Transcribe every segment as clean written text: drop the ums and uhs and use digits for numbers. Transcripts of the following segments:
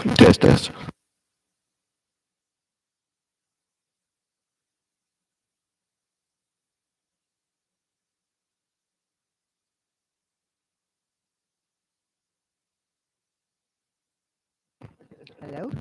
Test, test. Hello?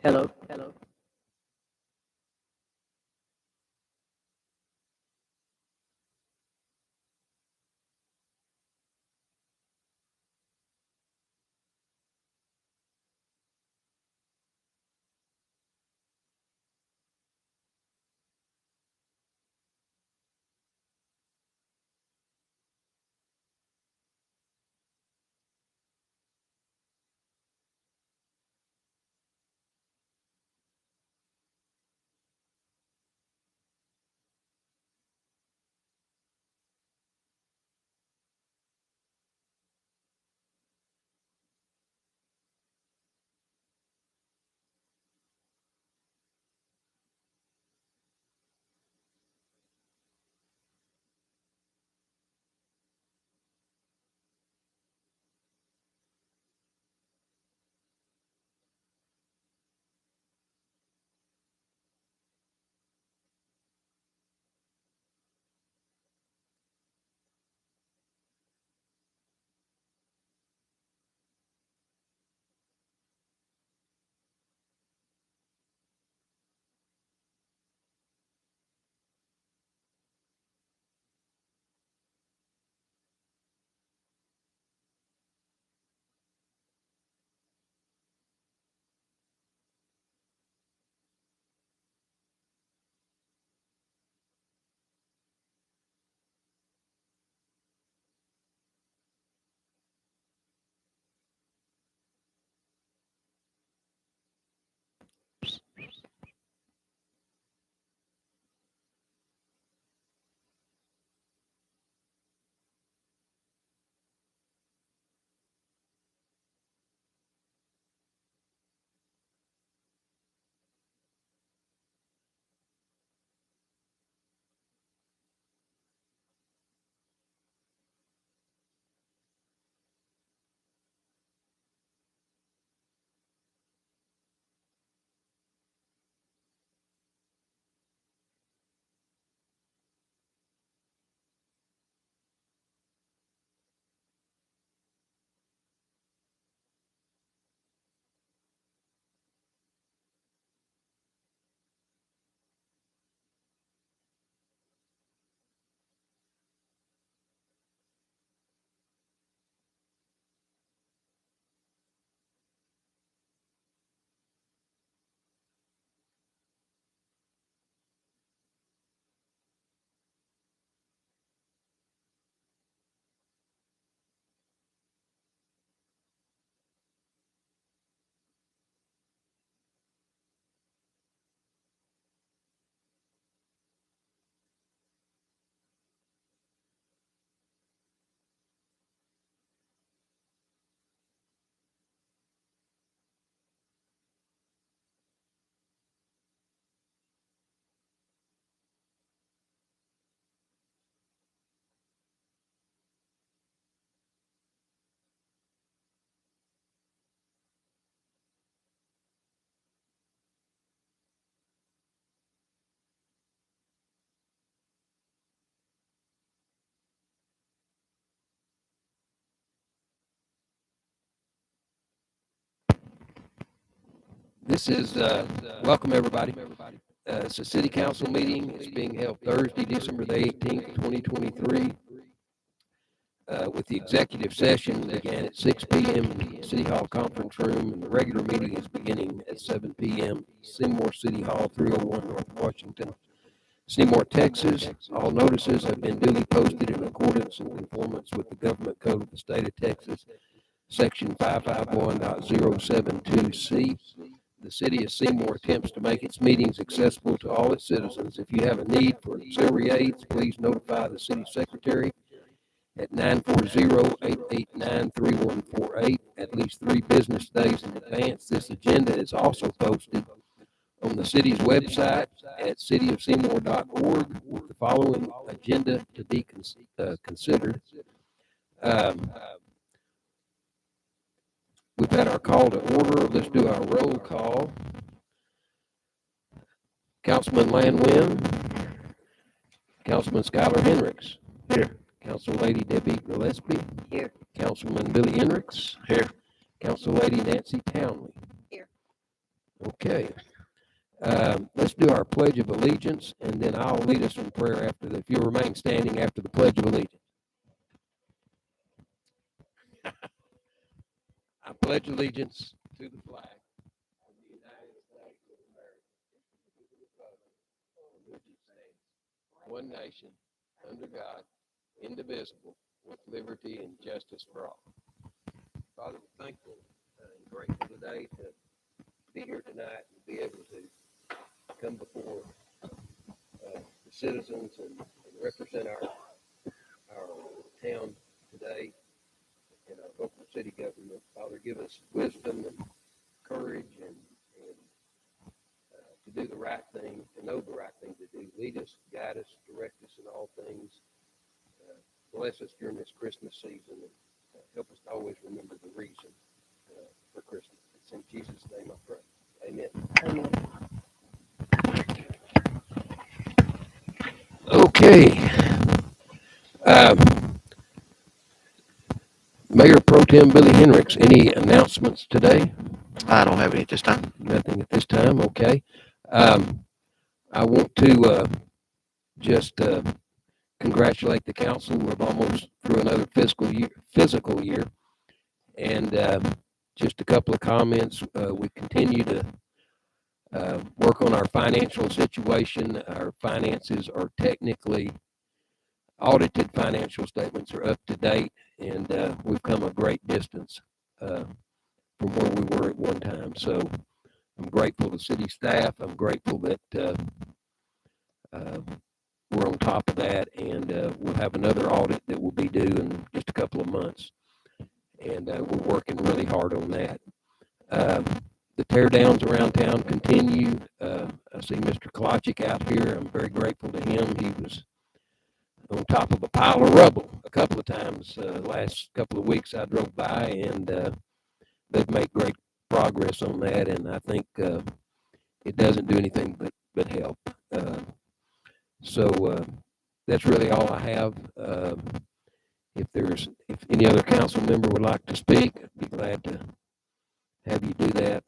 Hello. Hello. This is welcome everybody. It's a city council meeting. It's being held Thursday, December the 18th, 2023. With the executive session began at 6 p.m. in the City Hall conference room, and the regular meeting is beginning at 7 p.m. Seymour City Hall, 301 North Washington, Seymour, Texas. All notices have been duly posted in accordance and conformance with the government code of the state of Texas, section 551.072C. The city of Seymour attempts to make its meetings accessible to all its citizens. If you have a need for auxiliary aids, please notify the city secretary at 940-889-3148 at least 3 business days in advance. This agenda is also posted on the city's website at cityofseymour.org with the following agenda to be considered. We've had our call to order. Let's do our roll call. Councilman Lanwin. Councilman Skylar Hendricks. Here. Council Lady Debbie Gillespie. Here. Councilman Billy Hendricks. Here. Council Lady Nancy Townley. Here. Okay. Let's do our Pledge of Allegiance, and then I'll lead us in prayer after that. If you'll remain standing after the Pledge of Allegiance. I pledge allegiance to the flag of the United States of America, to the republic for which it stands, one nation, under God, indivisible, with liberty and justice for all. Father, we're thankful and grateful today to be here tonight and be able to come before the citizens and represent our town today in our local city government. Father, give us wisdom and courage and to do the right thing, to know the right thing to do. Lead us, guide us, direct us in all things. Bless us during this Christmas season and help us to always remember the reason for Christmas. It's in Jesus' name I pray. Amen. Amen. Okay. Mayor Pro Tem Billy Hendricks, any announcements today? I don't have any at this time. Nothing at this time. Okay. I want to just congratulate the council. We're almost through another physical year, and just a couple of comments. We continue to work on our financial situation. Our finances are technically audited. Financial statements are up to date, and we've come a great distance from where we were at one time. So I'm grateful to city staff. I'm grateful that we're on top of that, and we'll have another audit that will be due in just a couple of months, and we're working really hard on that. The tear downs around town continue. I see Mr. Kolochik out here. I'm very grateful to him. He was on top of a pile of rubble a couple of times last couple of weeks I drove by, and they've made great progress on that, and I think it doesn't do anything but help. So that's really all I have. If any other council member would like to speak, I'd be glad to have you do that.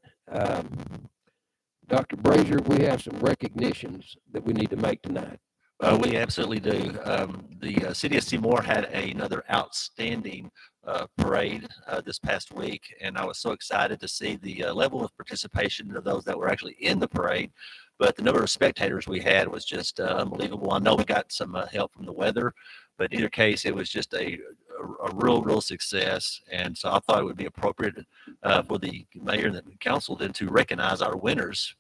Dr. Brazier, we have some recognitions that we need to make tonight. We absolutely do. The city of Seymour had another outstanding parade this past week, and I was so excited to see the level of participation of those that were actually in the parade. But the number of spectators we had was just unbelievable. I know we got some help from the weather, but in either case, it was just a real success. And so I thought it would be appropriate for the mayor and the council then to recognize our winners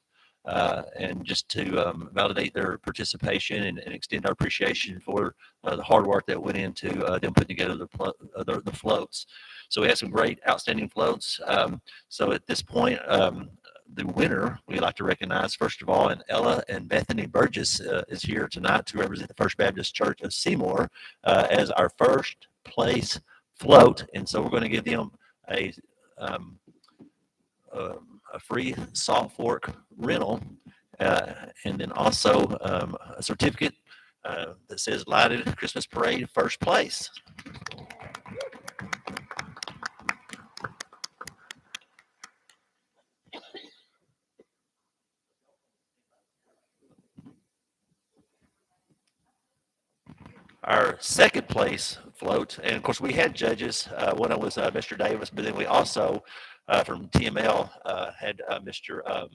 and just to validate their participation and extend our appreciation for the hard work that went into them putting together the floats. So we had some great, outstanding floats. So at this point, the winner we'd like to recognize, first of all, and Ella and Bethany Burgess is here tonight to represent the First Baptist Church of Seymour as our first place float. And so we're going to give them a free Salt Fork rental, and then also a certificate that says Lighted Christmas Parade first place. Our second place float, and of course we had judges. One of them was Mr. Davis, but then we also from TML had Mr.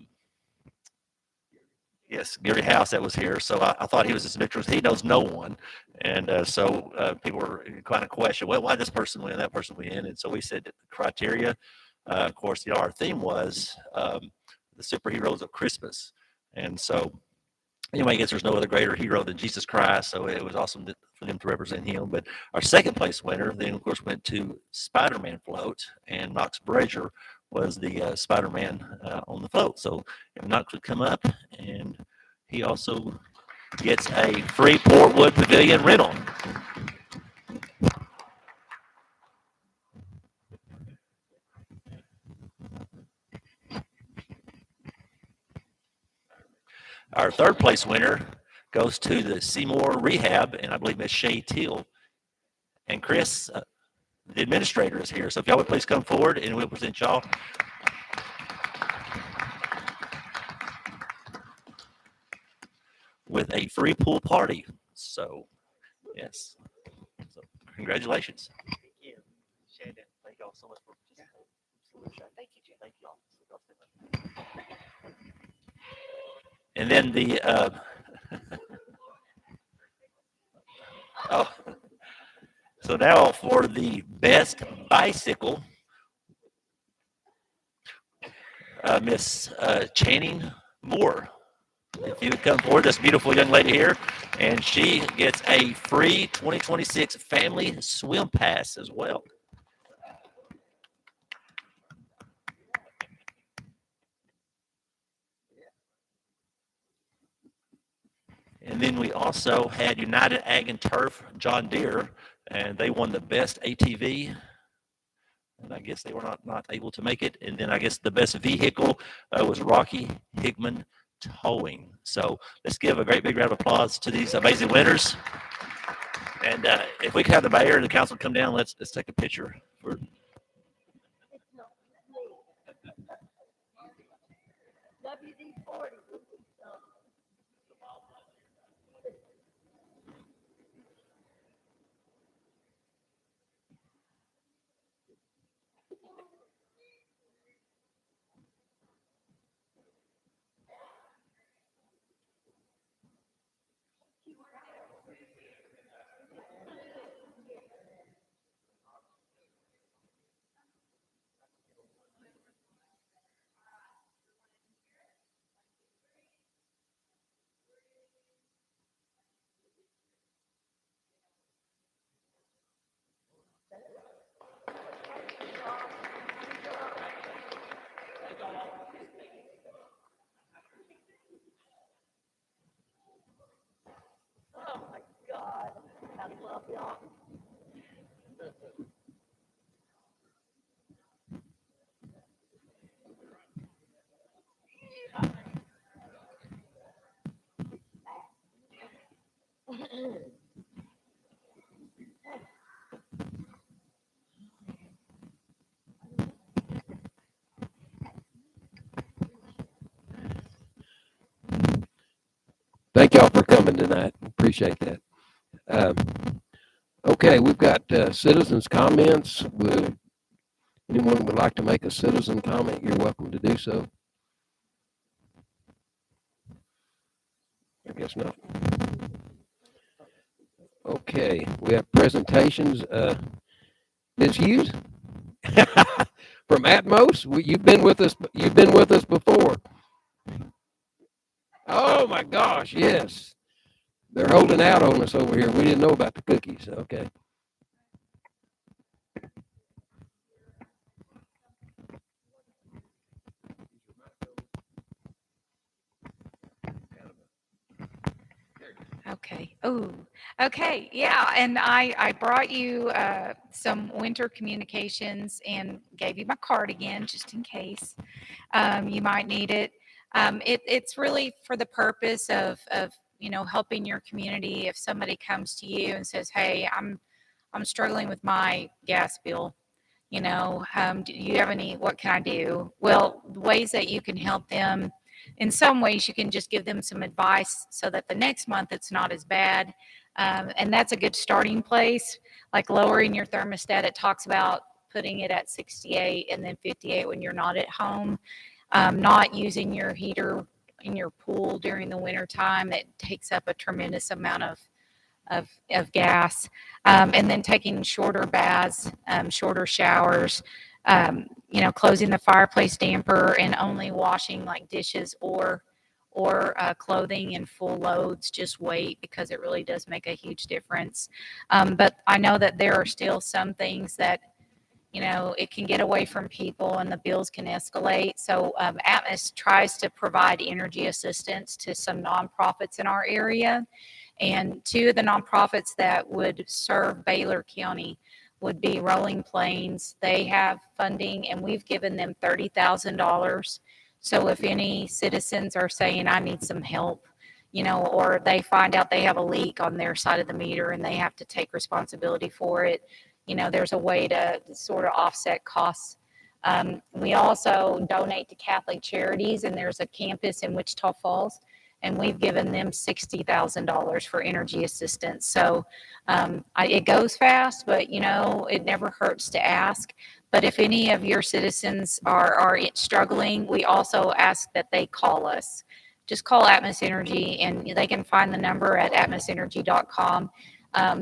Yes, Gary House that was here. So I thought he was just neutral. He knows no one, and so people were kind of questioning, well, why this person win, that person win, and so we said the criteria. Of course, our theme was the superheroes of Christmas, and so anyway, I guess there's no other greater hero than Jesus Christ, so it was awesome for them to represent him. But our second place winner then, of course, went to Spider-Man float, and Knox Brazier was the Spider-Man on the float. So if Knox would come up, and he also gets a free Portwood Pavilion rental. Our third place winner goes to the Seymour Rehab, and I believe Miss Shay Teal. And Chris, the administrator, is here. So if y'all would please come forward, and we'll present y'all. With a free pool party. So, yes. So, congratulations. Thank you. Shannon, thank y'all so much for participating. Thank you, Jim. Thank y'all. And then the oh, so now for the best bicycle, Miss Channing Moore. If you would come forward, this beautiful young lady here, and she gets a free 2026 family swim pass as well. And then we also had United Ag and Turf John Deere, and they won the best ATV. And I guess they were not able to make it. And then I guess the best vehicle was Rocky Higman Towing. So let's give a great big round of applause to these amazing winners. And if we could have the mayor and the council come down, let's take a picture. WD-40. Oh my God, I love y'all. Thank y'all for coming tonight. Appreciate that. Okay, we've got citizens' comments. Anyone would like to make a citizen comment, you're welcome to do so. I guess not. Okay, we have presentations. Ms. Hughes from Atmos. You've been with us. You've been with us before. Oh my gosh, yes. They're holding out on us over here. We didn't know about the cookies. Okay. Okay. Oh, okay. Yeah. And I brought you some winter communications and gave you my card again, just in case you might need it. It's really for the purpose of helping your community. If somebody comes to you and says, "Hey, I'm struggling with my gas bill. Do you have any? What can I do?" Well, the ways that you can help them. In some ways, you can just give them some advice so that the next month it's not as bad. And that's a good starting place. Like lowering your thermostat, it talks about putting it at 68 and then 58 when you're not at home. Not using your heater in your pool during the winter time. It takes up a tremendous amount of gas. And then taking shorter baths, shorter showers, closing the fireplace damper and only washing like dishes or clothing in full loads. Just wait, because it really does make a huge difference. But I know that there are still some things that it can get away from people and the bills can escalate. So Atmos tries to provide energy assistance to some nonprofits in our area. And two of the nonprofits that would serve Baylor County would be Rolling Plains. They have funding and we've given them $30,000. So if any citizens are saying, I need some help, or they find out they have a leak on their side of the meter and they have to take responsibility for it, there's a way to sort of offset costs. We also donate to Catholic Charities, and there's a campus in Wichita Falls, and we've given them $60,000 for energy assistance. So it goes fast, but it never hurts to ask. But if any of your citizens are struggling, we also ask that they call us. Just call Atmos Energy, and they can find the number at atmosenergy.com.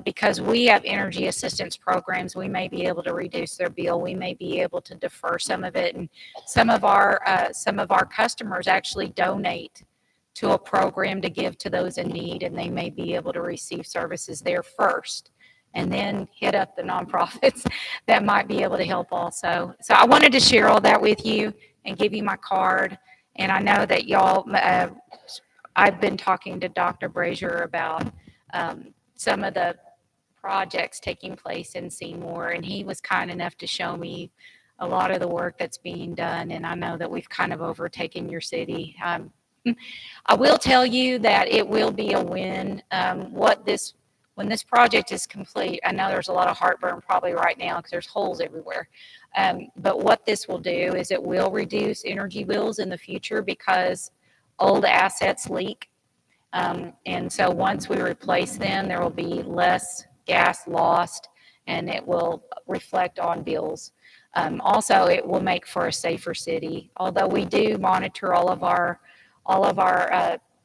Because we have energy assistance programs, we may be able to reduce their bill. We may be able to defer some of it, and some of our customers actually donate to a program to give to those in need, and they may be able to receive services there first, and then hit up the nonprofits that might be able to help also. So I wanted to share all that with you and give you my card. And I know that y'all, I've been talking to Dr. Brazier about some of the projects taking place in Seymour, and he was kind enough to show me a lot of the work that's being done. And I know that we've kind of overtaken your city. I will tell you that it will be a win. When this project is complete, I know there's a lot of heartburn probably right now because there's holes everywhere. But what this will do is it will reduce energy bills in the future because old assets leak. And so once we replace them, there will be less gas lost, and it will reflect on bills. Also, it will make for a safer city. Although we do monitor all of our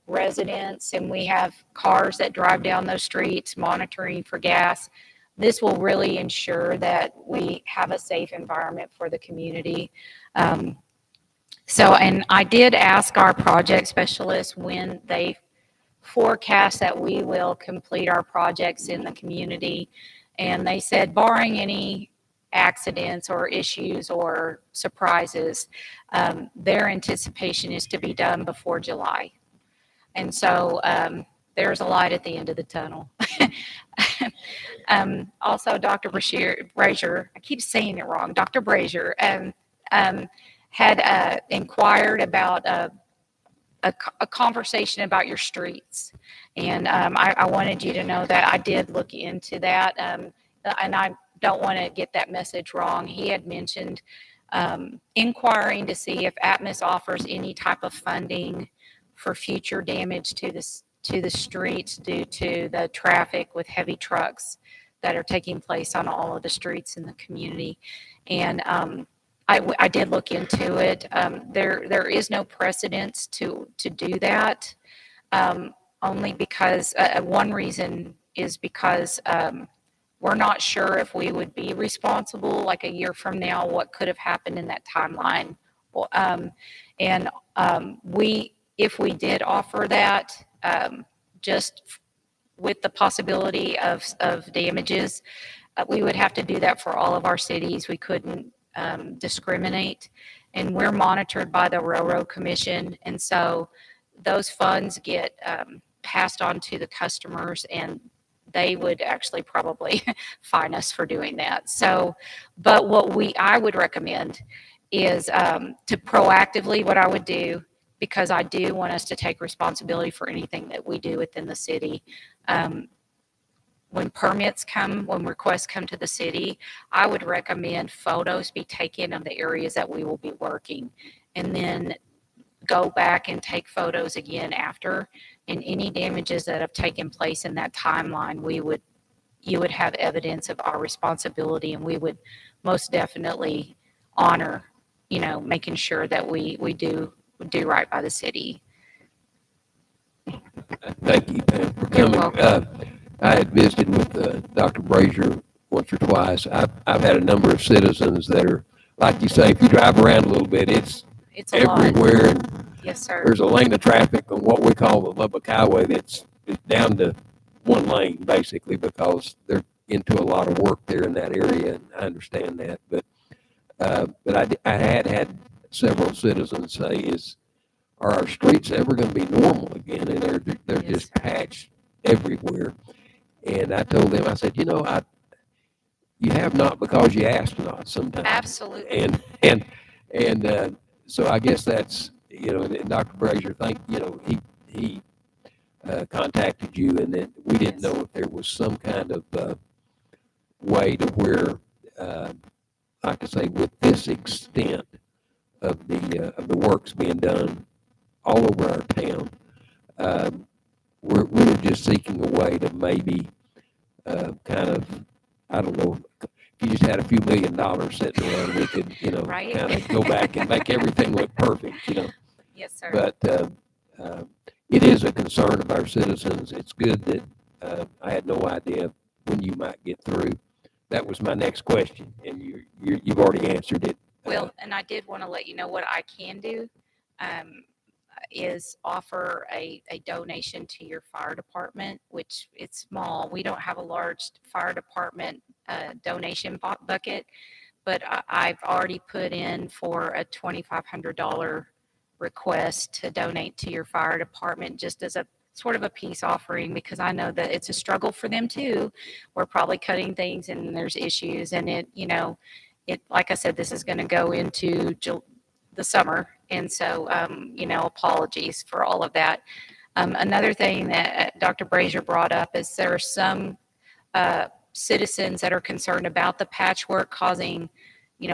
residents, and we have cars that drive down those streets monitoring for gas, this will really ensure that we have a safe environment for the community. And I did ask our project specialists when they forecast that we will complete our projects in the community. And they said, barring any accidents or issues or surprises, their anticipation is to be done before July. And so there's a light at the end of the tunnel. Also, Dr. Brazier, I keep saying it wrong, Dr. Brazier had inquired about a conversation about your streets. And I wanted you to know that I did look into that. And I don't want to get that message wrong. He had mentioned inquiring to see if Atmos offers any type of funding for future damage to the streets due to the traffic with heavy trucks that are taking place on all of the streets in the community. And I did look into it. There is no precedence to do that, only because one reason is because we're not sure if we would be responsible like a year from now, what could have happened in that timeline. If we did offer that, just with the possibility of damages, we would have to do that for all of our cities. We couldn't discriminate, and we're monitored by the Railroad Commission, and so those funds get passed on to the customers, and they would actually probably fine us for doing that. So, but I would recommend is to proactively, what I would do, because I do want us to take responsibility for anything that we do within the city. When requests come to the city, I would recommend photos be taken of the areas that we will be working. And then go back and take photos again after, and any damages that have taken place in that timeline, you would have evidence of our responsibility, and we would most definitely honor, making sure that we do right by the city. Thank you, Pam, for You're coming. welcome. I had visited with Dr. Brazier once or twice. I've had a number of citizens that are, like you say, if you drive around a little bit, it's It's a lot. everywhere. And Yes, sir. there's a lane of traffic on what we call the Lubbock Highway that's down to one lane, basically, because they're into a lot of work there in that area, and I understand that. But I had several citizens say, are our streets ever going to be normal again? And they're Yes, just sir. patched everywhere. And I told them, I said, you have not because you asked not sometimes. Absolutely. And so I guess that's, and Dr. Brazier, he contacted you, and then we didn't Yes. know if there was some kind of way to where, like I say, with this extent of the works being done all over our town, we're just seeking a way to maybe kind of, I don't know, if you just had a few $1 million sitting around, we could, Right. kind of go back and make everything look perfect, Yes, sir. But it is a concern of our citizens. It's good that I had no idea when you might get through. That was my next question, and you've already answered it. Well, and I did want to let you know what I can do, is offer a donation to your fire department, which it's small. We don't have a large fire department donation bucket, but I've already put in for a $2,500 request to donate to your fire department, just as a sort of a peace offering, because I know that it's a struggle for them too. We're probably cutting things and there's issues, and like I said, this is going to go into the summer. And so, apologies for all of that. Another thing that Dr. Brazier brought up is there are some citizens that are concerned about the patchwork causing,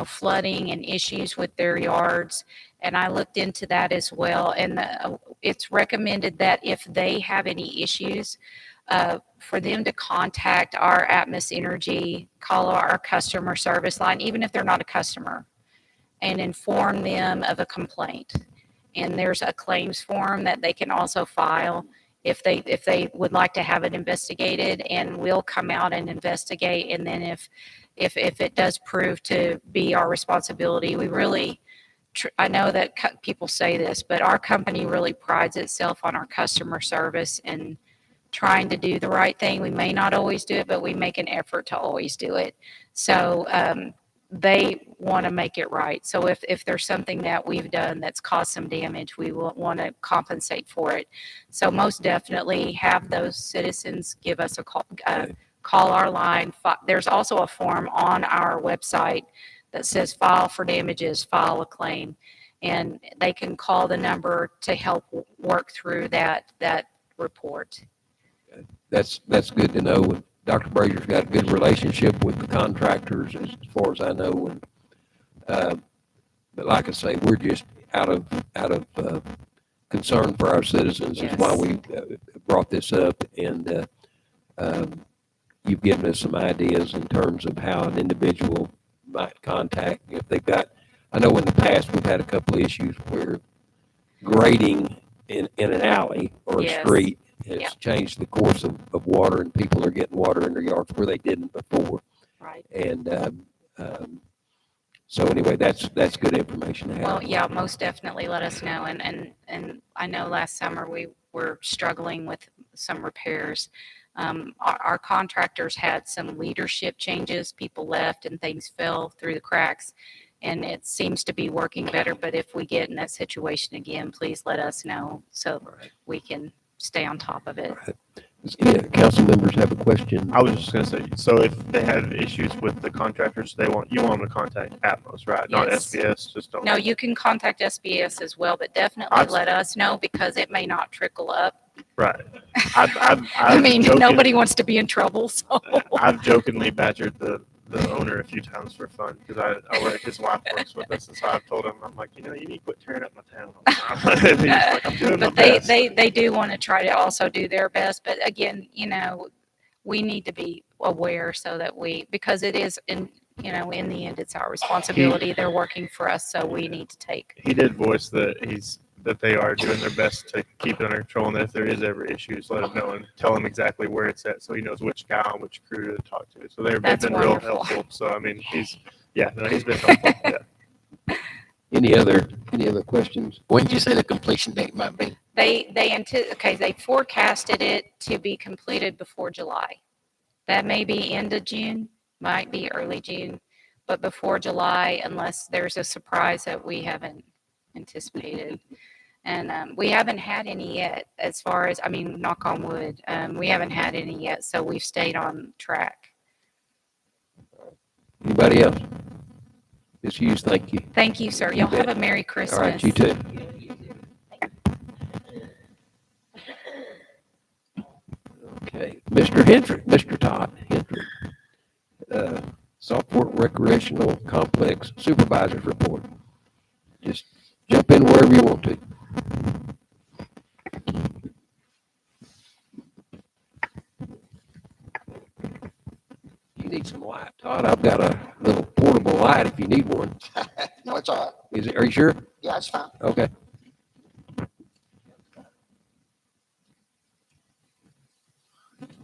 flooding and issues with their yards. And I looked into that as well. And it's recommended that if they have any issues, for them to contact our Atmos Energy, call our customer service line, even if they're not a customer, and inform them of a complaint. And there's a claims form that they can also file if they would like to have it investigated, and we'll come out and investigate. And then if it does prove to be our responsibility, we really, I know that people say this, but our company really prides itself on our customer service and trying to do the right thing. We may not always do it, but we make an effort to always do it. So they want to make it right. So if there's something that we've done that's caused some damage, we will want to compensate for it. So most definitely have those citizens give us a call, call our line. There's also a form on our website that says file for damages, file a claim, and they can call the number to help work through that report. That's good to know. Dr. Brazier's got a good relationship with the contractors, as far as I know. And but like I say, we're just out of concern for our citizens. Is why we brought this up. And you've given us some ideas in terms of how an individual might contact if they've got. I know in the past we've had a couple of issues where grading in an alley or a street has changed the course of water, and people are getting water in their yards where they didn't before. Right. And so anyway, that's good information to have. Well, yeah, most definitely let us know. And I know last summer we were struggling with some repairs. Our contractors had some leadership changes. People left and things fell through the cracks. And it seems to be working better. But if we get in that situation again, please let us know so we can stay on top of it. Yeah, council members have a question. I was just going to say, so if they have issues with the contractors, you want them to contact Atmos, right? Not Yes. SBS. Just don't. No, you can contact SBS as well, but definitely let us know, because it may not trickle up. Right. I mean, nobody wants to be in trouble, so. I've jokingly badgered the the owner a few times for fun because I work, his wife works with us, and so I've told him, I'm like, you need to quit tearing up my town. And he's like, I'm doing my But they, best. they do want to try to also do their best. But again, we need to be aware so that because it is in the end, it's our responsibility. They're working for us, so we need to take. He did voice that they are doing their best to keep it under control, and that if there is ever issues, let him know and tell him exactly where it's at, so he knows which guy and which crew to talk to. So they've That's been real wonderful. helpful. So I mean, he's been helpful. Yeah. Any other questions? When did you say the completion date might be? They forecasted it to be completed before July. That may be end of June, might be early June, but before July, unless there's a surprise that we haven't anticipated. And we haven't had any yet, as far as, knock on wood, we haven't had any yet, so we've stayed on track. Anybody else? Ms. Hughes, thank you. Thank you, sir. You Y'all bet. have a Merry All Christmas. right, you too. Okay, Mr. Todd Hendrick, Southport Recreational Complex Supervisor's Report. Just jump in wherever you want to. You need some light, Todd. I've got a little portable light if you need one. No, it's all right. Are you sure? Yeah, it's fine. Okay.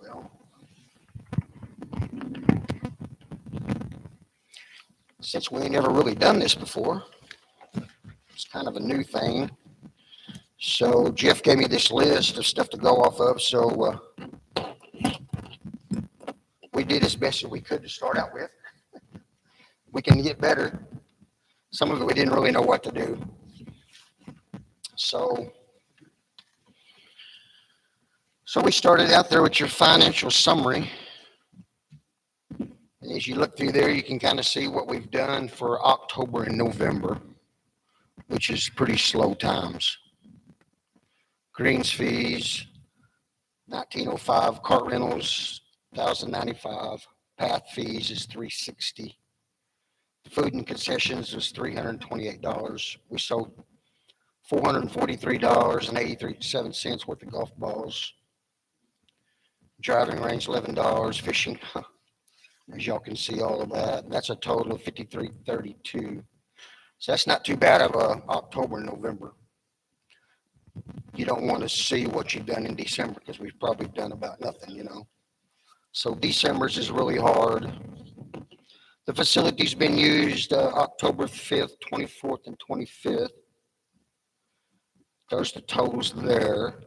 Well, since we ain't never really done this before, it's kind of a new thing. So Jeff gave me this list of stuff to go off of. So we did as best as we could to start out with. We can get better. Some of it we didn't really know what to do. So we started out there with your financial summary. And as you look through there, you can kind of see what we've done for October and November, which is pretty slow times. Greens fees, 1905, cart rentals, 1095, path fees is 360. Food and concessions was $328. We sold $443.87 worth of golf balls. Driving range $11. Fishing, as y'all can see all of that. That's a total of $53.32. So that's not too bad of October and November. You don't want to see what you've done in December because we've probably done about nothing, So December's is really hard. The facility's been used October 5th, 24th, and 25th. There's the totals there.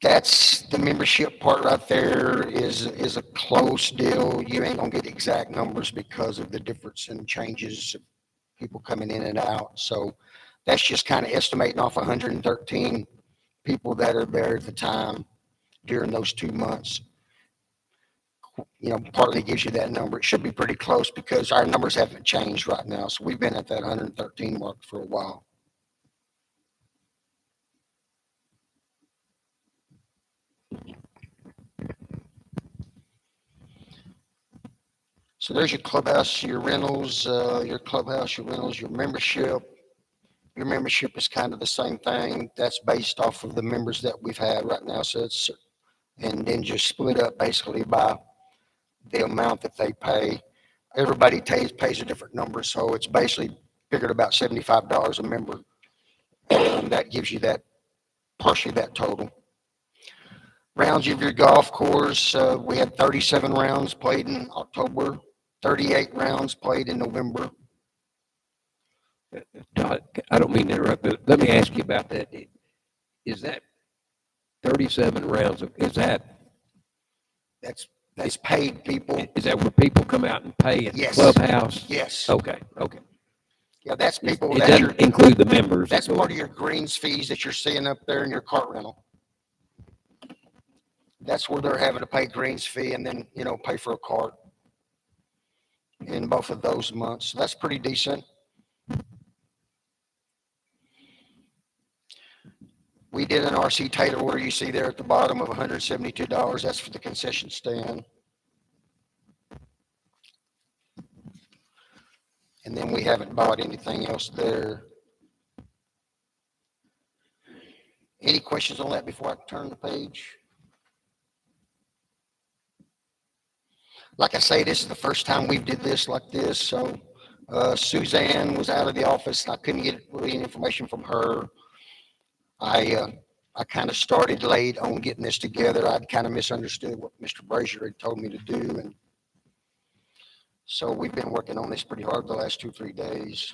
That's the membership part right there is a close deal. You ain't gonna get exact numbers because of the difference in changes, people coming in and out. So that's just kind of estimating off 113 people that are there at the time during those 2 months. Partly gives you that number. It should be pretty close because our numbers haven't changed right now. So we've been at that 113 mark for a while. So there's your clubhouse, your rentals, your membership. Your membership is kind of the same thing. That's based off of the members that we've had right now. So and then just split up basically by the amount that they pay. Everybody pays a different number. So it's basically figured about $75 a member. And that gives you partially that total. Rounds of your golf course, we had 37 rounds played in October, 38 rounds played in November. Todd, I don't mean to interrupt, but let me ask you about that. Is that 37 rounds That's paid people. is that where people come out and pay at the Yes. clubhouse? Yes. Okay. Yeah, that's people. It That's doesn't include the members. that's part of your greens fees that you're seeing up there in your cart rental. That's where they're having to pay greens fee and then, pay for a cart in both of those months. So that's pretty decent. We did an RC Taylor order you see there at the bottom of $172. That's for the concession stand. And then we haven't bought anything else there. Any questions on that before I turn the page? Like I say, this is the first time we did this like this. So Suzanne was out of the office. I couldn't get really any information from her. I kind of started late on getting this together. I'd kind of misunderstood what Mr. Brazier had told me to do. And so we've been working on this pretty hard the last 2-3 days.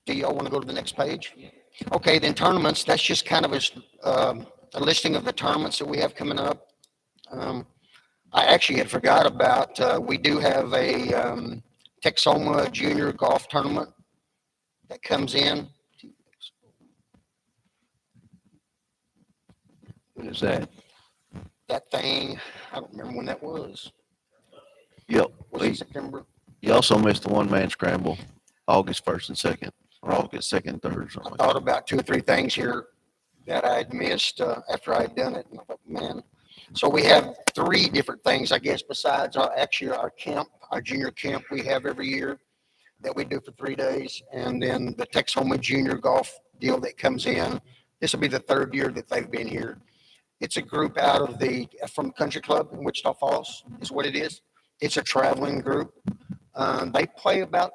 Do y'all want to go to the next page? Okay, then tournaments, that's just kind of a listing of the tournaments that we have coming up. I actually had forgot about, we do have a Texoma Junior Golf Tournament that comes in. What is that? That thing, I don't remember when that was. Yep. Was it September? You also missed the one-man scramble, August 1st and 2nd, or August 2nd, 3rd, or I something like thought that. about 2 or 3 things here that I had missed after I had done it. And I thought, man. So we have 3 different things, I guess, besides actually our camp, our junior camp we have every year that we do for 3 days. And then the Texoma Junior Golf deal that comes in. This will be the 3rd year that they've been here. It's a group out of from Country Club in Wichita Falls is what it is. It's a traveling group. They play about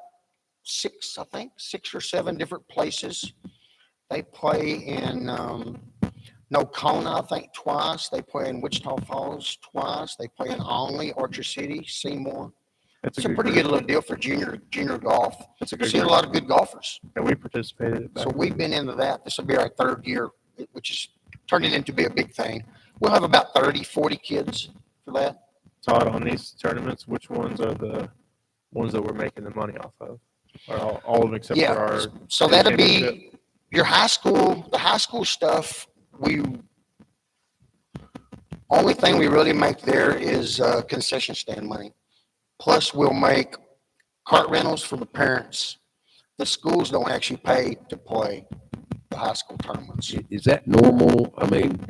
6 or 7 different places. They play in Nocona, I think, twice. They play in Wichita Falls twice. They play in Olney, Orchard City, Seymour. That's It's a good pretty group. good little deal for junior golf. That's a good See a group. lot of good golfers. And we participated. So we've been into that. This will be our 3rd year, which is turning into be a big thing. We'll have about 30, 40 kids for that. Todd, on these tournaments, which ones are the ones that we're making the money off of? Or all of them except for our. So that'll championship? be your high school, the high school stuff. Only thing we really make there is concession stand money. Plus we'll make cart rentals for the parents. The schools don't actually pay to play the high school tournaments. Is that normal? I mean,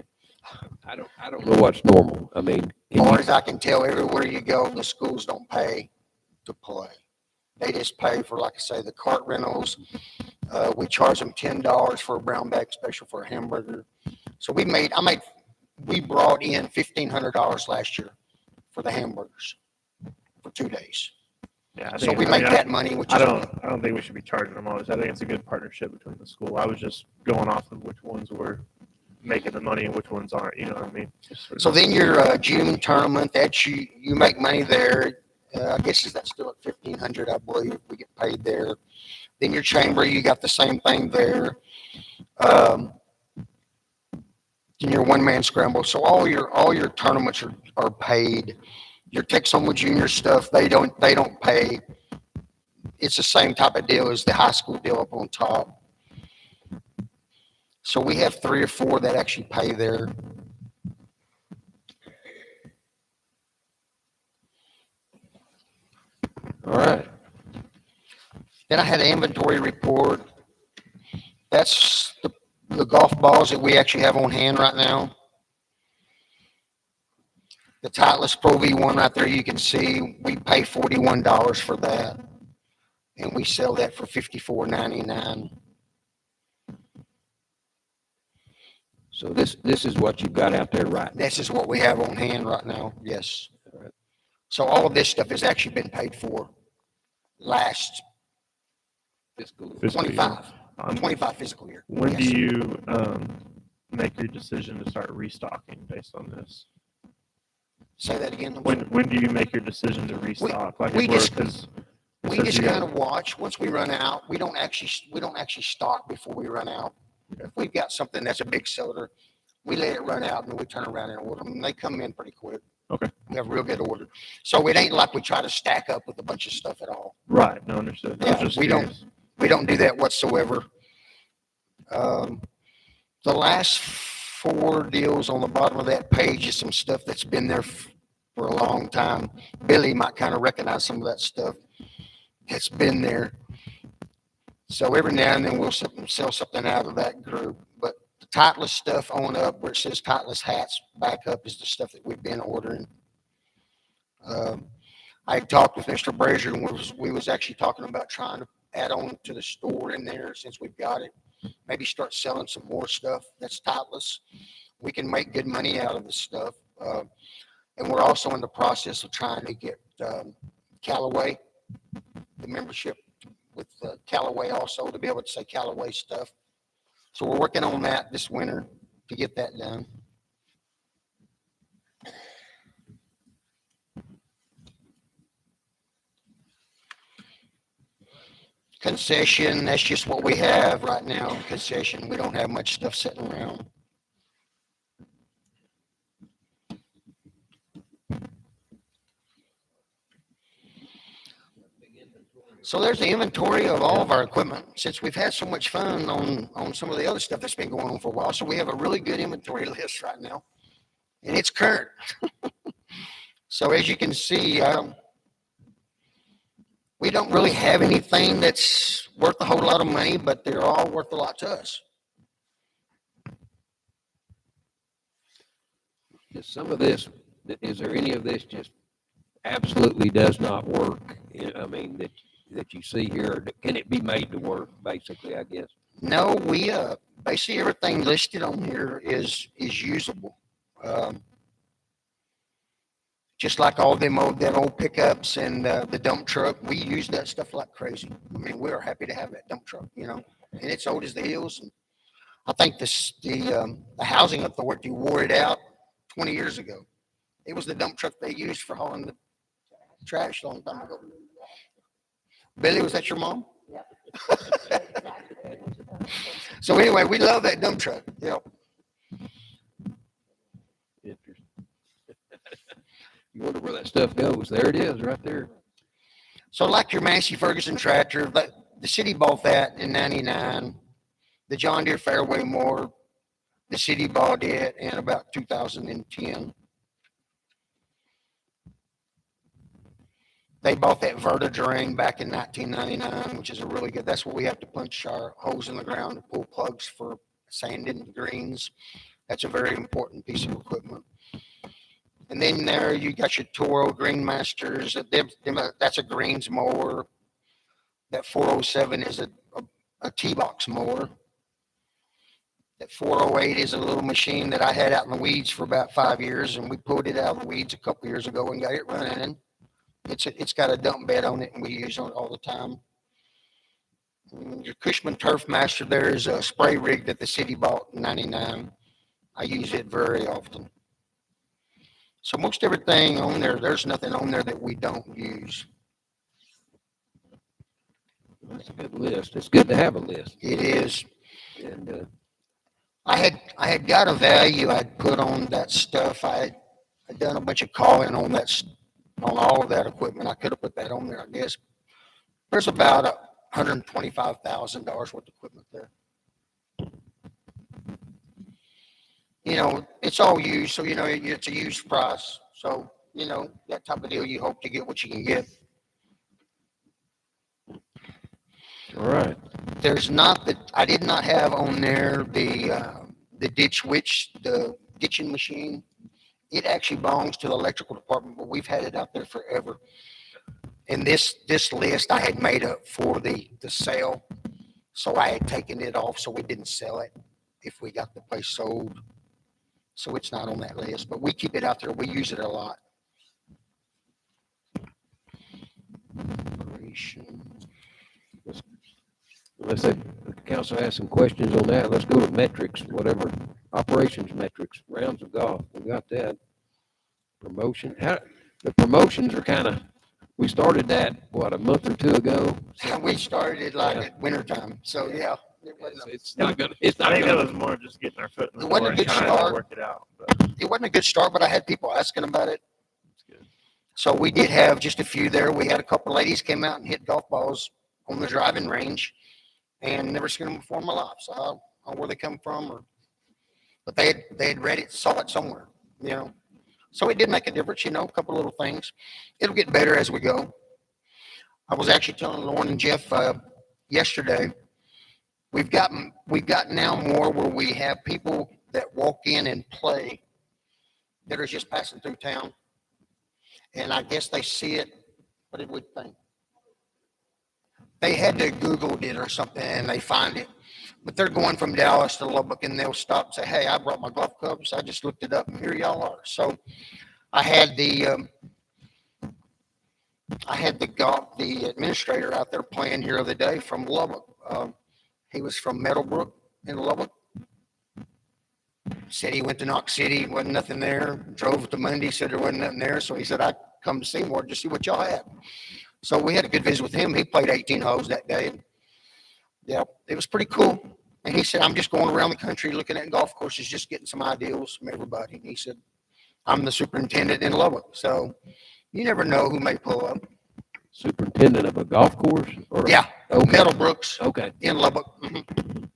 I don't know what's normal. I mean, As far as I can tell, everywhere you go, the schools don't pay to play. They just pay for, like I say, the cart rentals. We charge them $10 for a brown bag special for a hamburger. So we brought in $1,500 last year for the hamburgers for 2 days. Yeah, I So think, we make that money, which I is, don't think we should be charging them all this. I think it's a good partnership between the school. I was just going off of which ones were making the money and which ones aren't, you know what I mean? so then your June tournament, that you make money there. I guess is that still at $1,500, I believe we get paid there. Then your chamber, you got the same thing there. In your one-man scramble. So all your tournaments are paid. Your Texoma Junior stuff, they don't pay. It's the same type of deal as the high school deal up on top. So we have 3 or 4 that actually pay there. all right. Then I had an inventory report. That's the golf balls that we actually have on hand right now. The Titleist Pro V1 right there, you can see we pay $41 for that. And we sell that for $54.99. So this is what you've got out there right now. This is what we have on hand right now, yes. So all of this stuff has actually been paid for last Fiscal year. Fiscal year. 25 fiscal year. When yes. do you make your decision to start restocking based on this? Say that again? When do you make your decision to restock? Like we if we're- just- 'cause it We says just you kind have- of watch. Once we run out, we don't actually stock before we run out. If we've got something that's a big seller, we let it run out and then we turn around and order them. And they come in pretty quick. Okay. We have a real good order. So it ain't like we try to stack up with a bunch of stuff at all. Right, no, understood. I was Yeah, just we don't- curious. We don't do that whatsoever. The last 4 deals on the bottom of that page is some stuff that's been there for a long time. Billy might kind of recognize some of that stuff that's been there. So every now and then we'll sell something out of that group. But the Titleist stuff on up, where it says Titleist hats, back up is the stuff that we've been ordering. I talked with Mr. Brazier, and we was actually talking about trying to add on to the store in there since we've got it. Maybe start selling some more stuff that's Titleist. We can make good money out of this stuff. And we're also in the process of trying to get Callaway, the membership with Callaway also, to be able to say Callaway stuff. So we're working on that this winter to get that done. Concession, that's just what we have right now, concession. We don't have much stuff sitting around. So there's the inventory of all of our equipment, since we've had so much fun on some of the other stuff that's been going on for a while. So we have a really good inventory list right now, and it's current. So as you can see, we don't really have anything that's worth a whole lot of money, but they're all worth a lot to us. Is some of this, is there any of this just absolutely does not work? I mean, that you see here, can it be made to work, basically, I guess? No, we basically everything listed on here is usable. Just like all them that old pickups and the dump truck, we use that stuff like crazy. I mean, we're happy to have that dump truck, you know, and it's old as the hills. And I think the housing authority wore it out 20 years ago. It was the dump truck they used for hauling the trash a long time ago. Billy, was that your mom? Yep. So anyway, we love that dump truck. Yep. Interesting. You wonder where that stuff goes. There it is, right there. So like your Massey Ferguson tractor, the city bought that in '99. The John Deere Fairway mower, the city bought it in about 2010. They bought that Vertidrain back in 1999, which is a really good, that's what we have to punch our holes in the ground to pull plugs for sanding the greens. That's a very important piece of equipment. And then there you got your Toro Greenmasters. That's a greens mower. That 407 is a T-box mower. That 408 is a little machine that I had out in the weeds for about 5 years, and we pulled it out of the weeds a couple years ago and got it running. It's got a dump bed on it, and we use it all the time. Your Cushman Turf Master, there is a spray rig that the city bought in '99. I use it very often. So most everything on there, there's nothing on there that we don't use. That's a good list. It's good to have a list. It is. And I had got a value I'd put on that stuff. I had done a bunch of calling on all of that equipment. I could have put that on there, I guess. There's about $125,000 worth of equipment there. You know, it's all used, so, you know, it's a used price. So, you know, that type of deal, you hope to get what you can get. all right. There's not that, I did not have on there the Ditch Witch, the ditching machine. It actually belongs to the electrical department, but we've had it out there forever. And this list I had made up for the sale. So I had taken it off so we didn't sell it if we got the place sold. So it's not on that list, but we keep it out there. We use it a lot. Let's say the council has some questions on that. Let's go to metrics, whatever, operations metrics, rounds of golf. We got that. Promotion. The promotions are kind of, we started that, what, a month or two ago? We started like at wintertime. So yeah. It's not gonna, it's I not think it gonna, was more just getting our foot in the It wasn't door a and good trying to start. work it out. But It wasn't a good start, but I had people asking about it. good. So we did have just a few there. We had a couple ladies came out and hit golf balls on the driving range and never seen them before in my life. So I don't know where they come from or but they had read it, saw it somewhere, you know. So it did make a difference, you know, a couple little things. It'll get better as we go. I was actually telling Lauren and Jeff yesterday, we've gotten now more where we have people that walk in and play that are just passing through town. And I guess they see it. What did we think? They had to Google it or something and they find it. But they're going from Dallas to Lubbock and they'll stop and say, hey, I brought my golf clubs. I just looked it up and here y'all are. So I had the administrator out there playing here the other day from Lubbock. He was from Meadowbrook in Lubbock. Said he went to Knox City, wasn't nothing there. Drove to Monday, said there wasn't nothing there. So he said, I'd come to Seymour just see what y'all had. So we had a good visit with him. He played 18 holes that day. Yeah, it was pretty cool. And he said, I'm just going around the country looking at golf courses, just getting some ideas from everybody. And he said, I'm the superintendent in Lubbock. So you never know who may pull up. Superintendent of a golf course? Or Yeah, Okay. Meadowbrooks Okay. in Lubbock. Mhm.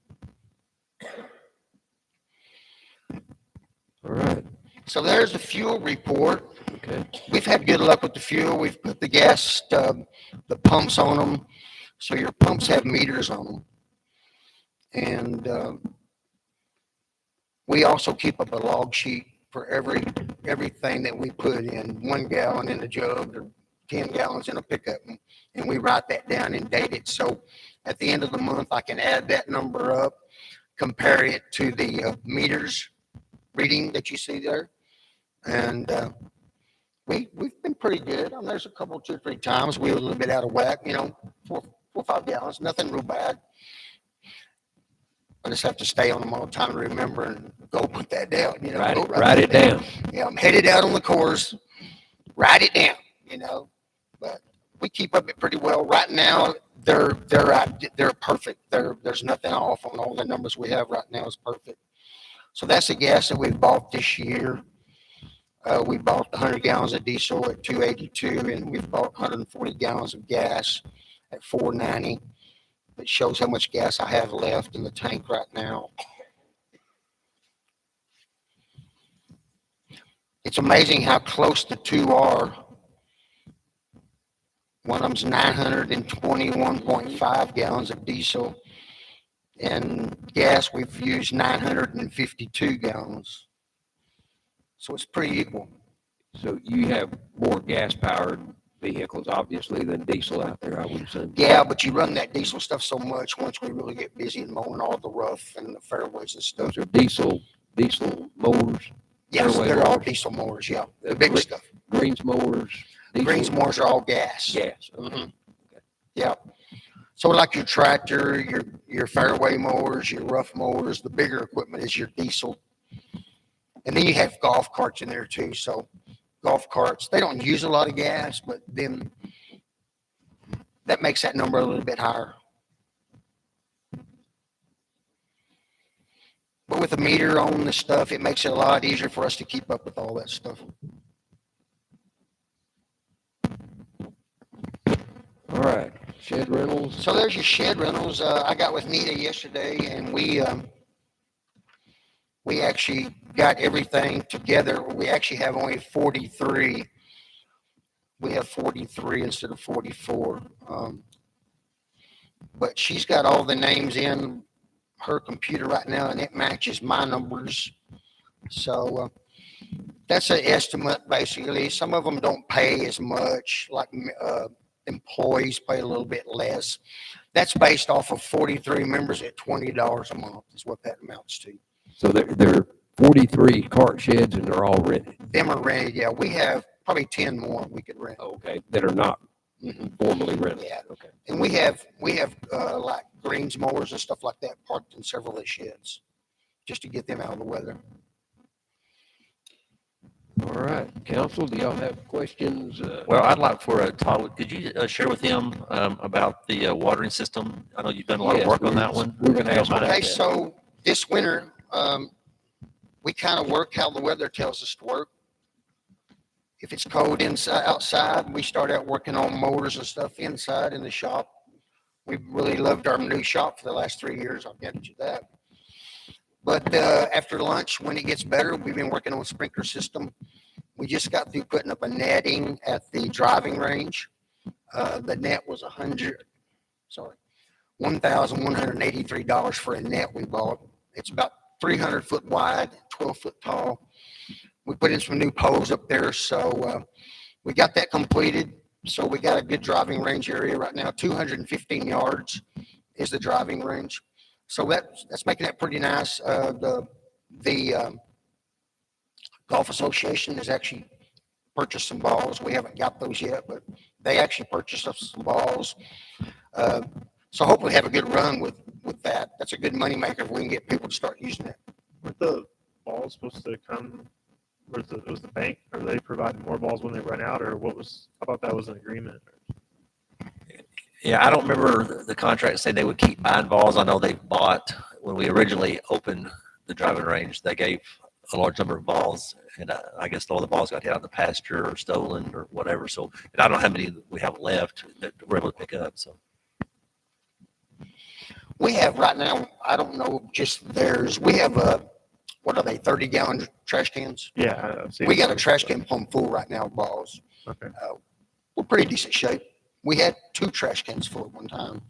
All right. So there's the fuel report. Okay. We've had good luck with the fuel. We've put the gas, the pumps on them. So your pumps have meters on them. And we also keep up a log sheet for everything that we put in, 1 gallon in a jug or 10 gallons in a pickup. And we write that down and date it. So at the end of the month, I can add that number up, compare it to the meters reading that you see there. And we've been pretty good. I mean, there's a couple, 2 or 3 times we were a little bit out of whack, you know, 4 or 5 gallons, nothing real bad. I just have to stay on them all the time to remember and go put that down, you know. Write it down. Yeah, I'm headed out on the course, write it down, you know. But we keep up it pretty well. Right now, they're perfect. There's nothing off on all the numbers we have right now is perfect. So that's the gas that we've bought this year. We bought 100 gallons of diesel at $2.82, and we've bought 140 gallons of gas at $4.90. It shows how much gas I have left in the tank right now. It's amazing how close the two are. One of them's 921.5 gallons of diesel, and gas we've used 952 gallons. So it's pretty equal. So you have more gas-powered vehicles, obviously, than diesel out there, I would assume. Yeah, but you run that diesel stuff so much once we really get busy and mowing all the rough and the fairways and stuff. Those are diesel mowers, Yes, fairway they're all mowers. diesel mowers, yeah. The big stuff. greens mowers. diesel Greens mowers are all gas. Gas. Mhm. Yeah. So like your tractor, your fairway mowers, your rough mowers, the bigger equipment is your diesel. And then you have golf carts in there too. So golf carts, they don't use a lot of gas, but then that makes that number a little bit higher. But with a meter on the stuff, it makes it a lot easier for us to keep up with all that stuff. All right. Shed rentals. So there's your shed rentals. I got with Nita yesterday, and we actually got everything together. We actually have only 43. We have 43 instead of 44. But she's got all the names in her computer right now, and it matches my numbers. So that's an estimate, basically. Some of them don't pay as much, like employees pay a little bit less. That's based off of 43 members at $20 a month is what that amounts to. So there are 43 cart sheds, and they're all rented. Them are rented, yeah. We have probably 10 more we could rent. Okay. That are not formally rented. Yeah. Okay. And we have like greens mowers and stuff like that parked in several of the sheds just to get them out of the weather. All right. Council, do y'all have questions? Well, I'd like for Todd, could you share with him about the watering system? I know you've done a lot of Yes, work on that one. we're gonna ask Don't mind. Okay, so this winter, we kind of work how the weather tells us to work. If it's cold inside, outside, we start out working on motors and stuff inside in the shop. We've really loved our new shop for the last 3 years. I'll get to that. But after lunch, when it gets better, we've been working on a sprinkler system. We just got through putting up a netting at the driving range. The net was $1,183 for a net we bought. It's about 300 foot wide, 12 foot tall. We put in some new poles up there, so we got that completed. So we got a good driving range area right now. 215 yards is the driving range. So that's making that pretty nice. The Golf Association has actually purchased some balls. We haven't got those yet, but they actually purchased us some balls. So hopefully have a good run with that. That's a good moneymaker if we can get people to start using it. Were the balls supposed to come? Was the bank? Are they providing more balls when they run out, or what was? I thought that was an agreement. Yeah, I don't remember the contract saying they would keep buying balls. I know they bought, when we originally opened the driving range, they gave a large number of balls, and I guess all the balls got hit out of the pasture or stolen or whatever. So, and I don't know how many we have left that we're able to pick up. So, We have right now, I don't know, just theirs. We have what are they, 30-gallon trash cans? Yeah, I've seen We got a trash can plumb full right now of balls. Okay. We're pretty decent shape. We had 2 trash cans full at one time.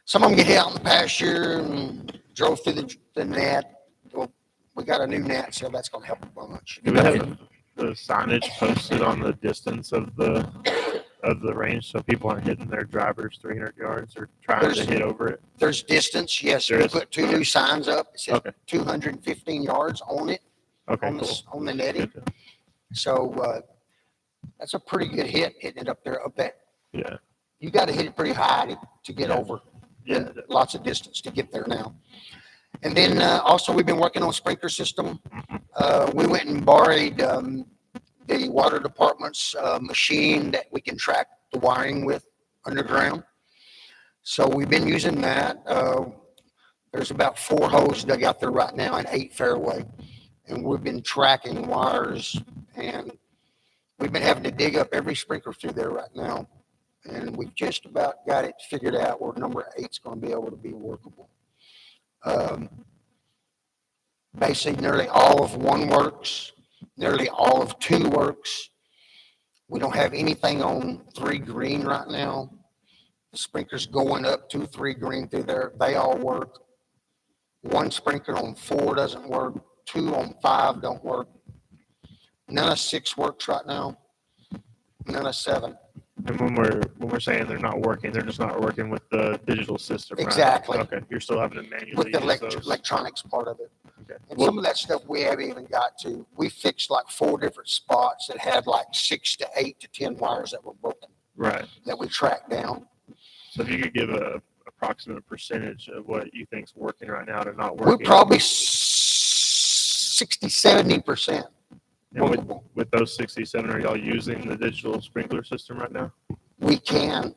Some of them get hit out in the pasture and drove through the net. Well, we got a new net, so that's going to help a bunch. Do we have the signage posted on the distance of the range so people aren't hitting their drivers 300 yards or trying to hit over it? There's distance, yes. There We is? put 2 new signs up. It says Okay. 215 yards on it, Okay, on cool. on the netting. Good. So that's a pretty good hit, hitting it up there. Up that, Yeah. you got to hit it pretty high to get over. Yeah. And lots of distance to get there now. And then also we've been working on a sprinkler system. We went and borrowed the water department's machine that we can track the wiring with underground. So we've been using that. There's about 4 holes dug out there right now and 8 fairway. And we've been tracking wires, and we've been having to dig up every sprinkler through there right now. And we've just about got it figured out where number 8 is going to be able to be workable. Basically, nearly all of 1 works. Nearly all of 2 works. We don't have anything on 3 green right now. The sprinklers going up 2, 3 green through there. They all work. 1 sprinkler on 4 doesn't work. 2 on 5 don't work. None of 6 works right now. None of 7. And when we're saying they're not working, they're just not working with the digital system, right? Exactly. Okay, you're still having to manually With the use those. electronics part of it. Okay. And some of that stuff we haven't even got to. We fixed like 4 different spots that had like 6 to 8 to 10 wires that were broken Right. that we tracked down. So if you could give a approximate percentage of what you think's working right now to not working. We're probably 60, 70%. And with those 67, are y'all using the digital sprinkler system right now? We can.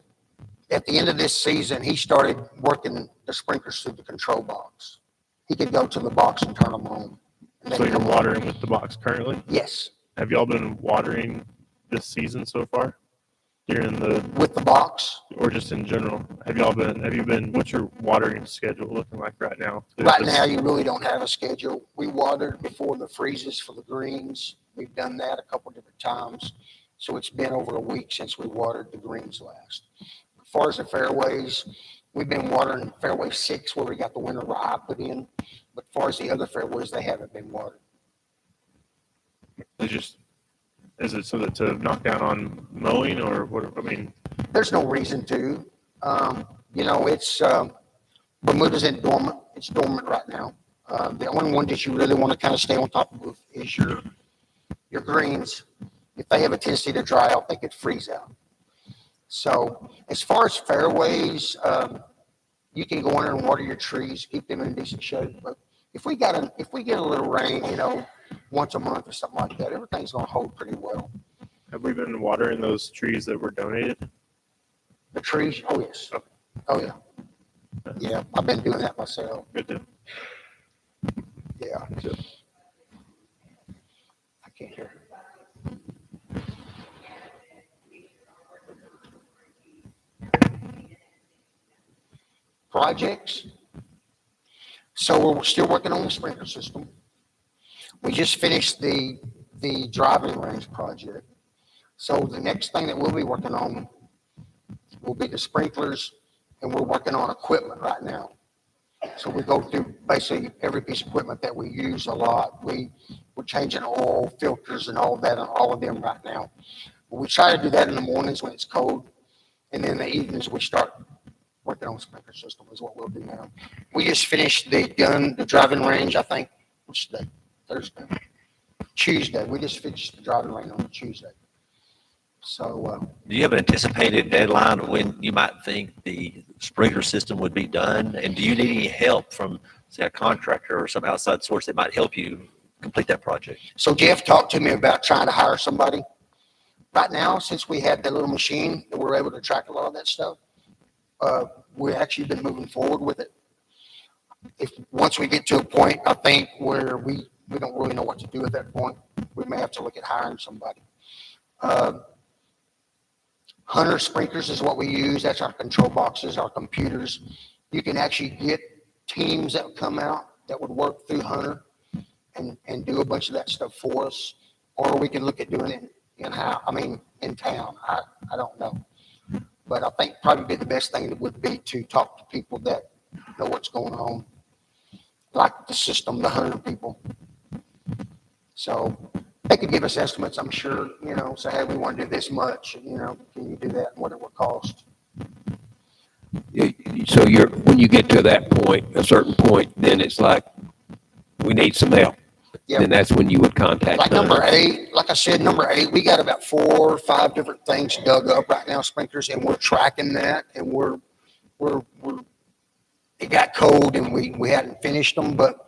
At the end of this season, he started working the sprinklers through the control box. He could go to the box and turn them on. And they So you're come on. watering with the box currently? Yes, Have y'all been watering this season so far? During the, with the box. or just in general? Have you been, what's your watering schedule looking like right now? Right now, you really don't have a schedule. We watered before the freezes for the greens. We've done that a couple different times. So it's been over a week since we watered the greens last. As far as the fairways, we've been watering fairway 6 where we got the winter rye put in. But as far as the other fairways, they haven't been watered. Is it so that to knock down on mowing or what? I mean, There's no reason to. It's Bermuda's in dormant. It's dormant right now. The only one that you really want to kind of stay on top of is your greens. If they have a tendency to dry out, they could freeze out. So as far as fairways, you can go in there and water your trees, keep them in decent shape. But if we get a little rain, once a month or something like that, everything's going to hold pretty well. have we been watering those trees that were donated? The trees, oh yes, oh yeah, yeah. I've been doing that myself. Good deal. Yeah. I can't hear. Projects. So we're still working on the sprinkler system. We just finished the driving range project. So the next thing that we'll be working on will be the sprinklers, and we're working on equipment right now. So we go through basically every piece of equipment that we use a lot. We're changing oil filters and all of that on all of them right now. We try to do that in the mornings when it's cold, and then in the evenings we start working on the sprinkler system is what we'll do now. We just finished the driving range, I think, which day? Thursday, Tuesday. We just finished the driving range on Tuesday. So, Do you have an anticipated deadline of when you might think the sprinkler system would be done? And do you need any help from, say, a contractor or some outside source that might help you complete that project? so Jeff talked to me about trying to hire somebody. Right now, since we had the little machine that we're able to track a lot of that stuff, we've actually been moving forward with it. Once we get to a point, I think, where we don't really know what to do at that point, we may have to look at hiring somebody. Hunter sprinklers is what we use. That's our control boxes, our computers. You can actually get teams that would come out that would work through Hunter and do a bunch of that stuff for us. Or we can look at doing it in town. I don't know. But I think probably the best thing would be to talk to people that know what's going on, like the system, the Hunter people. So they could give us estimates, I'm sure, say, hey, we want to do this much, can you do that, and what it would cost. So when you get to that point, a certain point, then it's like, we need some help. Yeah. And that's when you would contact. Like number 8, like I said, number 8, we got about 4 or 5 different things dug up right now, sprinklers, and we're tracking that, and it got cold and we hadn't finished them, but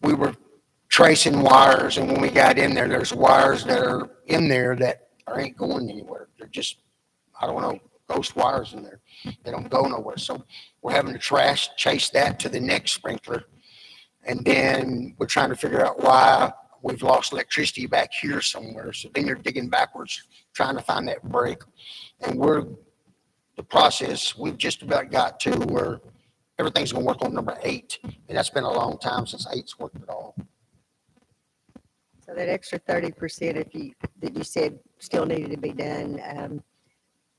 we were tracing wires, and when we got in there, there's wires that are in there that ain't going anywhere. They're just, I don't know, ghost wires in there. They don't go nowhere. So we're having to chase that to the next sprinkler. And then we're trying to figure out why we've lost electricity back here somewhere. So then you're digging backwards, trying to find that break. And the process we've just about got to where everything's going to work on number 8. And that's been a long time since 8's worked at all. So that extra 30% that you said still needed to be done,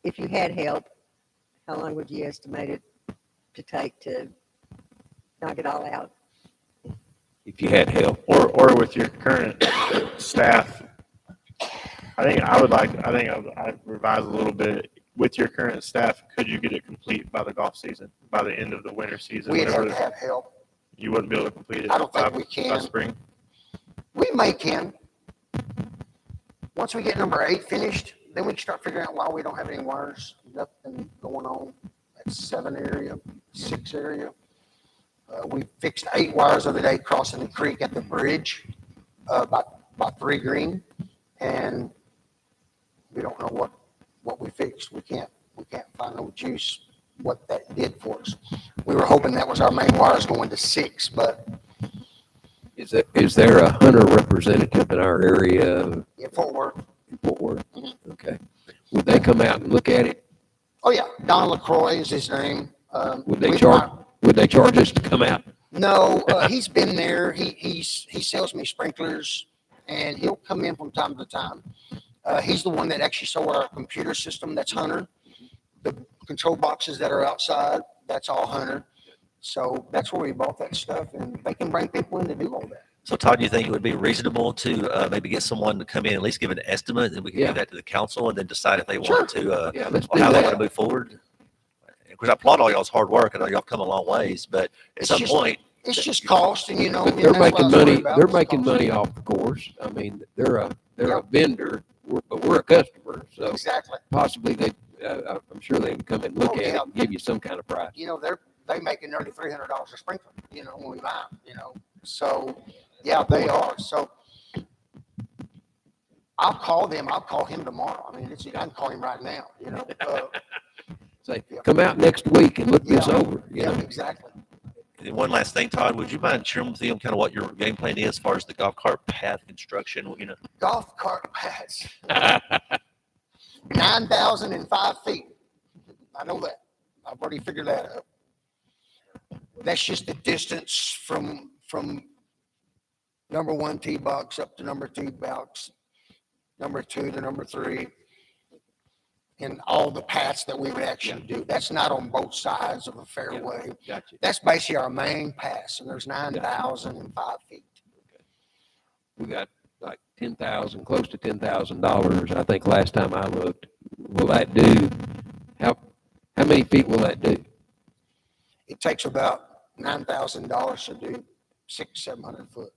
if you had help, how long would you estimate it to take to knock it all out? If you had help. Or with your current staff, I'd revise a little bit. With your current staff, could you get it complete by the golf season, by the end of the winter season? We'd have to have help. You wouldn't be able to complete it I don't by think we can. by spring? We can. Once we get number 8 finished, then we can start figuring out why we don't have any wires, nothing going on at 7 area, 6 area. We fixed 8 wires the other day crossing the creek at the bridge, by 3 Green, and we don't know what we fixed. We can't find no juice what that did for us. We were hoping that was our main wires going to 6, but Is there a Hunter representative in our area in Fort Worth. in Fort Worth? Okay. Would they come out and look at it? Oh yeah, Don LaCroix is his name. Would they charge us to come out? No, he's been there. He sells me sprinklers, and he'll come in from time to time. He's the one that actually sold our computer system. That's Hunter. The control boxes that are outside, that's all Hunter. So that's where we bought that stuff, and they can bring people in to do all that. So Todd, do you think it would be reasonable to maybe get someone to come in, at least give an estimate, and we can Yeah. give that to the council and then decide if they Sure. want to, Yeah, let's or do how they want that. to move forward? Because I applaud all y'all's hard work. I know y'all have come a long ways, but at It's some just- point, It's just cost, and But and they're that's what I making was worried money, about, they're was making cost. money off the course. I mean, they're a Yeah. vendor, but we're a customer, so Exactly. possibly I'm sure they would come and look Oh, at it yeah. and give you some kind of price. They making nearly $300 a sprinkler, when we buy them, So, yeah, they are. So I'll call them. I'll call him tomorrow. I mean, I can call him right now, Say, come out next week and look this Yeah. over, Yeah, exactly. and one last thing, Todd, would you mind sharing with them kind of what your game plan is as far as the golf cart path construction? Golf cart paths, 9,005 feet. I know that. I've already figured that out. That's just the distance from number one tee box up to number two box, number two to number three, and all the paths that we would actually do. That's not on both sides of a fairway. Gotcha. That's basically our main pass, and there's 9,005 feet. We got like 10,000, close to $10,000, I think last time I looked. Will that do, how many feet will that do? It takes about $9,000 to do 700 foot.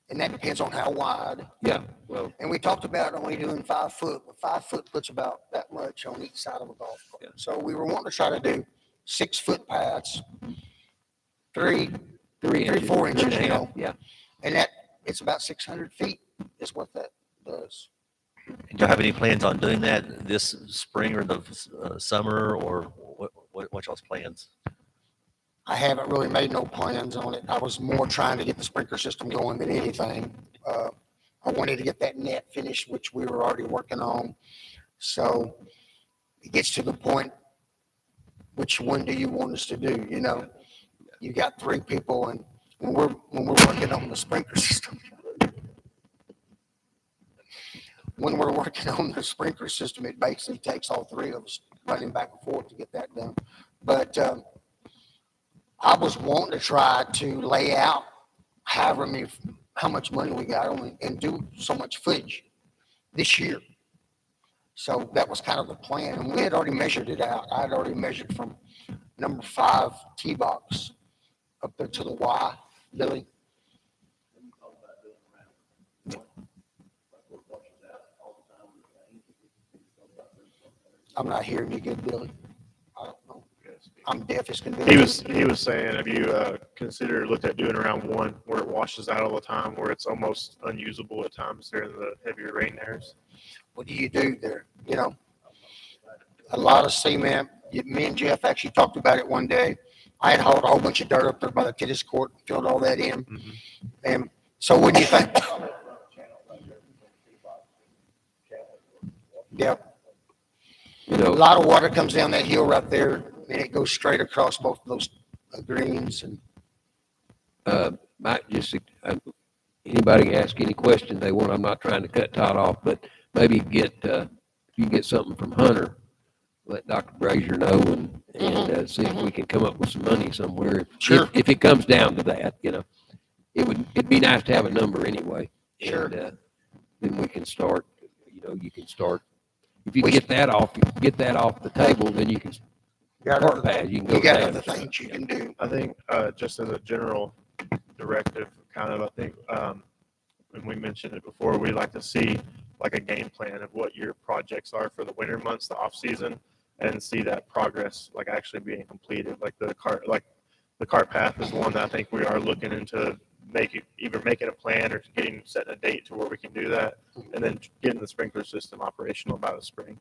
And that depends on how wide. Yeah, well, And we talked about only doing 5 foot, but 5 foot puts about that much on each side of a golf Yeah. cart. So we were wanting to try to do 6 foot paths, 3, 4 inches, you know, Yeah. and that, it's about 600 feet is what that does. Do you have any plans on doing that this spring or the summer, or what y'all's plans? I haven't really made no plans on it. I was more trying to get the sprinkler system going than anything. I wanted to get that net finished, which we were already working on. So it gets to the point, which one do you want us to do? You know, you got 3 people, and when we're working on the sprinkler system, it basically takes all 3 of us running back and forth to get that done. But I was wanting to try to lay out how much money we got on it and do so much footage this year. So that was kind of the plan. And we had already measured it out. I had already measured from number 5 tee box up there to the Y, Billy. I'm not hearing you good, Billy. I don't know. I'm deaf as can be. He was saying, have you looked at doing around 1 where it washes out all the time, where it's almost unusable at times during the heavier rain airs? What do you do there? You know, a lot of cement. Me and Jeff actually talked about it one day. I had hauled a whole bunch of dirt up there by the tennis court, filled all that in. And so what do you think? Yep. You A know, lot of water comes down that hill right there, and it goes straight across both of those greens. And might just, anybody can ask any question they want. I'm not trying to cut Todd off, but maybe if you get something from Hunter, let Dr. Brazier know and see if we can come up with some money somewhere. Sure. If it comes down to that, you know, it'd be nice to have a number anyway. Sure. And, then we can start, you know, if you get that off the table, then you can got start other, pass. You can go you got down. other things you can do. I think just as a general directive, kind of, I think, and we mentioned it before, we like to see like a game plan of what your projects are for the winter months, the off season, and see that progress like actually being completed. Like the cart path is one that I think we are looking into either making a plan or setting a date to where we can do that, and then getting the sprinkler system operational by the spring.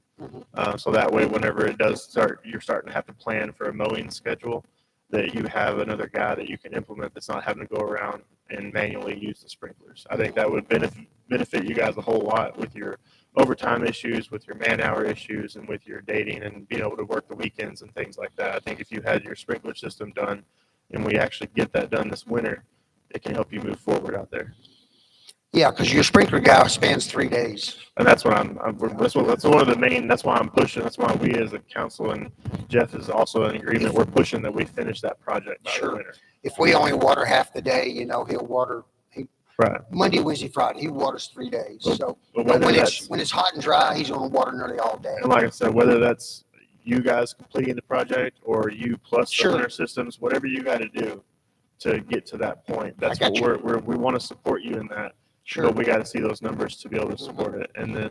So that way, whenever it does start, you're starting to have to plan for a mowing schedule, that you have another guy that you can implement that's not having to go around and manually use the sprinklers. I think that would benefit you guys a whole lot with your overtime issues, with your man hour issues, and with your dating and being able to work the weekends and things like that. I think if you had your sprinkler system done and we actually get that done this winter, it can help you move forward out there. Yeah, because your sprinkler guy spends 3 days. And that's what that's one of the main, that's why I'm pushing. That's why we as a council, and Jeff is also in agreement, we're pushing that we finish that project by the winter. If we only water half the day, you know, he'll water Right. Monday, Wednesday, Friday. He waters 3 days. So But but whether when that's, it's hot and dry, he's going to water nearly all day. and like I said, whether that's you guys completing the project or you plus the Sure. winter systems, whatever you got to do to get to that point, that's got what we want to support you in that. Sure. But we got to see those numbers to be able to support it. And then,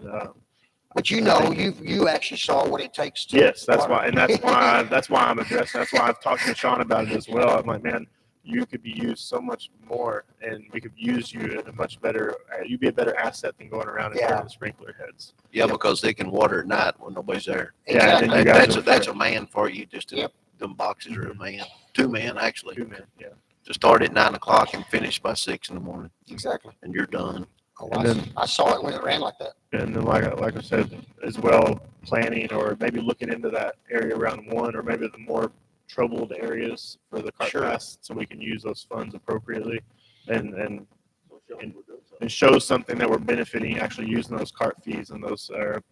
But you know, you actually saw what it takes to. yes, that's water. why, and that's why I'm addressing. That's why I've talked to Sean about it as well. I'm like, man, you could be used so much more, and we could use you in a much better. You'd be a better asset than going around and Yeah. turning the sprinkler heads. Yeah, because they can water at night when nobody's there. Yeah, and Exactly. you guys That's a man for you, just to, Yep. them boxes are a man, 2 men actually, 2 men, yeah. to start at 9 o'clock and finish by 6 in the morning, Exactly. and you're done. Oh, And then- I saw it when it ran like that. And then, like I said, as well, planning or maybe looking into that area around 1, or maybe the more troubled areas for the cart Sure. pass, so we can use those funds appropriately, and show something that we're benefiting actually using those cart fees and those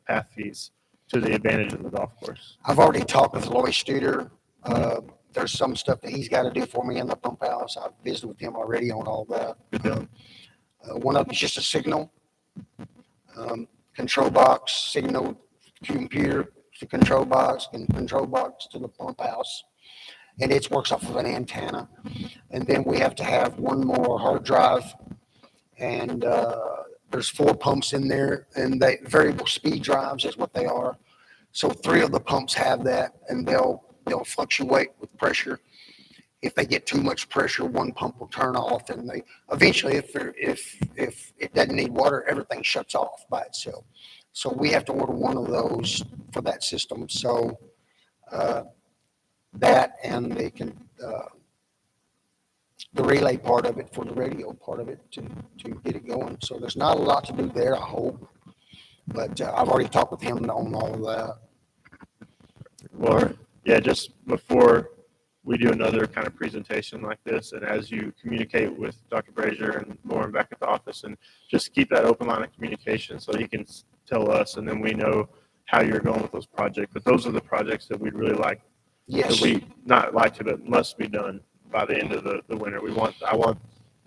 path fees to the advantage of the golf course. I've already talked with Lloyd Studer. There's some stuff that he's got to do for me in the pump house. I've visited with him already on all that. Good deal. One of them is just a signal, control box, signal computer to control box, and control box to the pump house. And it works off of an antenna. And then we have to have one more hard drive. And there's 4 pumps in there, and they variable speed drives is what they are. So 3 of the pumps have that, and they'll fluctuate with pressure. If they get too much pressure, one pump will turn off, and they eventually, if it doesn't need water, everything shuts off by itself. So we have to order one of those for that system. So that and they can the relay part of it for the radio part of it to get it going. So there's not a lot to do there, I hope. But I've already talked with him on all of that. Well, yeah, just before we do another kind of presentation like this, and as you communicate with Dr. Brazier and Lauren back at the office, and just keep that open line of communication so he can tell us, and then we know how you're going with those projects. But those are the projects that we'd really like. Yes. That we not like to, but must be done by the end of the winter.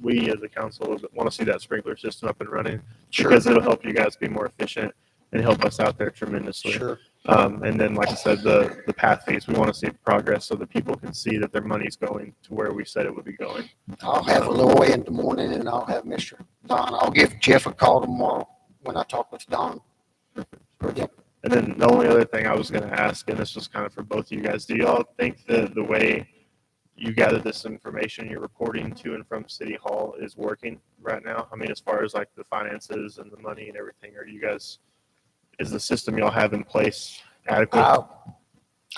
We as a council want to see that sprinkler system up and running, because it'll help you guys be more efficient and help us out there tremendously. Sure. And then, like I said, the path fees, we want to see progress so that people can see that their money's going to where we said it would be going. I'll have a little way in the morning, and I'll have Mr. Don. I'll give Jeff a call tomorrow when I talk with Don. Yep. And then the only other thing I was going to ask, and this was kind of for both of you guys, do y'all think that the way you gather this information you're reporting to and from City Hall is working right now? I mean, as far as like the finances and the money and everything, is the system y'all have in place adequate?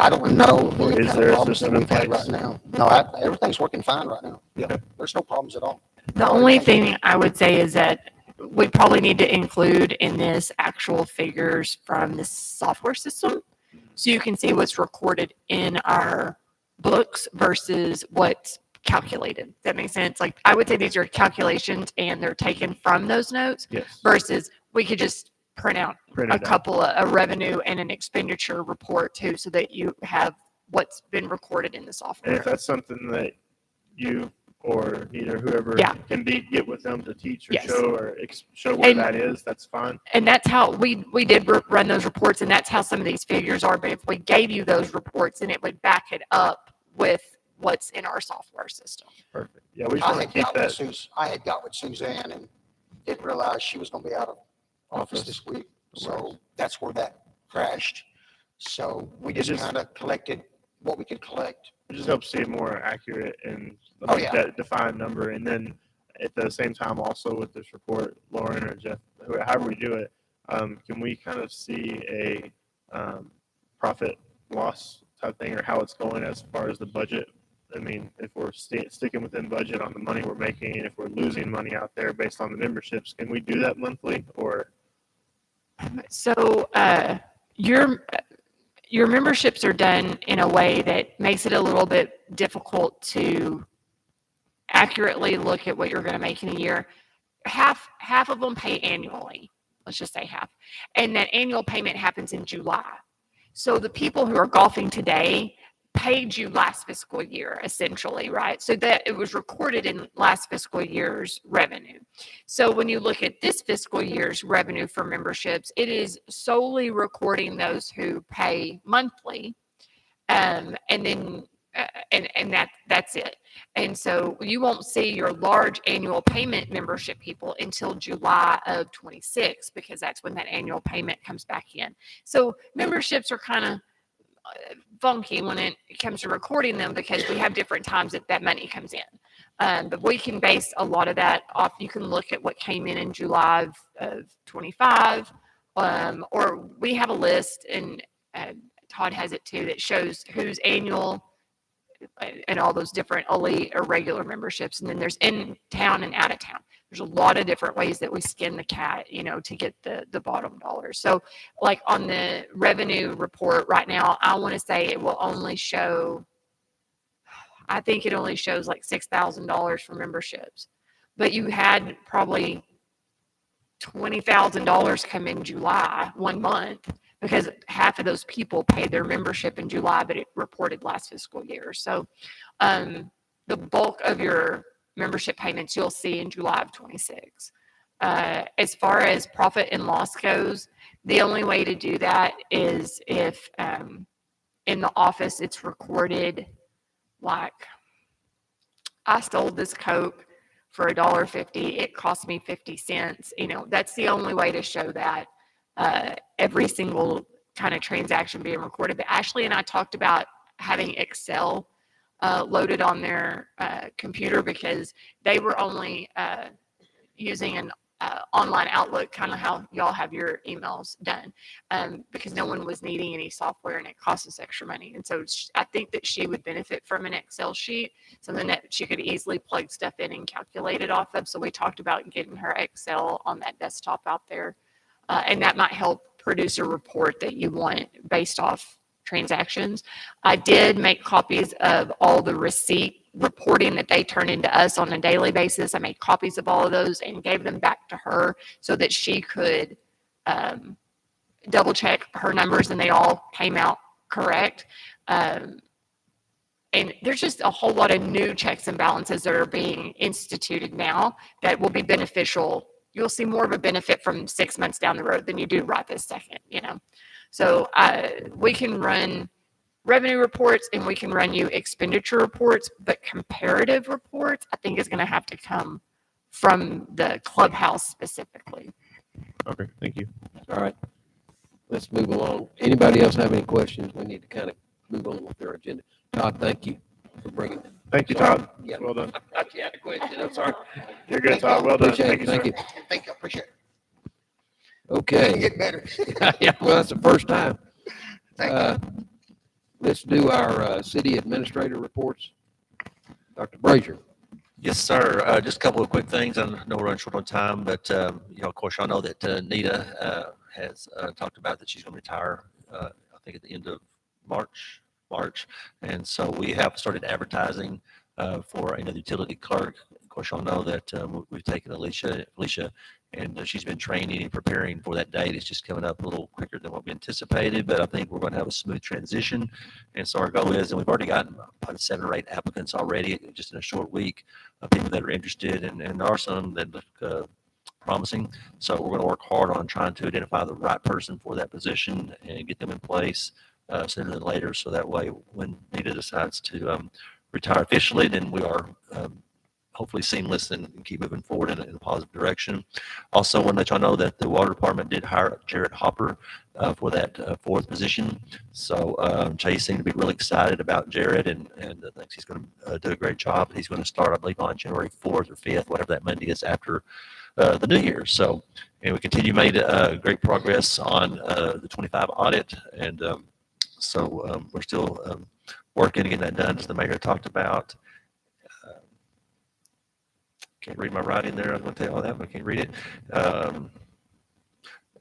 I don't know. Or is there a system in place? right now? No, everything's working fine right now. Yeah, there's no problems at all. The only thing I would say is that we probably need to include in this actual figures from this software system, so you can see what's recorded in our books versus what's calculated. That makes sense. Like, I would say these are calculations and they're taken from those notes, Yes. versus we could just print out Print a it out. couple of a revenue and an expenditure report too, so that you have what's been recorded in the And software. if that's something that you or either whoever Yeah. can get with them to teach or Yes. show or show where And- that is, that's fine. And that's how we did run those reports, and that's how some of these figures are. But if we gave you those reports, then it would back it up with what's in our software system. Perfect. Yeah, we just I want to had keep got that. with I had got with Suzanne and didn't realize she was going to be out of office this week. So that's where that crashed. So we just kind of collected what we could collect. It just helps see it more accurate and Oh, yeah. that defined number. And then at the same time, also with this report, Lauren or Jeff, however we do it, can we kind of see a profit loss type thing, or how it's going as far as the budget? I mean, if we're sticking within budget on the money we're making, if we're losing money out there based on the memberships, can we do that monthly or? So your memberships are done in a way that makes it a little bit difficult to accurately look at what you're going to make in a year. Half of them pay annually. Let's just say half, and that annual payment happens in July. So the people who are golfing today paid you last fiscal year, essentially, right? So that it was recorded in last fiscal year's revenue. So when you look at this fiscal year's revenue for memberships, it is solely recording those who pay monthly, and then that's it. And so you won't see your large annual payment membership people until July of 26, because that's when that annual payment comes back in. So memberships are kind of funky when it comes to recording them, because we have different times that money comes in. But we can base a lot of that off. You can look at what came in July of 25, or we have a list, and Todd has it too, that shows who's annual and all those different elite or regular memberships. And then there's in town and out of town. There's a lot of different ways that we skin the cat, to get the bottom dollar. So like on the revenue report right now, I want to say it will only show I think it only shows like $6,000 for memberships, but you had probably $20,000 come in July, 1 month, because half of those people paid their membership in July, but it reported last fiscal year. So the bulk of your membership payments you'll see in July of 26. As far as profit and loss goes, the only way to do that is if in the office it's recorded like, I stole this Coke for $1.50. It cost me 50 cents. You know, that's the only way to show that every single kind of transaction being recorded. But Ashley and I talked about having Excel loaded on their computer because they were only using an online Outlook, kind of how y'all have your emails done, because no one was needing any software and it costs us extra money. And so I think that she would benefit from an Excel sheet, something that she could easily plug stuff in and calculate it off of. So we talked about getting her Excel on that desktop out there, and that might help produce a report that you want based off transactions. I did make copies of all the receipt reporting that they turn into us on a daily basis. I made copies of all of those and gave them back to her so that she could double check her numbers and they all came out correct. And there's just a whole lot of new checks and balances that are being instituted now that will be beneficial. You'll see more of a benefit from 6 months down the road than you do right this second, you know. So we can run revenue reports and we can run you expenditure reports, but comparative reports, I think, is going to have to come from the clubhouse specifically. Okay, thank you. All right. Let's move along. Anybody else have any questions? We need to kind of move on with our agenda. Todd, thank you for bringing it. Thank you, Todd. Yeah. Well done. I thought you had a question. I'm sorry. You're good, Todd. Well done. Appreciate it. Thank you, Thank sir. you. Thank you, appreciate it. Okay. Get better. Yeah, well, that's the first time. Thank you. Let's do our city administrator reports. Dr. Brazier. Yes, sir. Just a couple of quick things. I know we're running short on time, but, you know, of course, y'all know that Nita has talked about that she's going to retire, I think at the end of March. And so we have started advertising for another utility clerk. Of course, y'all know that we've taken Alicia, and she's been training and preparing for that date. It's just coming up a little quicker than what we anticipated, but I think we're going to have a smooth transition. And so our goal is, and we've already gotten probably 7 or 8 applicants already just in a short week of people that are interested, and there are some that look promising. So we're going to work hard on trying to identify the right person for that position and get them in place sooner than later. So that way, when Nita decides to retire officially, then we are hopefully seamless and keep moving forward in a positive direction. Also, want to let y'all know that the water department did hire Jared Hopper for that 4th position. So Chase seemed to be really excited about Jared and thinks he's going to do a great job. He's going to start, I believe, on January 4th or 5th, whatever that Monday is after the new year. So, and we continue made great progress on the 25 audit. And so we're still working to get that done, as the mayor talked about. Can't read my writing there. I was going to tell you all that, but I can't read it.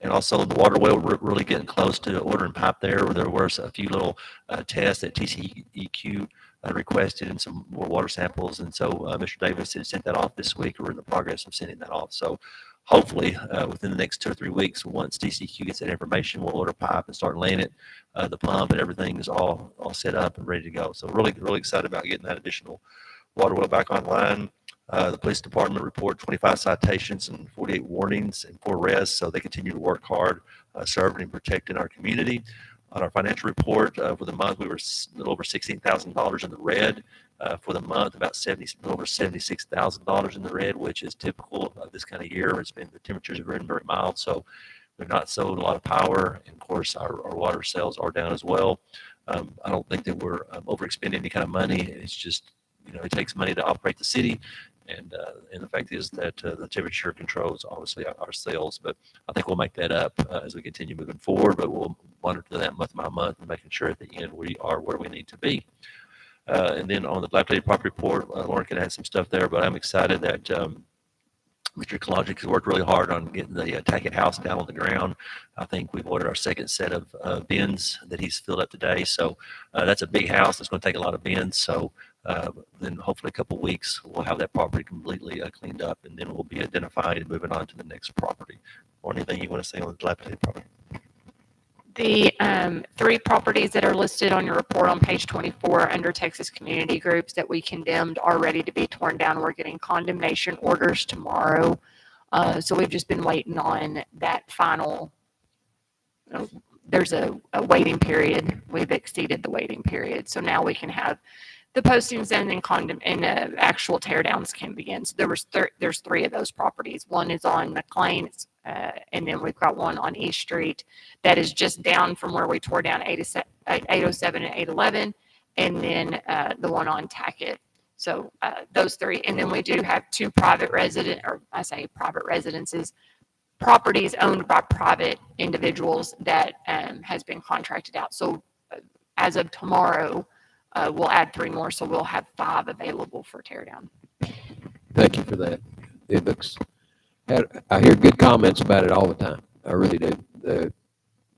And also the water well, we're really getting close to ordering pipe there. There were a few little tests that TCEQ requested and some more water samples. And so Mr. Davis had sent that off this week. We're in the progress of sending that off. So hopefully within the next 2 or 3 weeks, once TCEQ gets that information, we'll order pipe and start laying it. The pump and everything is all set up and ready to go. So really, really excited about getting that additional water well back online. The police department report 25 citations and 48 warnings and 4 arrests. So they continue to work hard serving and protecting our community. On our financial report for the month, we were a little over $16,000 in the red. For the month, about over $76,000 in the red, which is typical of this kind of year. The temperatures have been very mild, so we've not sold a lot of power. And of course, our water sales are down as well. I don't think that we're overexpending any kind of money. It's just, you know, it takes money to operate the city. And the fact is that the temperature controls obviously our sales, but I think we'll make that up as we continue moving forward. But we'll monitor that month by month and making sure at the end we are where we need to be. And then on the dilapidated property report, Lauren can add some stuff there, but I'm excited that Mr. Ecologic has worked really hard on getting the Tackett house down on the ground. I think we've ordered our 2nd set of bins that he's filled up today. So that's a big house. It's going to take a lot of bins. So Then hopefully a couple weeks, we'll have that property completely cleaned up, and then we'll be identified and moving on to the next property. Or anything you want to say on the dilapidated property? The 3 properties that are listed on your report on page 24 under Texas Community Groups that we condemned are ready to be torn down. We're getting condemnation orders tomorrow. So we've just been waiting on that final. There's a waiting period. We've exceeded the waiting period. So now we can have the postings and actual tear downs can begin. So there's 3 of those properties. One is on McLean, and then we've got one on East Street that is just down from where we tore down 807 and 811, and then the one on Tackett. So those 3, and then we do have 2 private residences, properties owned by private individuals that has been contracted out. So as of tomorrow, we'll add 3 more, so we'll have 5 available for tear down. Thank you for that. It looks, I hear good comments about it all the time. I really do. The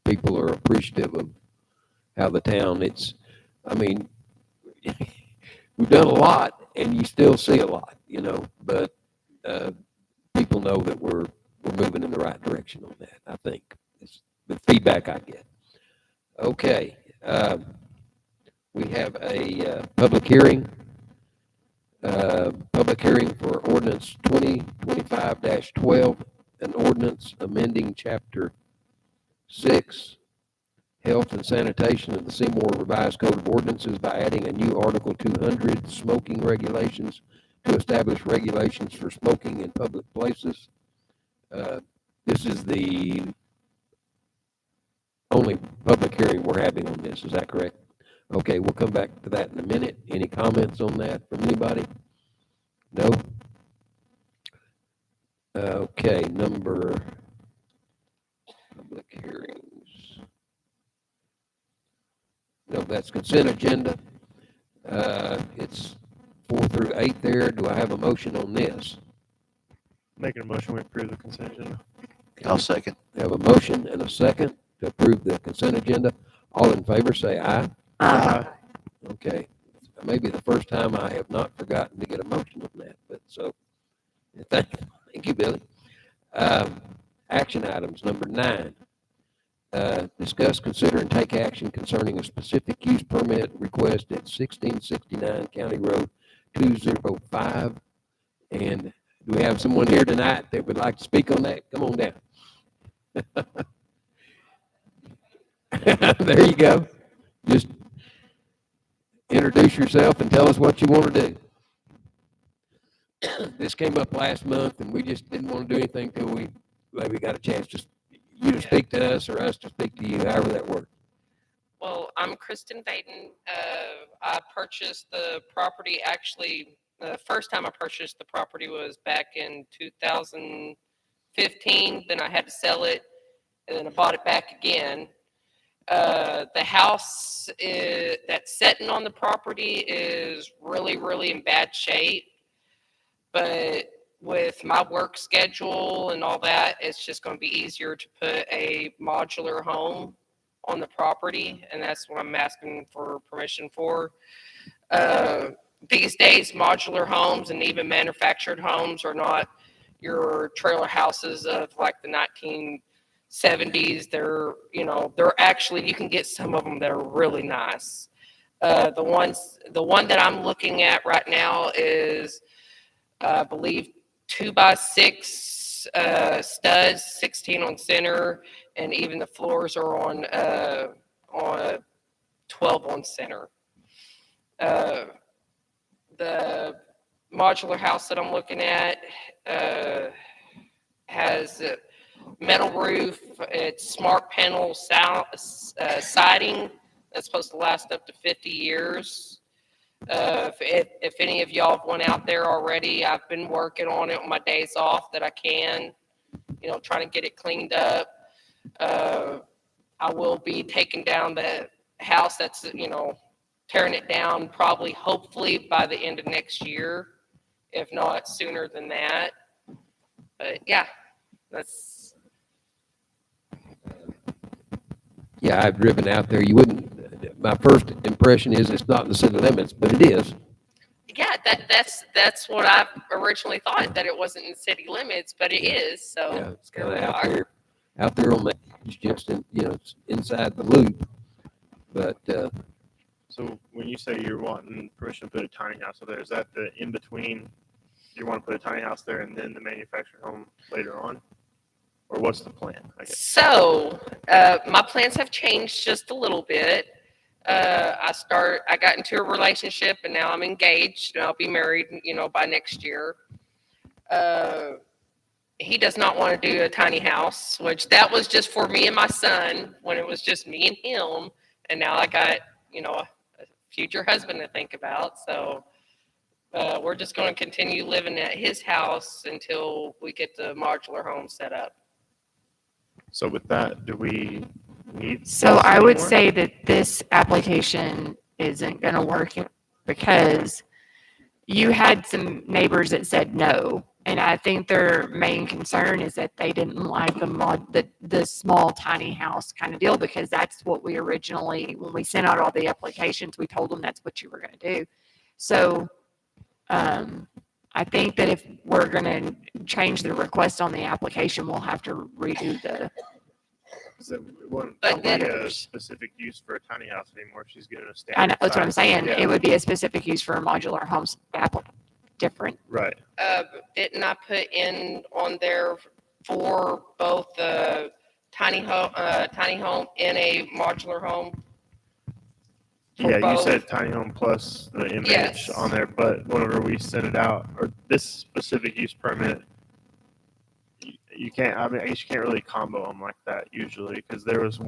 people are appreciative of how the town, we've done a lot and you still see a lot, but people know that we're moving in the right direction on that, I think. It's the feedback I get. Okay. We have a public hearing for ordinance 2025-12, an ordinance amending chapter 6, health and sanitation of the Seymour Revised Code of Ordinances by adding a new Article 200, smoking regulations, to establish regulations for smoking in public places. This is the only public hearing we're having on this. Is that correct? Okay, we'll come back to that in a minute. Any comments on that from anybody? No? Okay, number public hearings. No, that's consent agenda. It's 4 through 8 there. Do I have a motion on this? Making a motion, we approve the consent agenda. I'll second. We have a motion and a second to approve the consent agenda. All in favor say aye. Aye. Okay, maybe the first time I have not forgotten to get a motion on that, but so, thank you, Billy. Action items, number 9. Discuss, consider, and take action concerning a specific use permit request at 1669 County Road 205. And do we have someone here tonight that would like to speak on that? Come on down. There you go. Just introduce yourself and tell us what you want to do. This came up last month, and we just didn't want to do anything till we got a chance to speak to us or us to speak to you, however that works. Well, I'm Kristen Vaden. I purchased the property, actually, the first time I purchased the property was back in 2015. Then I had to sell it, and then I bought it back again. The house that's sitting on the property is really, really in bad shape. But with my work schedule and all that, it's just going to be easier to put a modular home on the property. And that's what I'm asking for permission for. These days, modular homes and even manufactured homes are not your trailer houses of like the 1970s. They're actually, you can get some of them that are really nice. The one that I'm looking at right now is, I believe, 2x6 studs, 16 on center, and even the floors are on 12 on center. The modular house that I'm looking at has a metal roof. It's smart panel siding that's supposed to last up to 50 years. If any of y'all have went out there already, I've been working on it on my days off that I can, trying to get it cleaned up. I will be taking down the house that's, tearing it down probably, hopefully by the end of next year, if not sooner than that. But yeah, that's. Yeah, I've driven out there. You wouldn't, my first impression is it's not in the city limits, but it is. that's what I originally thought, that it wasn't in city limits, but it is. So Yeah, it's here kind we of are. out there on the edge, just in, it's inside the loop. But, So when you say you're wanting permission to put a tiny house up there, is that the in between? You want to put a tiny house there and then the manufactured home later on, or what's the plan? I guess. So my plans have changed just a little bit. I got into a relationship and now I'm engaged and I'll be married, by next year. He does not want to do a tiny house, which that was just for me and my son when it was just me and him. And now I got, a future husband to think about. So we're just going to continue living at his house until we get the modular home set up. So with that, do we need? So this I would anymore? say that this application isn't going to work because you had some neighbors that said no. And I think their main concern is that they didn't like the small tiny house kind of deal, because that's what we originally, when we sent out all the applications, we told them that's what you were going to do. So I think that if we're going to change the request on the application, we'll have to redo the So it wouldn't But be a letters. specific use for a tiny house anymore. She's getting a standard. I know, that's what I'm size. saying. Yeah. It would be a specific use for a modular homes different. Right. Didn't I put in on there for both the tiny home and a modular home? For Yeah, you both? said tiny home plus the image Yes. on there, but whenever we send it out, or this specific use permit, you can't, I mean, I guess you can't really combo them like that usually, because there's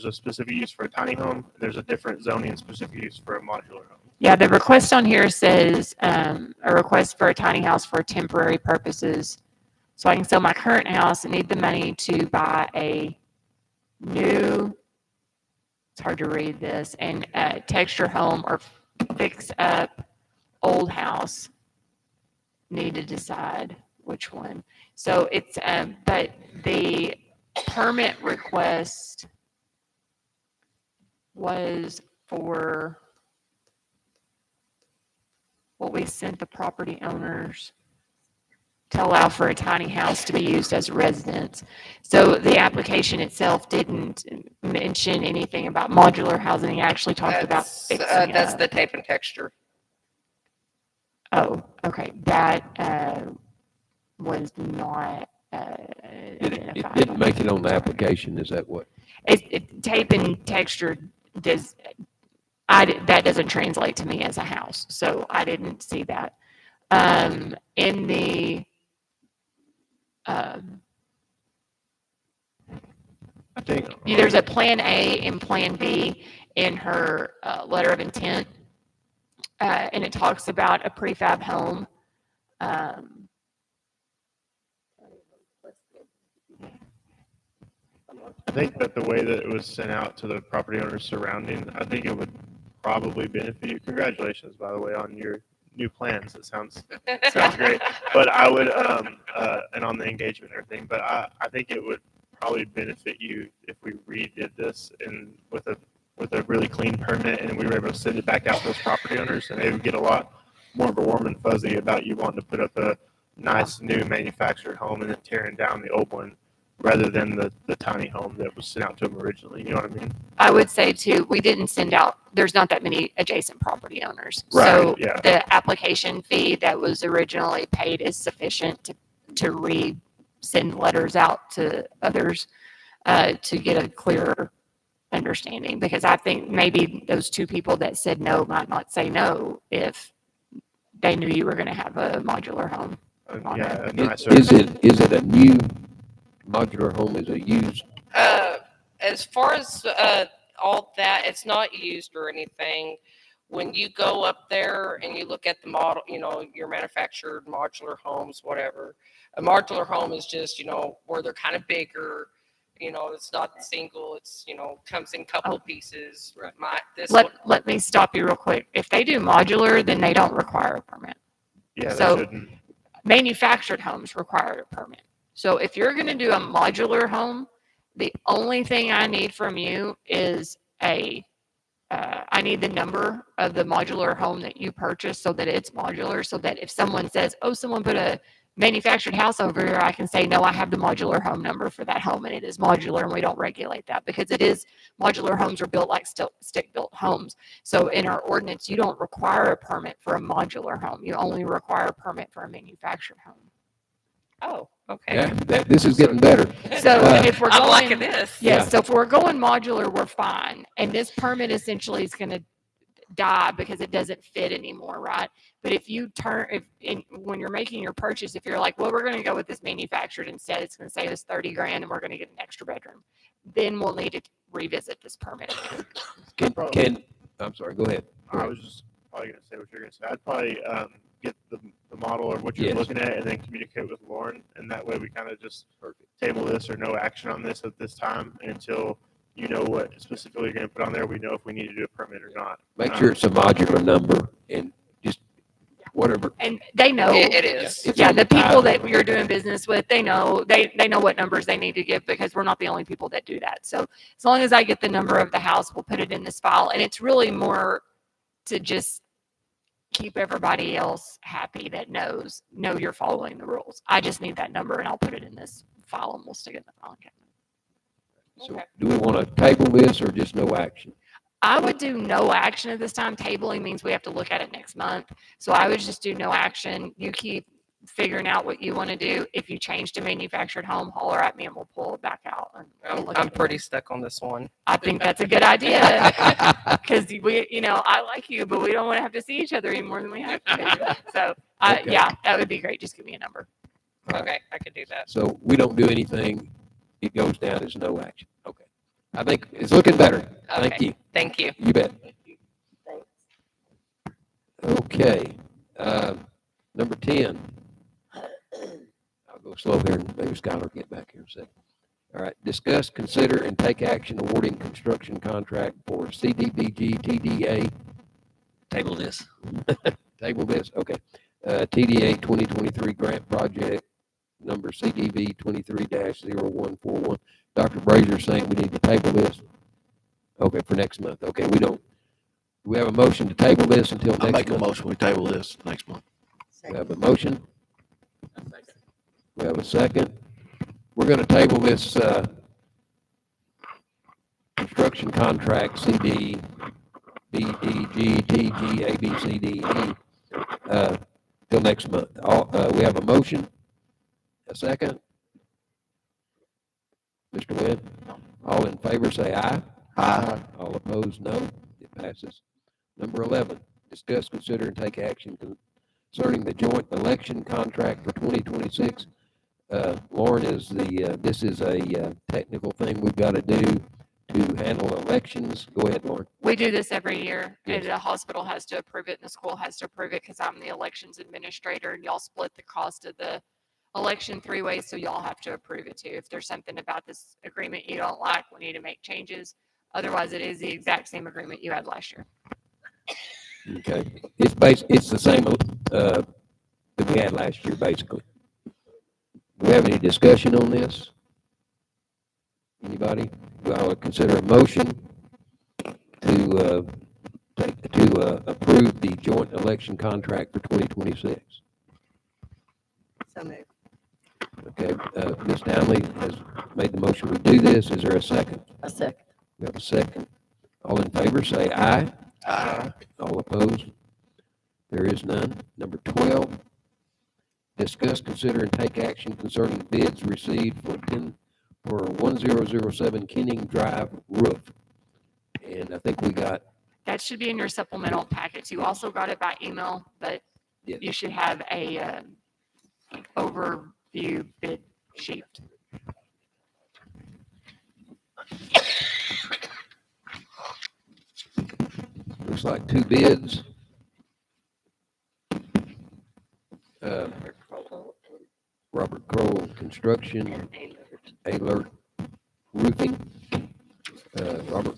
a specific use for a tiny home, there's a different zoning specific use for a modular home. Yeah, the request on here says a request for a tiny house for temporary purposes. So I can sell my current house and need the money to buy a new, it's hard to read this, and texture home or fix up old house. Need to decide which one. So it's, but the permit request was for what we sent the property owners to allow for a tiny house to be used as a residence. So the application itself didn't mention anything about modular housing. It actually talked about fixing That's up. the tape and texture. Oh, okay. That was not it identified. didn't make it on the application. Is that what? Tape and texture does, that doesn't translate to me as a house, so I didn't see that. In the, I think. there's a Plan A and Plan B in her letter of intent, and it talks about a prefab home. I think that the way that it was sent out to the property owners surrounding, I think it would probably benefit you. Congratulations, by the way, on your new plans. It sounds great. But I would, and on the engagement and everything, but I think it would probably benefit you if we redid this and with a really clean permit, and we were able to send it back out to those property owners, and they would get a lot more of a warm and fuzzy about you wanting to put up a nice new manufactured home and then tearing down the old one, rather than the tiny home that was sent out to them originally. You know what I mean? I would say too, we didn't send out, there's not that many adjacent property owners. Right, So yeah. the application fee that was originally paid is sufficient to send letters out to others to get a clearer understanding. Because I think maybe those two people that said no might not say no if they knew you were going to have a modular home. Yeah, a Is, nicer. is it a new modular home? Is it used? As far as all that, it's not used or anything. When you go up there and you look at the model, your manufactured modular homes, whatever. A modular home is just, where they're kind of bigger. It's not single. It's, comes in couple pieces. Right. Let me stop you real quick. If they do modular, then they don't require a permit. Yeah, So- they shouldn't. Manufactured homes require a permit. So if you're going to do a modular home, the only thing I need from you is a I need the number of the modular home that you purchased so that it's modular, so that if someone says, oh, someone put a manufactured house over here, I can say, no, I have the modular home number for that home and it is modular, and we don't regulate that because it is, modular homes are built like stick-built homes. So in our ordinance, you don't require a permit for a modular home. You only require a permit for a manufactured home. Oh, okay. Yeah, this is getting better. So Uh, if we're I'm going, liking this. yes, Yeah. so if we're going modular, we're fine. And this permit essentially is going to die because it doesn't fit anymore, right? But if you when you're making your purchase, if you're like, well, we're going to go with this manufactured instead, it's going to save us 30 grand and we're going to get an extra bedroom, then we'll need to revisit this permit. I'm sorry, go ahead. I was just probably gonna say what you're gonna say. I'd probably get the model or what you're Yes. looking at and then communicate with Lauren, and that way we kind of just table this or no action on this at this time until you know what specifically you're gonna put on there. We know if we need to do a permit or not. Make sure it's a modular number and just whatever. And they know. It is. It's Yeah, on the people file. that you're doing business with, they know what numbers they need to give because we're not the only people that do that. So as long as I get the number of the house, we'll put it in this file. And it's really more to just keep everybody else happy that know you're following the rules. I just need that number and I'll put it in this file and we'll stick it in the file cabinet. So Okay. do we want to table this or just no action? I would do no action at this time. Tabling means we have to look at it next month. So I would just do no action. You keep figuring out what you want to do. If you change to manufactured home, holler at me and we'll pull it back out. And we'll look I'm at it. pretty stuck on this one. I think that's a good idea because I like you, but we don't want to have to see each other any more than we have to. So Okay. yeah, that would be great. Just give me a number. All right. Okay, I could do that. So we don't do anything, it goes down as no action. Okay. I think it's looking better. Thank Okay. you. Thank you. You bet. Thanks. Okay. Number 10. I'll go slow here and maybe Skylar will get back here in a second. All right. Discuss, consider, and take action awarding construction contract for CDBG TDA. Table this. Table this. Okay. TDA 2023 grant project number CDB 23-0141. Dr. Brazier saying we need to table this. Okay, for next month. Okay, do we have a motion to table this until I next make a month? motion, we table this next month. We have a motion. We have a second. We're going to table this construction contract CD BDG TG ABCDE till next month. We have a motion. A second. Mr. Wynn, all in favor say aye. Aye. All opposed, no. It passes. Number 11, discuss, consider, and take action concerning the joint election contract for 2026. Lauren, this is a technical thing we've got to do to handle elections. Go ahead, Lauren. We do this every year, Yes. and the hospital has to approve it, and the school has to approve it because I'm the elections administrator, and y'all split the cost of the election 3 ways, so y'all have to approve it too. If there's something about this agreement you don't like, we need to make changes. Otherwise, it is the exact same agreement you had last year. Okay. It's the same that we had last year, basically. Do we have any discussion on this? Anybody? Do I would consider a motion to approve the joint election contract for 2026? So moved. Okay, Ms. Downley has made the motion to do this. Is there a second? A second. We have a second. All in favor, say aye. Aye. All opposed? There is none. Number 12, discuss, consider, and take action concerning bids received for 1007 Kenning Drive roof. And I think we got, That should be in your supplemental packets. You also got it by email, but Yes. you should have a overview bid sheet. looks like 2 bids. Robert Kroll Construction, Alert Roofing. Robert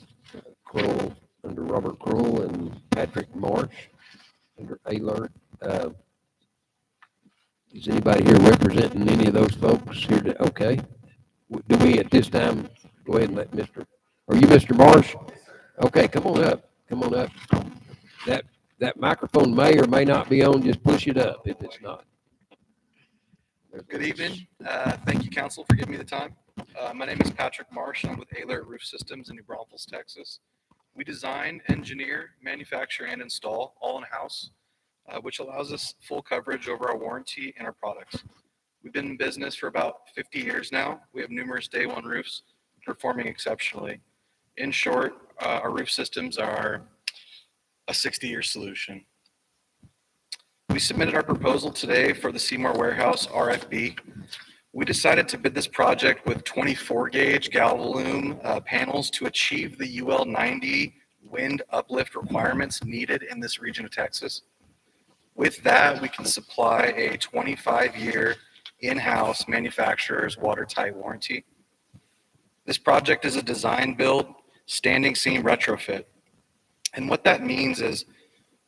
Kroll, under Robert Kroll, and Patrick Marsh under Alert. Is anybody here representing any of those folks here? Okay. Do we at this time, go ahead and let are you Mr. Marsh? Okay, come on up. come on up. That microphone may or may not be on, just push it up if it's not. Good evening. Thank you, council, for giving me the time. My name is Patrick Marsh. I'm with Alert Roof Systems in New Braunfels, Texas. We design, engineer, manufacture, and install all in-house, which allows us full coverage over our warranty and our products. We've been in business for about 50 years now. We have numerous day one roofs performing exceptionally. In short, our roof systems are a 60-year solution. We submitted our proposal today for the Seymour Warehouse RFB. We decided to bid this project with 24 gauge Galvalume panels to achieve the UL 90 wind uplift requirements needed in this region of Texas. With that, we can supply a 25-year in-house manufacturer's watertight warranty. This project is a design build standing seam retrofit. And what that means is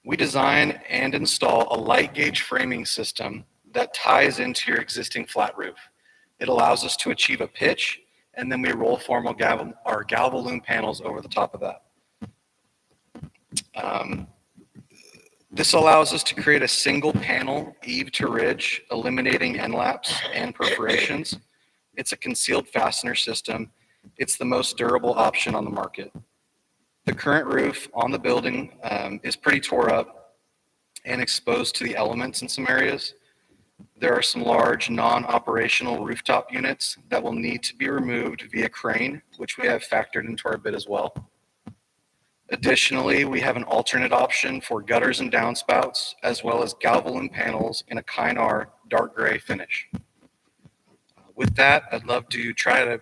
we design and install a light gauge framing system that ties into your existing flat roof. It allows us to achieve a pitch, and then we roll form our Galvalume panels over the top of that. This allows us to create a single panel eave to ridge, eliminating end laps and perforations. It's a concealed fastener system. It's the most durable option on the market. The current roof on the building is pretty tore up and exposed to the elements in some areas. There are some large non-operational rooftop units that will need to be removed via crane, which we have factored into our bid as well. Additionally, we have an alternate option for gutters and downspouts, as well as Galvalume panels in a Kynar dark gray finish. With that, I'd love to try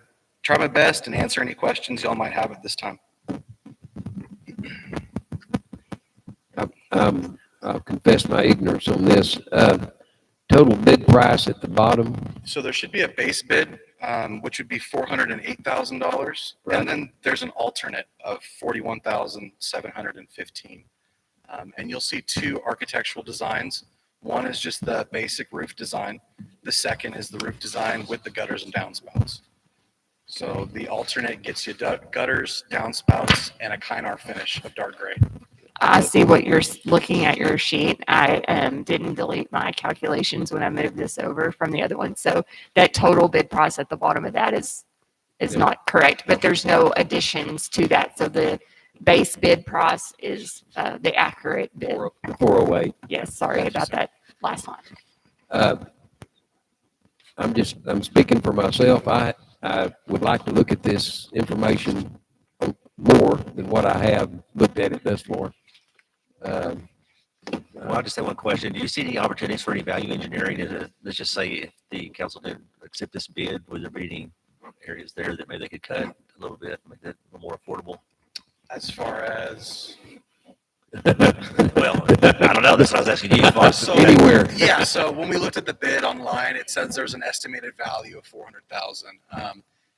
my best and answer any questions y'all might have at this time. I'll confess my ignorance on this. Total bid price at the bottom. So there should be a base bid, which would be $408,000. Right. And then there's an alternate of $41,715. And you'll see two architectural designs. One is just the basic roof design. The second is the roof design with the gutters and downspouts. So the alternate gets you gutters, downspouts, and a Kynar finish of dark gray. I see what you're looking at your sheet. I didn't delete my calculations when I moved this over from the other one. So that total bid price at the bottom of that is not correct, but there's no additions to that. So the base bid price is the accurate bid. 408. Yes, sorry about that last line. I'm speaking for myself. I would like to look at this information more than what I have looked at it thus far. Well, I'll just have one question. Do you see any opportunities for any value engineering? Let's just say if the council did accept this bid, would there be any areas there that maybe they could cut a little bit, make that a little more affordable? As far as Well, I don't know. That's what I was asking you. So, Anywhere. Yeah, so when we looked at the bid online, it says there's an estimated value of $400,000.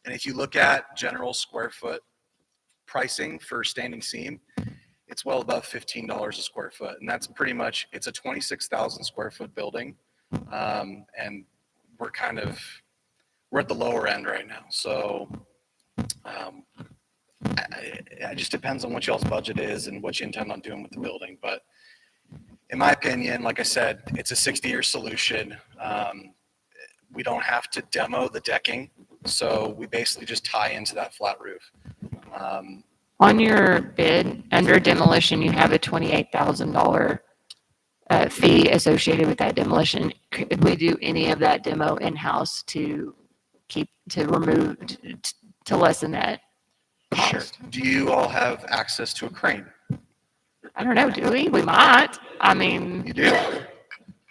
And if you look at general square foot pricing for standing seam, it's well above $15 a square foot. And that's pretty much, it's a 26,000 square foot building. And we're at the lower end right now. So it just depends on what y'all's budget is and what you intend on doing with the building. But in my opinion, like I said, it's a 60-year solution. We don't have to demo the decking. So we basically just tie into that flat roof. On your bid, under demolition, you have a $28,000 fee associated with that demolition. Could we do any of that demo in-house to lessen that cost? Do you all have access to a crane? I don't know, do we? We might. I mean, You do?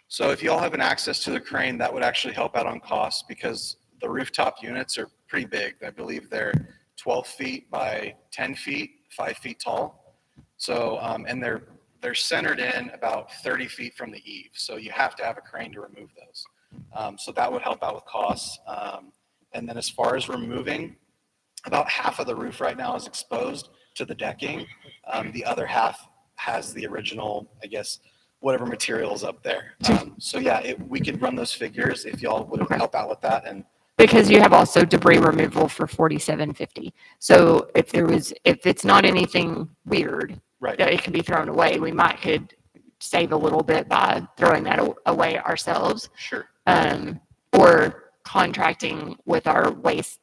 So if you all have an access to the crane, that would actually help out on costs because the rooftop units are pretty big. I believe they're 12 feet by 10 feet, 5 feet tall. So, and they're centered in about 30 feet from the eave. So you have to have a crane to remove those. So that would help out with costs. And then as far as removing, about half of the roof right now is exposed to the decking. The other half has the original, I guess, whatever material is up there. So yeah, we could run those figures if y'all would help out with that. And because you have also debris removal for $47.50. So if it's not anything weird, Right. that it can be thrown away. We might could save a little bit by throwing that away ourselves. Sure. Or contracting with our waste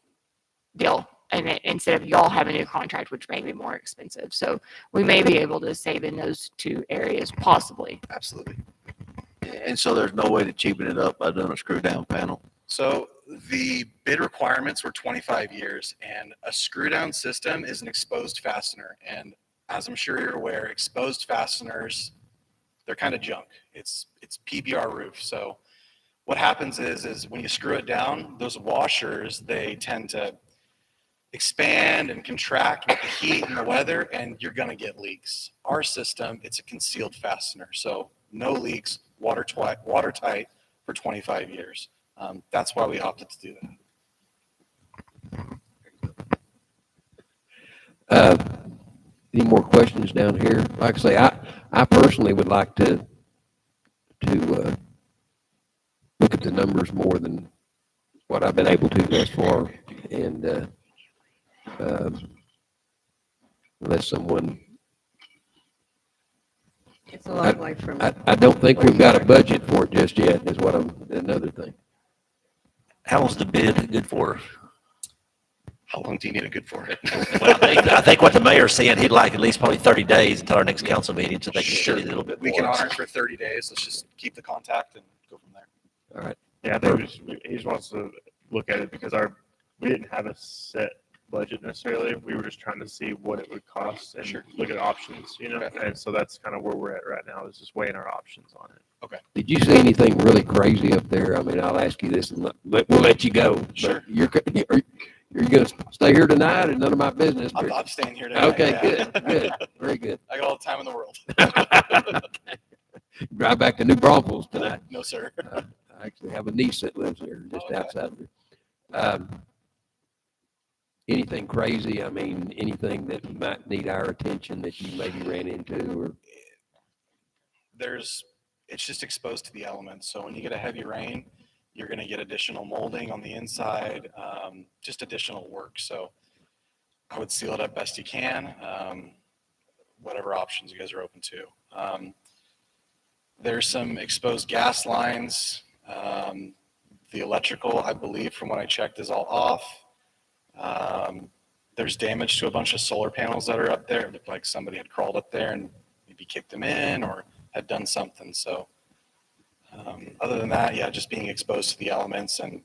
deal, and instead of y'all having a contract, which may be more expensive. So we may be able to save in those two areas, possibly. Absolutely. And so there's no way to cheapen it up by doing a screw down panel. So the bid requirements were 25 years, and a screw down system is an exposed fastener. And as I'm sure you're aware, exposed fasteners, they're kind of junk. It's PBR roof. So what happens is when you screw it down, those washers, they tend to expand and contract with the heat and the weather, and you're going to get leaks. Our system, it's a concealed fastener. So no leaks, watertight for 25 years. That's why we opted to do that. Any more questions down here? Like I say, I personally would like to look at the numbers more than what I've been able to thus far, and unless someone, It's a long way from. I don't think we've got a budget for it just yet. Is what another thing. How long's the bid good for? How long do you need it good for? Well, I think what the mayor's saying, he'd like at least probably 30 days until our next council meeting, so they can Sure. study a little bit We more. can honor it for 30 days. Let's just keep the contact and go from there. All right. Yeah, I think he just wants to look at it because we didn't have a set budget necessarily. We were just trying to see what it would cost and Sure. look at options, you know? Okay. And so that's kind of where we're at right now, is just weighing our options on it. Did you see anything really crazy up there? I mean, I'll ask you this, and we'll let you go. But Sure. You're going to stay here tonight, and none of my business. I'm staying here tonight. Okay, yeah. good, very good. I got all the time in the world. Drive back to New Braunfels tonight. No, sir. I actually have a niece that lives there, just Okay. outside of there. Anything crazy? I mean, anything that might need our attention that you maybe ran into, or It's just exposed to the elements. So when you get a heavy rain, you're going to get additional molding on the inside, just additional work. So I would seal it up best you can, whatever options you guys are open to. There's some exposed gas lines. The electrical, I believe, from what I checked, is all off. There's damage to a bunch of solar panels that are up there. It looked like somebody had crawled up there and maybe kicked them in or had done something. So other than that, yeah, just being exposed to the elements and,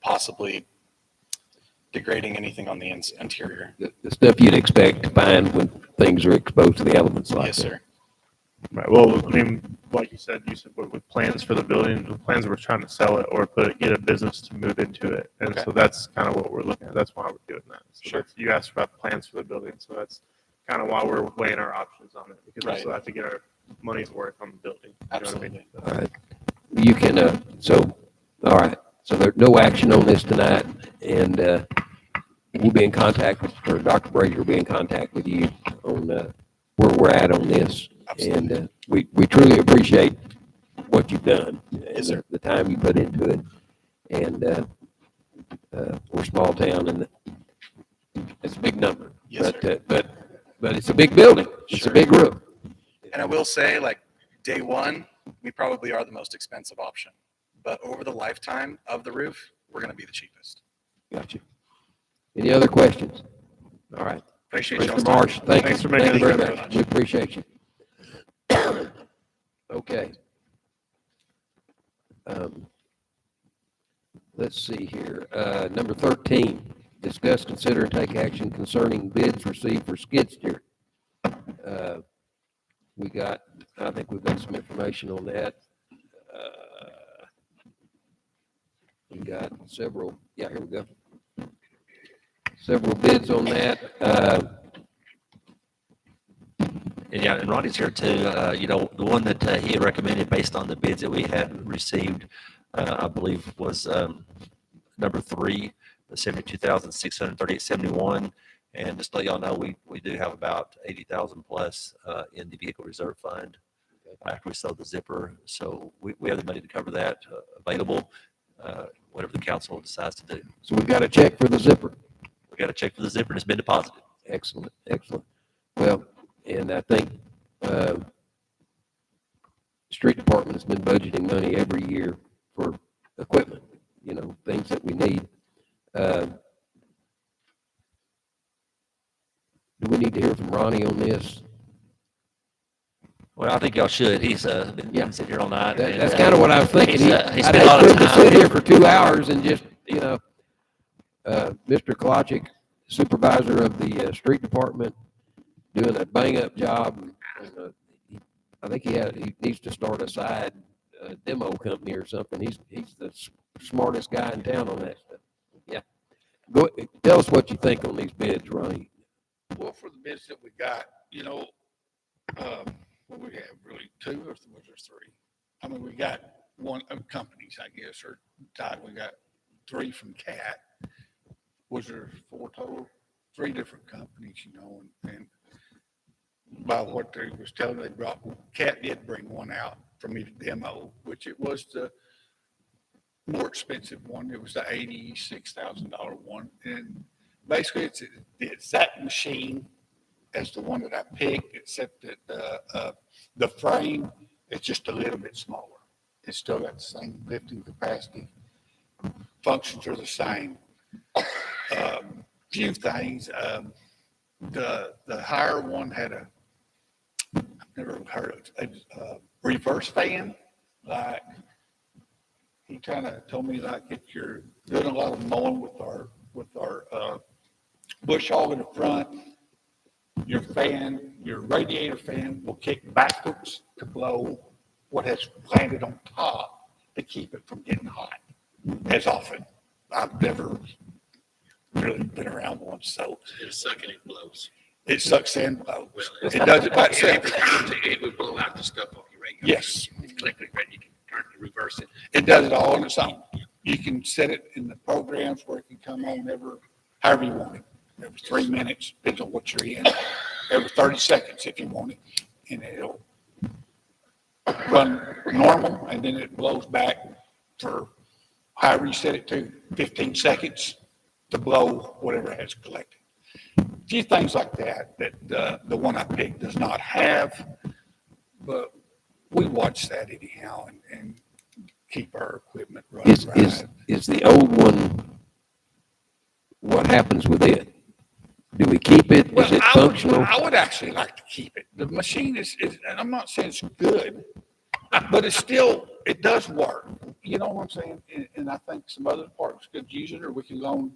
possibly degrading anything on the interior. the stuff you'd expect to find when things are exposed to the elements like Yes, that. sir. Right. Well, I mean, like you said with plans for the building, the plans were trying to sell it or get a business to move into it. And Okay. so that's kind of what we're looking at. That's why we're doing that. So Sure. you asked about plans for the building. So that's kind of why we're weighing our options on it, because we Right. still have to get our money's worth on the building. You know what I mean? Absolutely. All right. You can, all right. So there's no action on this tonight, and we'll be in contact or Dr. Brazier will be in contact with you on where we're at on this. Absolutely. And we truly appreciate what you've done and Yes, sir. the time you put into it. And we're a small town, and it's a big number. Yes, sir. But it's a big building. It's a Sure. big roof. And I will say, like, day one, we probably are the most expensive option. But over the lifetime of the roof, we're going to be the cheapest. Gotcha. Any other questions? All right. Appreciate y'all's Mr. time. Marsh, thank you. Thanks for making Thank you the very trip. much. We appreciate you. Okay. Let's see here. Number 13, discuss, consider, and take action concerning bids received for skid steer. I think we've got some information on that. We got several, here we go. Several bids on that. And Ronnie's here too. The one that he had recommended based on the bids that we had received, I believe was number 3, the 72,638.71. And just to let y'all know, we do have about 80,000 plus in the vehicle reserve fund after we sold the zipper. So we have the money to cover that available, whatever the council decides to do. So we've got a check for the zipper. We got a check for the zipper and it's been deposited. Excellent, excellent. Well, And I think, street department has been budgeting money every year for equipment, things that we need. Do we need to hear from Ronnie on this? Well, I think y'all should. He's been Yeah. sitting here all night. That's kind of what I was thinking. He's I'd spent a lot hate of for him to sit time. here for 2 hours and just, Mr. Kolachik, supervisor of the street department, doing a bang-up job. I think he needs to start a side demo company or something. He's the smartest guy in town on that stuff. Yeah. Tell us what you think on these bids, Ronnie. Well, for the bids that we got, what we have really 2 or was there 3? I mean, we got one of companies, I guess, or Todd, we got 3 from CAT. Was there 4 total? 3 different companies, and by what they was telling, they brought, CAT did bring one out for me to demo, which it was the more expensive one. It was the $86,000 one. And basically it's the exact machine as the one that I picked, except that the frame is just a little bit smaller. It's still got the same lifting capacity. Functions are the same. Few things. The higher one had I've never heard of a reverse fan. Like, he kind of told me, like, if you're doing a lot of mowing with our bush hog in the front, your radiator fan will kick backwards to blow what has landed on top to keep it from getting hot as often. I've never really been around one, so. It's sucking, it blows. It sucks and blows. Well, It does it by itself. It would blow out the stuff off your radio. Yes. If you click it, you can turn it to reverse it. It does it all on its own. You can set it in the programs where it can come on however you want it. Every 3 minutes, depends on what you're in. Every 30 seconds if you want it. And it'll run normal, and then it blows back for however you set it to, 15 seconds to blow whatever it has collected. A few things like that the one I picked does not have, but we watch that anyhow and keep our equipment running. Is the old one, what happens with it? Do we keep it? Is it functional? I would actually like to keep it. The machine is, and I'm not saying it's good, but it does work. You know what I'm saying? And I think some other departments could use it, or we can loan,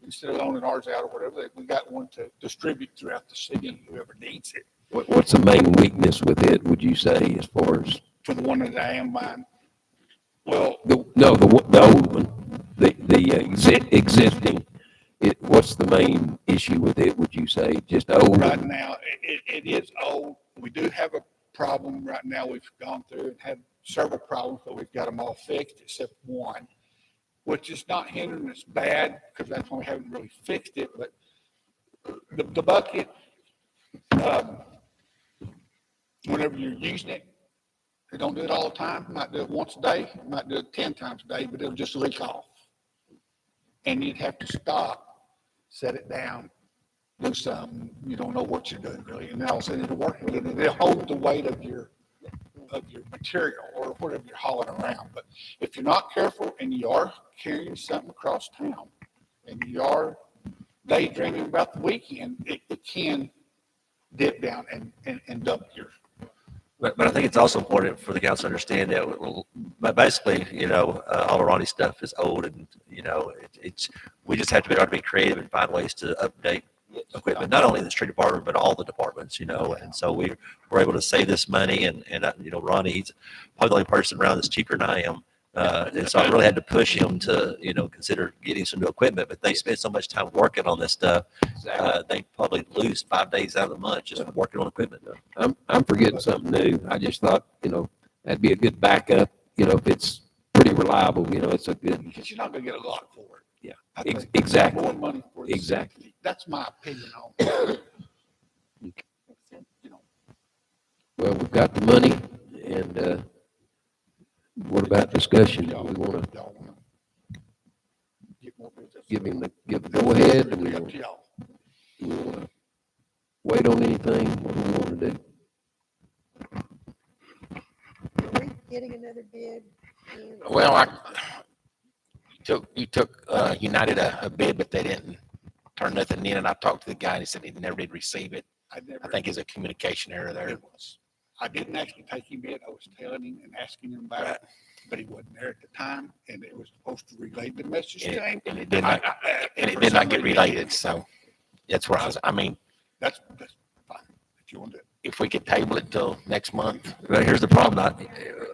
instead of loaning ours out or whatever, we got one to distribute throughout the city, whoever needs it. What's the main weakness with it, would you say, as far as? For the one that I am buying, well. The old one, the existing. What's the main issue with it, would you say? Just old? Right now, it is old. We do have a problem right now. We've gone through and had several problems, but we've got them all fixed except one, which is not hindering us bad because that's why we haven't really fixed it. But the bucket, whenever you're using it, they don't do it all the time. Might do it once a day, might do it 10 times a day, but it'll just leak off. And you'd have to stop, set it down, do something. You don't know what you're doing really, and all of a sudden it'll work. It'll hold the weight of your material or whatever you're hauling around. But if you're not careful and you are carrying something across town and you are daydreaming about the weekend, it can dip down and dump your. But I think it's also important for the council to understand that, but basically, all of Ronnie's stuff is old, and we just have to be creative and find ways to update equipment, not only in the street department but all the departments, And so we're able to save this money, and Ronnie, he's probably the only person around that's cheaper than I am. And so I really had to push him to, consider getting some new equipment, but they spend so much time working on this stuff. They probably lose 5 days out of the month just working on equipment. I'm forgetting something new. I just thought, that'd be a good backup, if it's pretty reliable, it's a good. Because you're not going to get a lot for it. Yeah, exactly. More money for it. Exactly. That's my opinion on it. Well, we've got the money, and what about discussion? Do we want to give him the go ahead? Do we want to wait on anything? What do we want to getting another bid? in? Well, you took United a bid, but they didn't turn nothing in, and I talked to the guy, and he said he never did receive it. I never. I think it's a communication error there. It was. I didn't actually take him in. I was telling him and asking him about it, but he wasn't there at the time, and it was supposed to relay the message to him. And it did not, get related, so that's where I mean, That's fine. If you want to. if we could table it till next month. But here's the problem,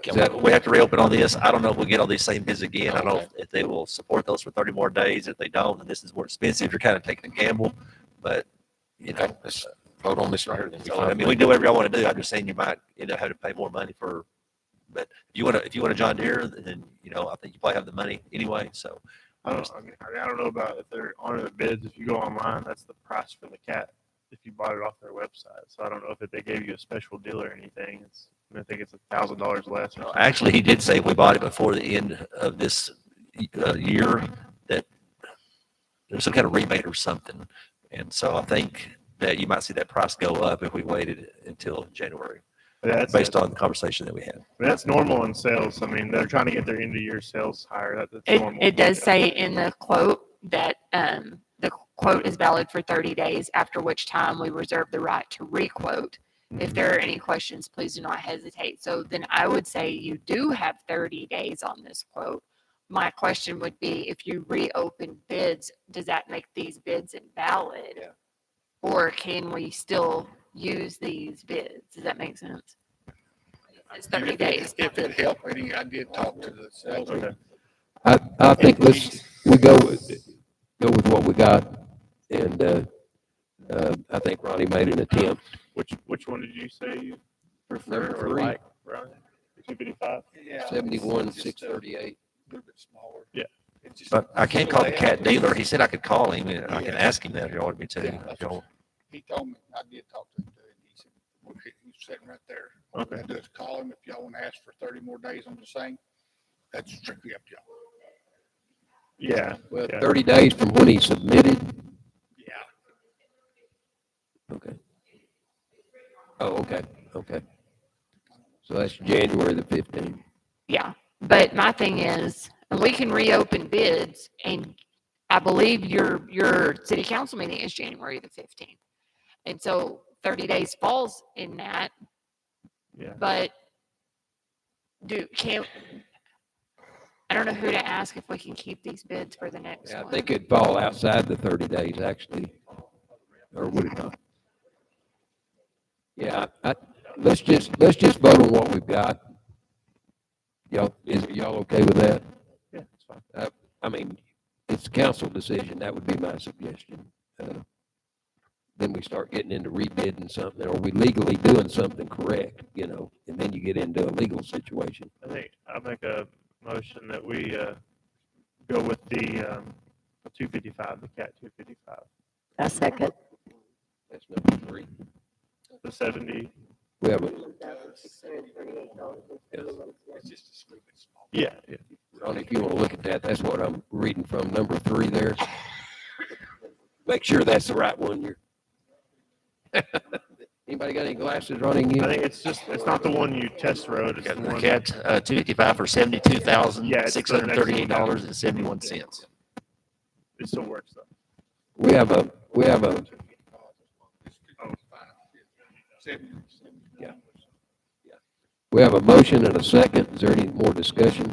is that we have to reopen on this. I don't know if we'll get all these same bids again. I don't know if they will support those for 30 more days. If they don't, then this is more expensive. You're kind of taking a gamble, but you know, Let's vote on this right here. then. so, I mean, we do whatever y'all want to do. I'm just saying you might end up having to pay more money for, but if you want a John Deere, then, you know, I think you probably have the money anyway, so. I don't know about if they're on the bids. If you go online, that's the price for the cat if you bought it off their website. So I don't know if they gave you a special deal or anything. I think it's $1,000 less. Or Actually, he did say if we bought it before the end of this year, that there's some kind of rebate or something. And so I think that you might see that price go up if we waited until January, based on the conversation that we had. That's normal in sales. I mean, they're trying to get their end of year sales higher. That's normal. It does say in the quote that the quote is valid for 30 days, after which time we reserve the right to requote. If there are any questions, please do not hesitate. So then I would say you do have 30 days on this quote. My question would be, if you reopen bids, does that make these bids invalid? Yeah. Or can we still use these bids? Does that make sense? It's 30 days. If it helped any, I did talk to the sales. Okay. I think we go with what we got, and I think Ronnie made an attempt. Which one did you say you Number prefer or 3. like, Ron? 255? Yeah. 71, 638. A little bit smaller. Yeah. It's just- But I can't call the cat dealer. He said I could call him and I can ask him that if you want me to. Yeah, If y'all- He told me, I did talk to him too, and he said, well, he's sitting right there. All we Okay. gotta do is call him if y'all want to ask for 30 more days on the same. That's strictly up to y'all. Yeah. Well, yeah. 30 days from when he submitted. Yeah. Okay. Oh, okay. So that's January the 15th. Yeah, but my thing is, and we can reopen bids, and I believe your city council meeting is January the 15th. And so 30 days falls in that, Yeah. but I don't know who to ask if we can keep these bids for the next Yeah, I one. think it'd fall outside the 30 days, actually. Or would it not? Yeah, let's just vote on what we've got. Y'all okay with that? Yeah, it's fine. I mean, it's a council decision. That would be my suggestion. Then we start getting into rebidding something, or we legally doing something correct, and then you get into a legal situation. I think I'll make a motion that we go with the 255, the cat 255. I second. That's number 3. The 70. We have a, It's just a little bit small. Yeah. Ronnie, if you want to look at that, that's what I'm reading from, number 3 there. Make sure that's the right one. Anybody got any glasses running in? I think it's not the one you test rode. It's the The one. cat 255 for $72,638.71. It still works though. We have a, Yeah. we have a motion and a second. Is there any more discussion?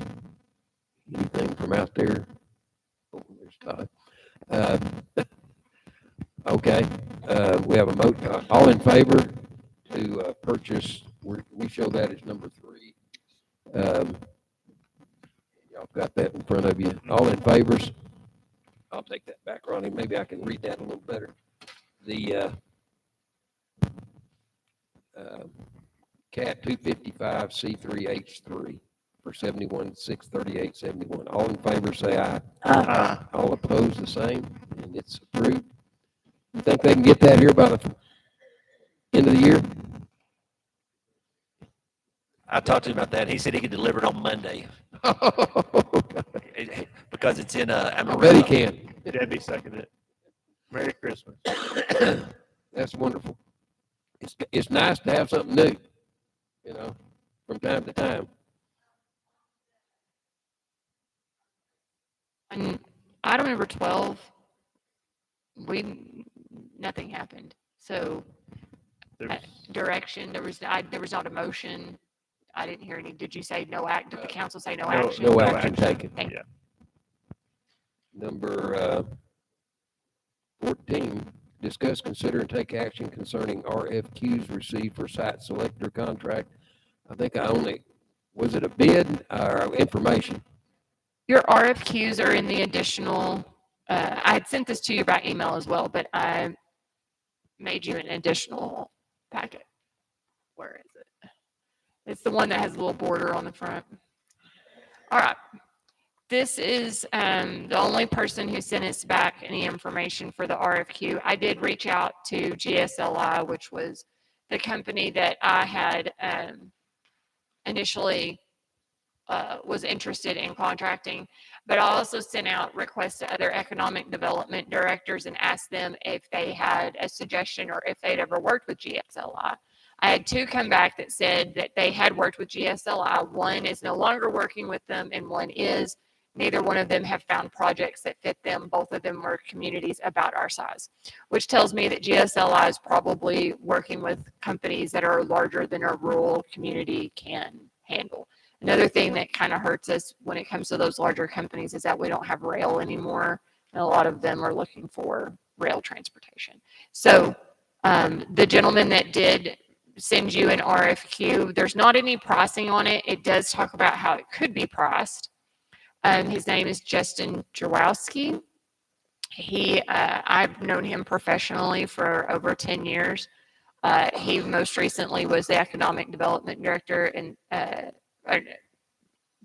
Anything from out there? Oh, there's Todd. Okay, we have a all in favor to purchase, we show that as number 3. Y'all got that in front of you. All in favors? I'll take that back, Ronnie. Maybe I can read that a little better. The CAT 255 C3H3 for 71,638.71. All in favor, say aye. Aye. All opposed, the same, and it's approved. You think they can get that here by the end of the year? I talked to him about that. He said he could deliver it on Monday because it's in I bet he Amarillo. can. Debbie seconded it. Merry Christmas. That's wonderful. It's nice to have something new, from time to time. And item number 12, nothing happened. So There's, direction, there was not a motion. I didn't hear any. Did you say no act? Did the council say no no, action? no no action taken. Thank Yeah. Number 14, discuss, consider, and take action concerning RFQs received for site selector contract. I think was it a bid or information? Your RFQs are in the additional, I had sent this to you by email as well, but I made you an additional packet. Where is it? It's the one that has a little border on the front. All right. This is the only person who sent us back any information for the RFQ. I did reach out to GSLI, which was the company that I had initially was interested in contracting, but I also sent out requests to other economic development directors and asked them if they had a suggestion or if they'd ever worked with GSLI. I had 2 come back that said that they had worked with GSLI. One is no longer working with them, and one is. Neither one of them have found projects that fit them. Both of them were communities about our size, which tells me that GSLI is probably working with companies that are larger than a rural community can handle. Another thing that kind of hurts us when it comes to those larger companies is that we don't have rail anymore, and a lot of them are looking for rail transportation. So the gentleman that did send you an RFQ, there's not any pricing on it. It does talk about how it could be priced. His name is Justin Jawowski. I've known him professionally for over 10 years. He most recently was the economic development director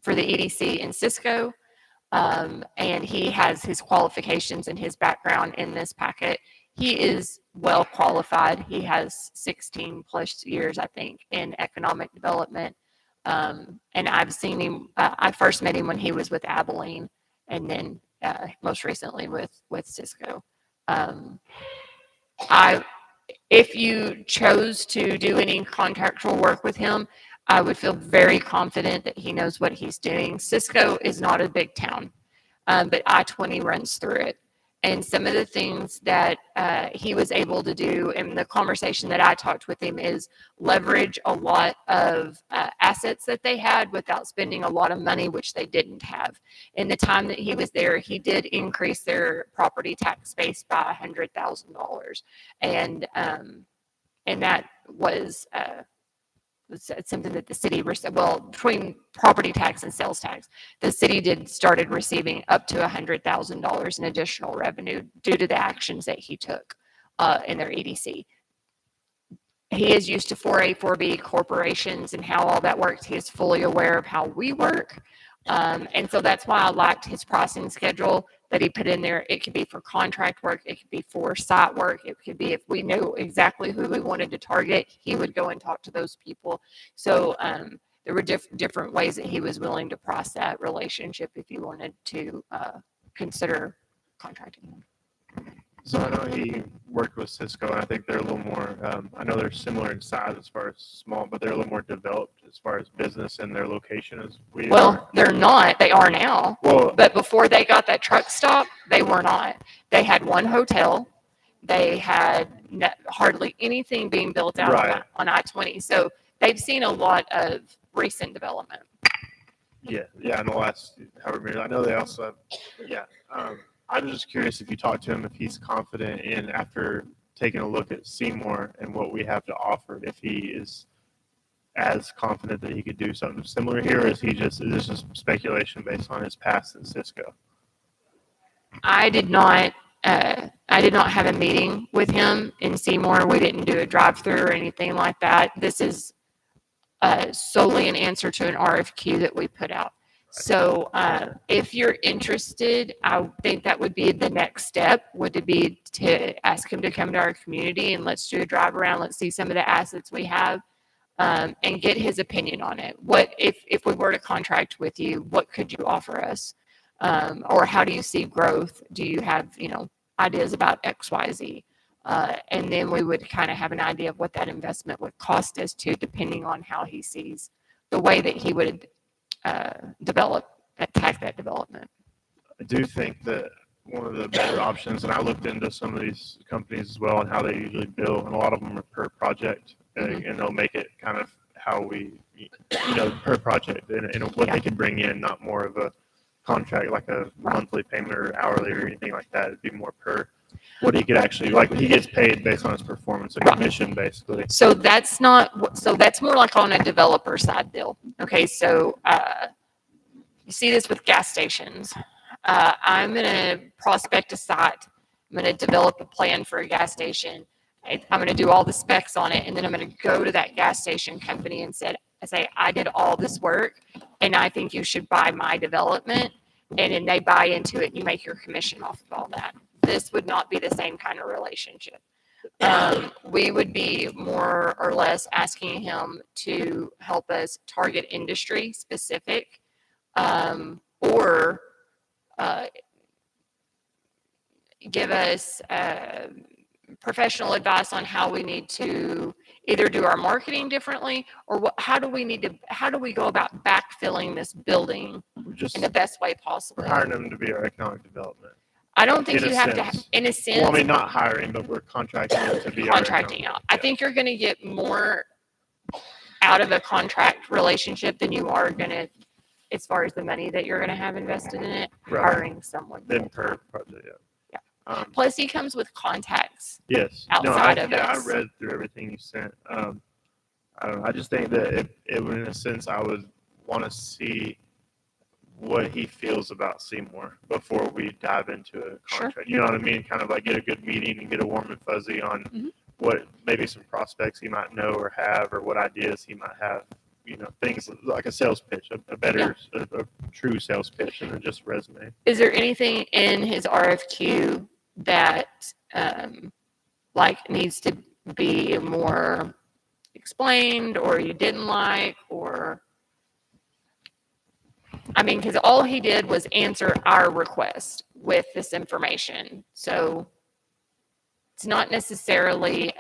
for the EDC in Cisco. And he has his qualifications and his background in this packet. He is well qualified. He has 16 plus years, I think, in economic development. And I've seen him, I first met him when he was with Abilene, and then most recently with Cisco. If you chose to do any contractual work with him, I would feel very confident that he knows what he's doing. Cisco is not a big town, but I-20 runs through it. And some of the things that he was able to do in the conversation that I talked with him is leverage a lot of assets that they had without spending a lot of money, which they didn't have. In the time that he was there, he did increase their property tax base by $100,000. And that was something that the city, between property tax and sales tax, the city started receiving up to $100,000 in additional revenue due to the actions that he took in their EDC. He is used to 4A, 4B corporations and how all that works. He is fully aware of how we work. And so that's why I liked his pricing schedule that he put in there. It could be for contract work. It could be for site work. It could be if we knew exactly who we wanted to target, he would go and talk to those people. So there were different ways that he was willing to price that relationship if you wanted to consider contracting him. So I know he worked with Cisco, and I think they're a little more, I know they're similar in size as far as small, but they're a little more developed as far as business and their location as we are. Well, they're not. They are now. Well, but before they got that truck stop, they were not. They had one hotel. They had hardly anything being built out Right. on I-20. So they've seen a lot of recent development. Yeah, in the last however many, I know they also have, yeah. I'm just curious if you talk to him, if he's confident in, after taking a look at Seymour and what we have to offer, if he is as confident that he could do something similar here, or is this just speculation based on his past in Cisco? I did not have a meeting with him in Seymour. We didn't do a drive-through or anything like that. This is solely an answer to an RFQ that we put out. So if you're interested, I think that would be the next step, would be to ask him to come to our community and let's do a drive around. Let's see some of the assets we have and get his opinion on it. What if we were to contract with you, what could you offer us? Or how do you see growth? Do you have, ideas about X, Y, Z? And then we would kind of have an idea of what that investment would cost us to, depending on how he sees the way that he would attack that development. I do think that one of the better options, and I looked into some of these companies as well and how they usually bill, and a lot of them are per project, and they'll make it kind of how we, per project, and what they can bring in, not more of a contract like a monthly payment or hourly or anything like that. It'd be more per what he could actually, like, he gets paid based on his performance, a commission basically. So that's not, so that's more like on a developer side deal. Okay, so you see this with gas stations. I'm going to prospect a site. I'm going to develop a plan for a gas station. I'm going to do all the specs on it, and then I'm going to go to that gas station company and say, I did all this work, and I think you should buy my development. And then they buy into it, and you make your commission off of all that. This would not be the same kind of relationship. We would be more or less asking him to help us target industry specific, or give us professional advice on how we need to either do our marketing differently, or how do we go about backfilling this building in the best way possible. We're hiring them to be our economic development. I don't think you have to, in a sense. Well, I mean, not hiring, but we're contracting them to be contracting out. I think you're going to get more out of a contract relationship than you are going to, as far as the money that you're going to have invested in it, hiring someone. Then per project, yeah. Plus, he comes with contacts. Yes. Outside of I us. read through everything you sent. I don't know. I just think that it would, in a sense, I would want to see what he feels about Seymour before we dive into a contract. Sure. You know what I mean? Kind of like get a good meeting and get a warm and fuzzy on what maybe some prospects he might know or have, or what ideas he might have. Things like a sales pitch, a better, a true sales pitch, than just resume. Is there anything in his RFQ that needs to be more explained, or you didn't like, or? I mean, because all he did was answer our request with this information. So it's not necessarily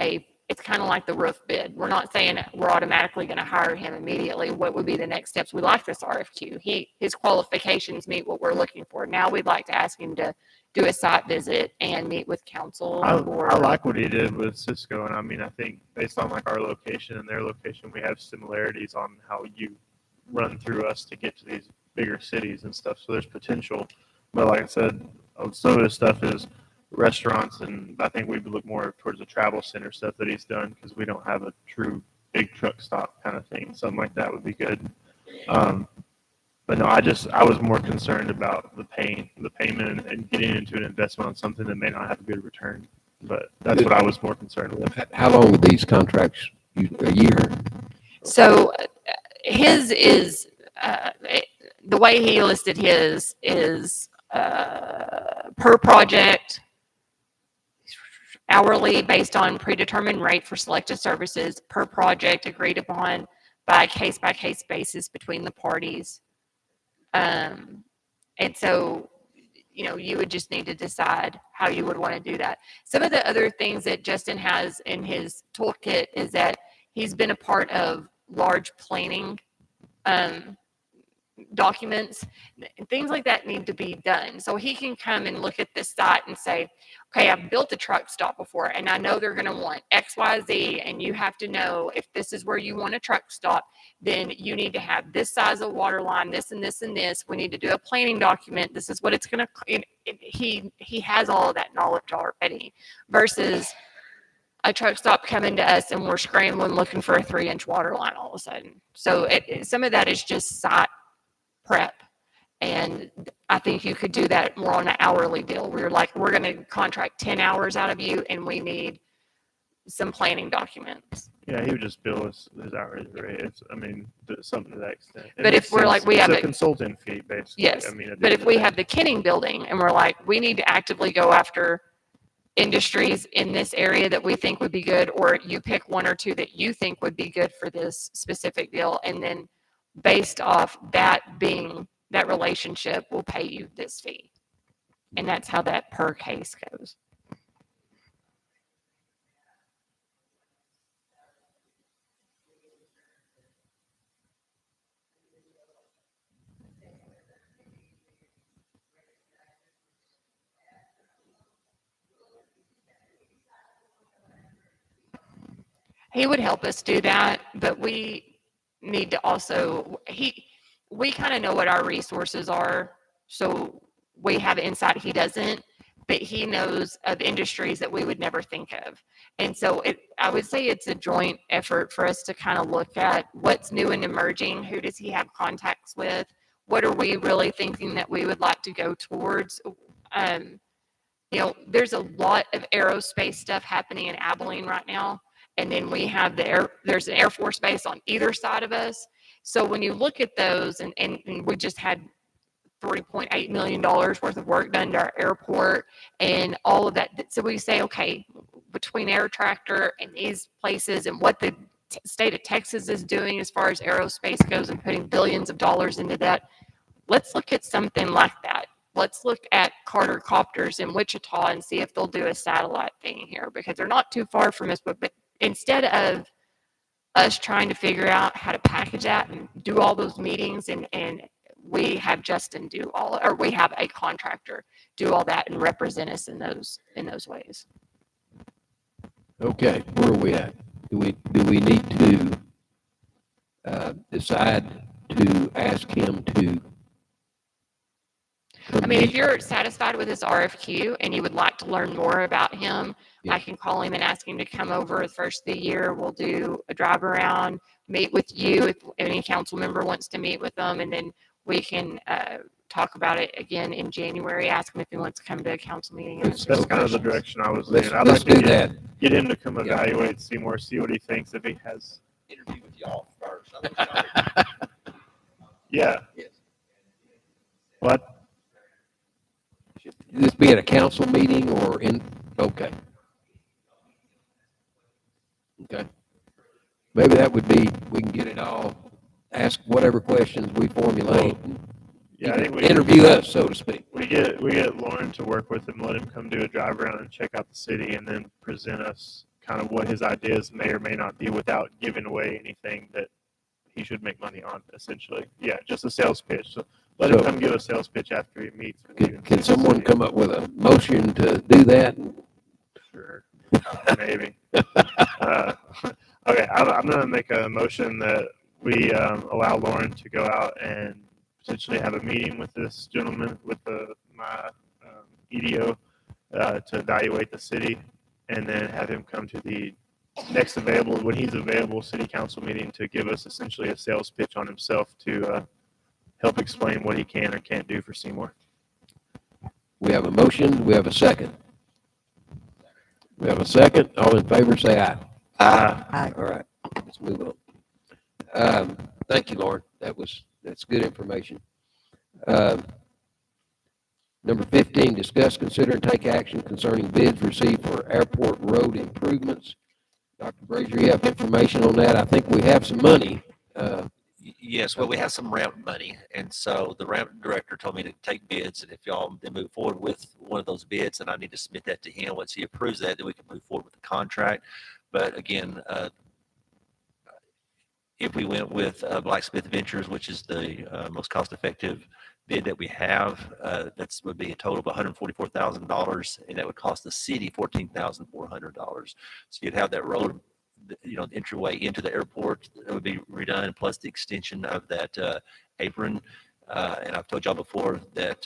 it's kind of like the roof bid. We're not saying we're automatically going to hire him immediately. What would be the next steps? We like this RFQ. His qualifications meet what we're looking for. Now we'd like to ask him to do a site visit and meet with council. I like what he did with Cisco, and I mean, I think based on like our location and their location, we have similarities on how you run through us to get to these bigger cities and stuff. So there's potential, but like I said, some of this stuff is restaurants, and I think we would look more towards the travel center stuff that he's done, because we don't have a true big truck stop kind of thing. Something like that would be good. But no, I was more concerned about the payment and getting into an investment on something that may not have a good return. But that's what I was more concerned with. How long are these contracts? A year? So his is, the way he listed his is per project, hourly based on predetermined rate for selected services, per project agreed upon by case-by-case basis between the parties. And so, you would just need to decide how you would want to do that. Some of the other things that Justin has in his toolkit is that he's been a part of large planning documents. Things like that need to be done. So he can come and look at this site and say, okay, I've built a truck stop before, and I know they're going to want X, Y, Z, and you have to know if this is where you want a truck stop, then you need to have this size of water line, this and this and this. We need to do a planning document. This is what it's going to, he has all of that knowledge already, versus a truck stop coming to us and we're scrambling looking for a 3-inch water line all of a sudden. So some of that is just site prep. And I think you could do that more on an hourly deal. We're going to contract 10 hours out of you, and we need some planning documents. Yeah, he would just bill us his hourly rate. Something to that extent. But if we're like, we have a consulting fee, basically. Yes. But if we have the Kenning building and we're like, we need to actively go after industries in this area that we think would be good, or you pick one or two that you think would be good for this specific deal, and then based off that relationship, will pay you this fee. And that's how that per case goes. He would help us do that, but we need to also, we kind of know what our resources are. So we have insight, he doesn't, but he knows of industries that we would never think of. And so I would say it's a joint effort for us to kind of look at what's new and emerging. Who does he have contacts with? What are we really thinking that we would like to go towards? There's a lot of aerospace stuff happening in Abilene right now. And then we have there's an Air Force base on either side of us. So when you look at those, and we just had $3.8 million worth of work done to our airport and all of that. So we say, okay, between Air Tractor and these places and what the state of Texas is doing as far as aerospace goes and putting billions of dollars into that, let's look at something like that. Let's look at Carter Copters in Wichita and see if they'll do a satellite thing here, because they're not too far from us. But instead of us trying to figure out how to package that and do all those meetings, and we have Justin do all, or we have a contractor do all that and represent us in those ways. Okay, where are we at? Do we need to decide to ask him to? I mean, if you're satisfied with his RFQ and you would like to learn more about him, Yeah. I can call him and ask him to come over the first of the year. We'll do a drive around, meet with you if any council member wants to meet with them, and then we can talk about it again in January. Ask him if he wants to come to a council meeting. and answer That's some kind of the questions. direction I was Let's- leaning. I'd let's like to do that. get him to come Yeah. evaluate Seymour, see what he thinks, if he has. Interview with y'all first. Yeah. Yes. What? Should this be at a council meeting or in, okay. Okay. Maybe that would be, we can get it all, ask whatever questions we formulate. and Yeah, I he think can we interview us, so to speak. We get Lauren to work with him, let him come do a drive around and check out the city, and then present us kind of what his ideas may or may not be without giving away anything that he should make money on, essentially. Yeah, just a sales pitch. So let him So- come give a sales pitch after he meets with you. Can someone come up with a motion to do that? Sure. Maybe. Okay, I'm going to make a motion that we allow Lauren to go out and potentially have a meeting with this gentleman, with my EDO, to evaluate the city, and then have him come to the next available, when he's available, city council meeting to give us essentially a sales pitch on himself to help explain what he can or can't do for Seymour. We have a motion, we have a second. We have a second, all in favor, say aye. Aye. All right, let's move on. Thank you, Lauren, that's good information. Number 15, discuss, consider, and take action concerning bids received for airport road improvements. Dr. Brazier, you have information on that? I think we have some money. Yes, well, we have some ramp money, and so the ramp director told me to take bids, and if y'all then move forward with one of those bids, then I need to submit that to him. Once he approves that, then we can move forward with the contract. But again, if we went with Blacksmith Ventures, which is the most cost-effective bid that we have, that would be a total of $144,000, and that would cost the city $14,400. So you'd have that road, the entryway into the airport that would be redone, plus the extension of that apron. And I've told y'all before that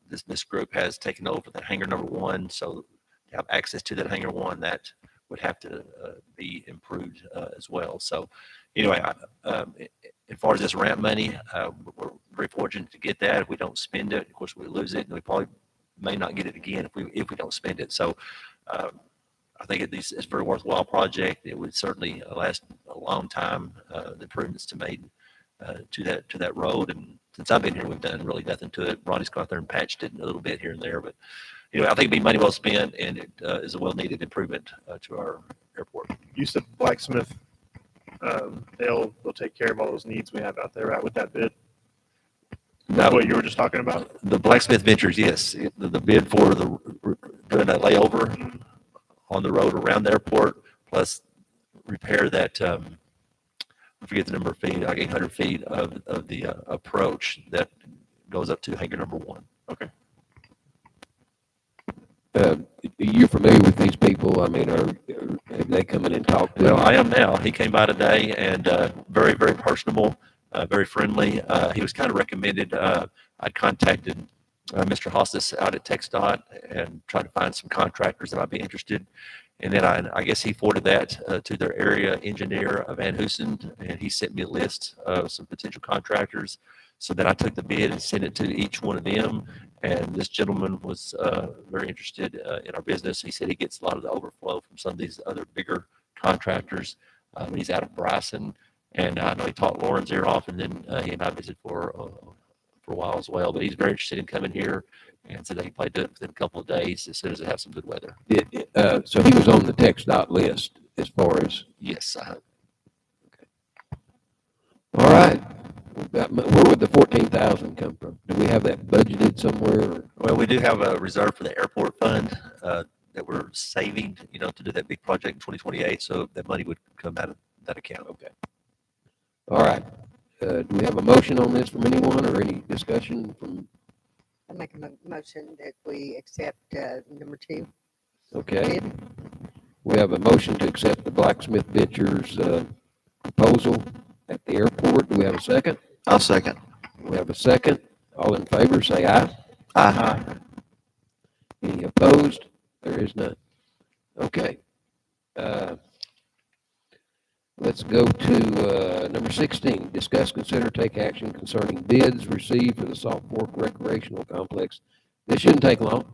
this group has taken over the hangar number 1, so to have access to that hangar 1, that would have to be improved as well. So anyway, as far as this ramp money, we're very fortunate to get that. If we don't spend it, of course, we lose it, and we probably may not get it again if we don't spend it. So I think it's a very worthwhile project. It would certainly last a long time. The improvements to made to that road, and since I've been here, we've done really nothing to it. Ronnie's gone out there and patched it a little bit here and there, but I think it'd be money well spent, and it is a well-needed improvement to our airport. You said Blacksmith, they'll take care of all those needs we have out there, right, with that bid? No. What you were just talking about? The Blacksmith Ventures, yes, the bid for doing a layover on the road around the airport, plus repair that, I forget the number of feet, like 800 feet of the approach that goes up to hangar number 1. Okay. You're familiar with these people? I mean, Have they come in and talked to Well, you? I am now. He came by today and very, very personable, very friendly. He was kind of recommended. I contacted Mr. Hostas out at TxDOT and tried to find some contractors that might be interested. And then I guess he forwarded that to their area engineer, Van Hoosen, and he sent me a list of some potential contractors. So then I took the bid and sent it to each one of them. And this gentleman was very interested in our business. He said he gets a lot of the overflow from some of these other bigger contractors. He's out of Bryson, and I know he taught Lauren's ear off, and then he and I visited for a while as well. But he's very interested in coming here, and said that he probably do it within a couple of days as soon as they have some good weather. So he was on the TxDOT list as far as. Yes. All right. Where would the 14,000 come from? Do we have that budgeted somewhere? Or? Well, we do have a reserve for the airport fund that we're saving, to do that big project in 2028. So that money would come out of that account. Okay. All right. Do we have a motion on this from anyone or any discussion from? I make a motion that we accept number 2. Okay. We have a motion to accept the Blacksmith Butcher's proposal at the airport. Do we have a second? I'll second. We have a second. All in favor, say aye. Aye. Any opposed? There is none. Okay. Let's go to number 16. Discuss, consider, take action concerning bids received for the Salt Fork Recreational Complex. This shouldn't take long.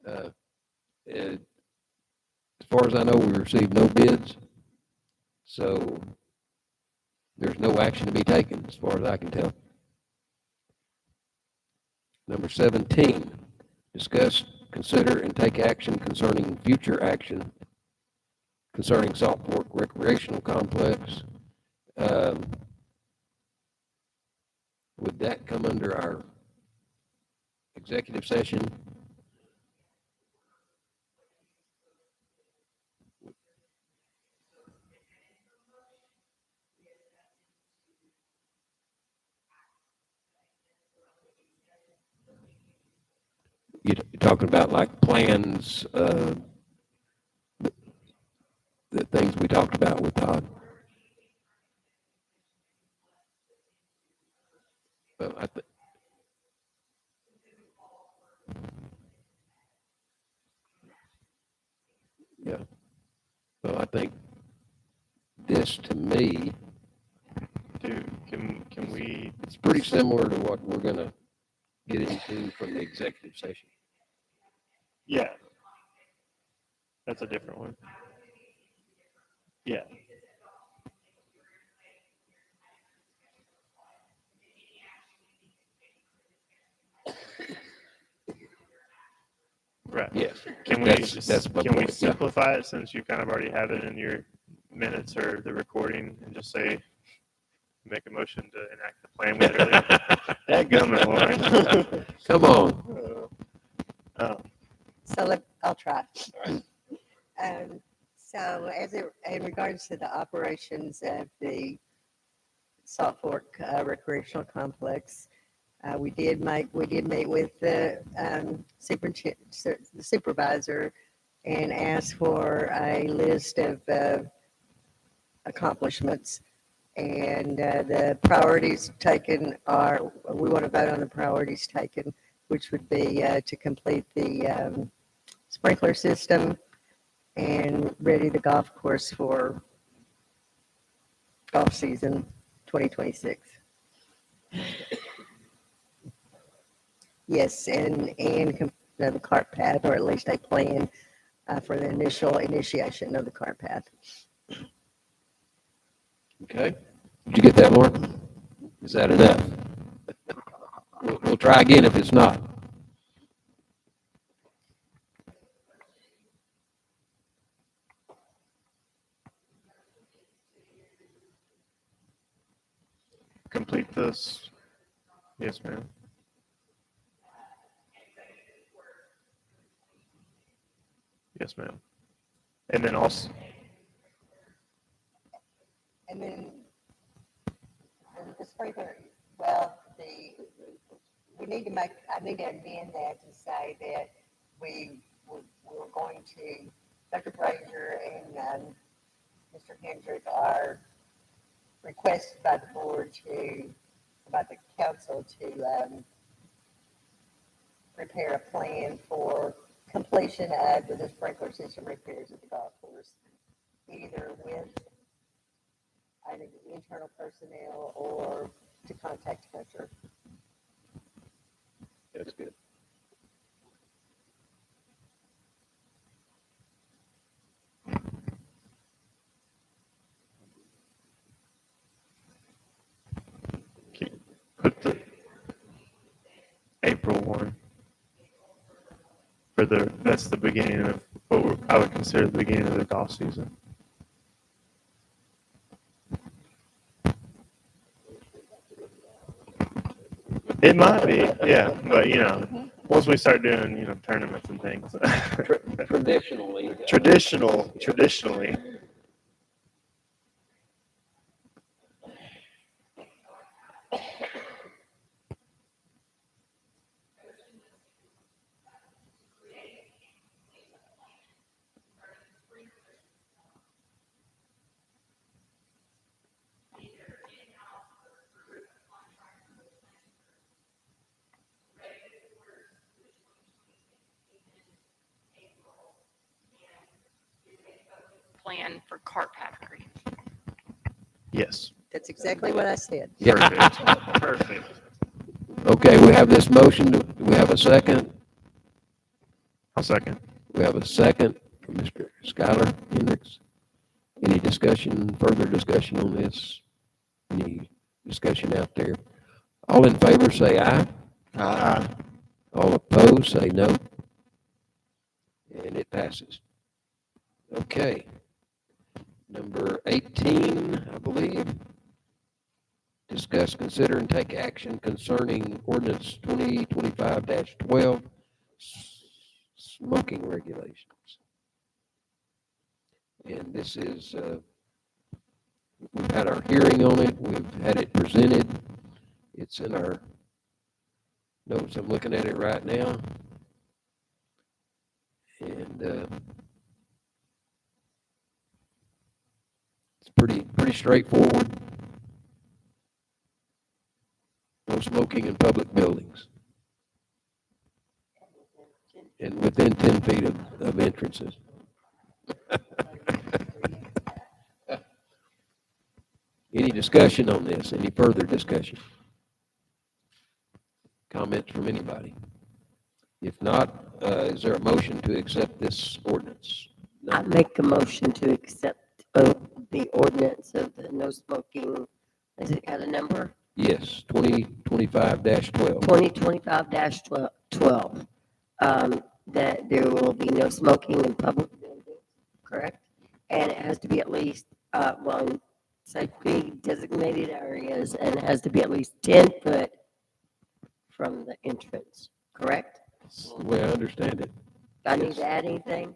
As far as I know, we received no bids. So there's no action to be taken as far as I can tell. Number 17, discuss, consider, and take action concerning future action concerning Salt Fork Recreational Complex. Would that come under our executive session? You're talking about like plans, the things we talked about with Todd. Well, yeah. Well, I think this to me, Can we? it's pretty similar to what we're gonna get into from the executive session. Yeah. That's a different one. Yeah. Right. Yes. Can we That's- just, that's my can we point, yeah. simplify it since you kind of already have it in your minutes or the recording and just say, make a motion to enact the plan we literally. Dadgummit, Lauren. Come on. So I'll try. So in regards to the operations of the Salt Fork Recreational Complex, we did meet with the supervisor and asked for a list of accomplishments. And the priorities taken are, we want to vote on the priorities taken, which would be to complete the sprinkler system and ready the golf course for golf season 2026. Yes, and the cart path, or at least a plan for the initial initiation of the cart path. Okay. Did you get that, Lauren? Is that enough? We'll try again if it's not. Complete this. Yes, ma'am. Yes, ma'am. And then also, And then the sprinkler, well, I need to amend that to say that we we're going to, Dr. Frazier and Mr. Hendrick are requested by the board by the council to prepare a plan for completion of the sprinkler system repairs at the golf course, either with either the internal personnel or to contact Hunter. That's good. Put the April one that's the beginning of I would consider the beginning of the golf season. It might be, yeah, but once we start doing, tournaments and things. Traditionally. Plan for cart factory. Yes. That's exactly what I said. Perfect. Okay, we have this motion. Do we have a second? I'll second. We have a second from Mr. Skylar Hendricks. Any further discussion on this? Any discussion out there? All in favor, say aye. Aye. All opposed, say no. And it passes. Okay. Number 18, I believe. Discuss, consider, and take action concerning ordinance 2025-12, smoking regulations. And this is, we've had our hearing on it. We've had it presented. It's in our notes. I'm looking at it right now. And it's pretty straightforward. No smoking in public buildings. And within 10 feet of entrances. Any discussion on this? Any further discussion? Comments from anybody? If not, is there a motion to accept this ordinance? I make a motion to accept the ordinance of the no smoking. Has it got a number? Yes, 2025-12. 2025-12. That there will be no smoking in public buildings, correct? And it has to be at least one safely designated areas, and it has to be at least 10 foot from the entrance, correct? That's the way I understand it. Do I need to add anything?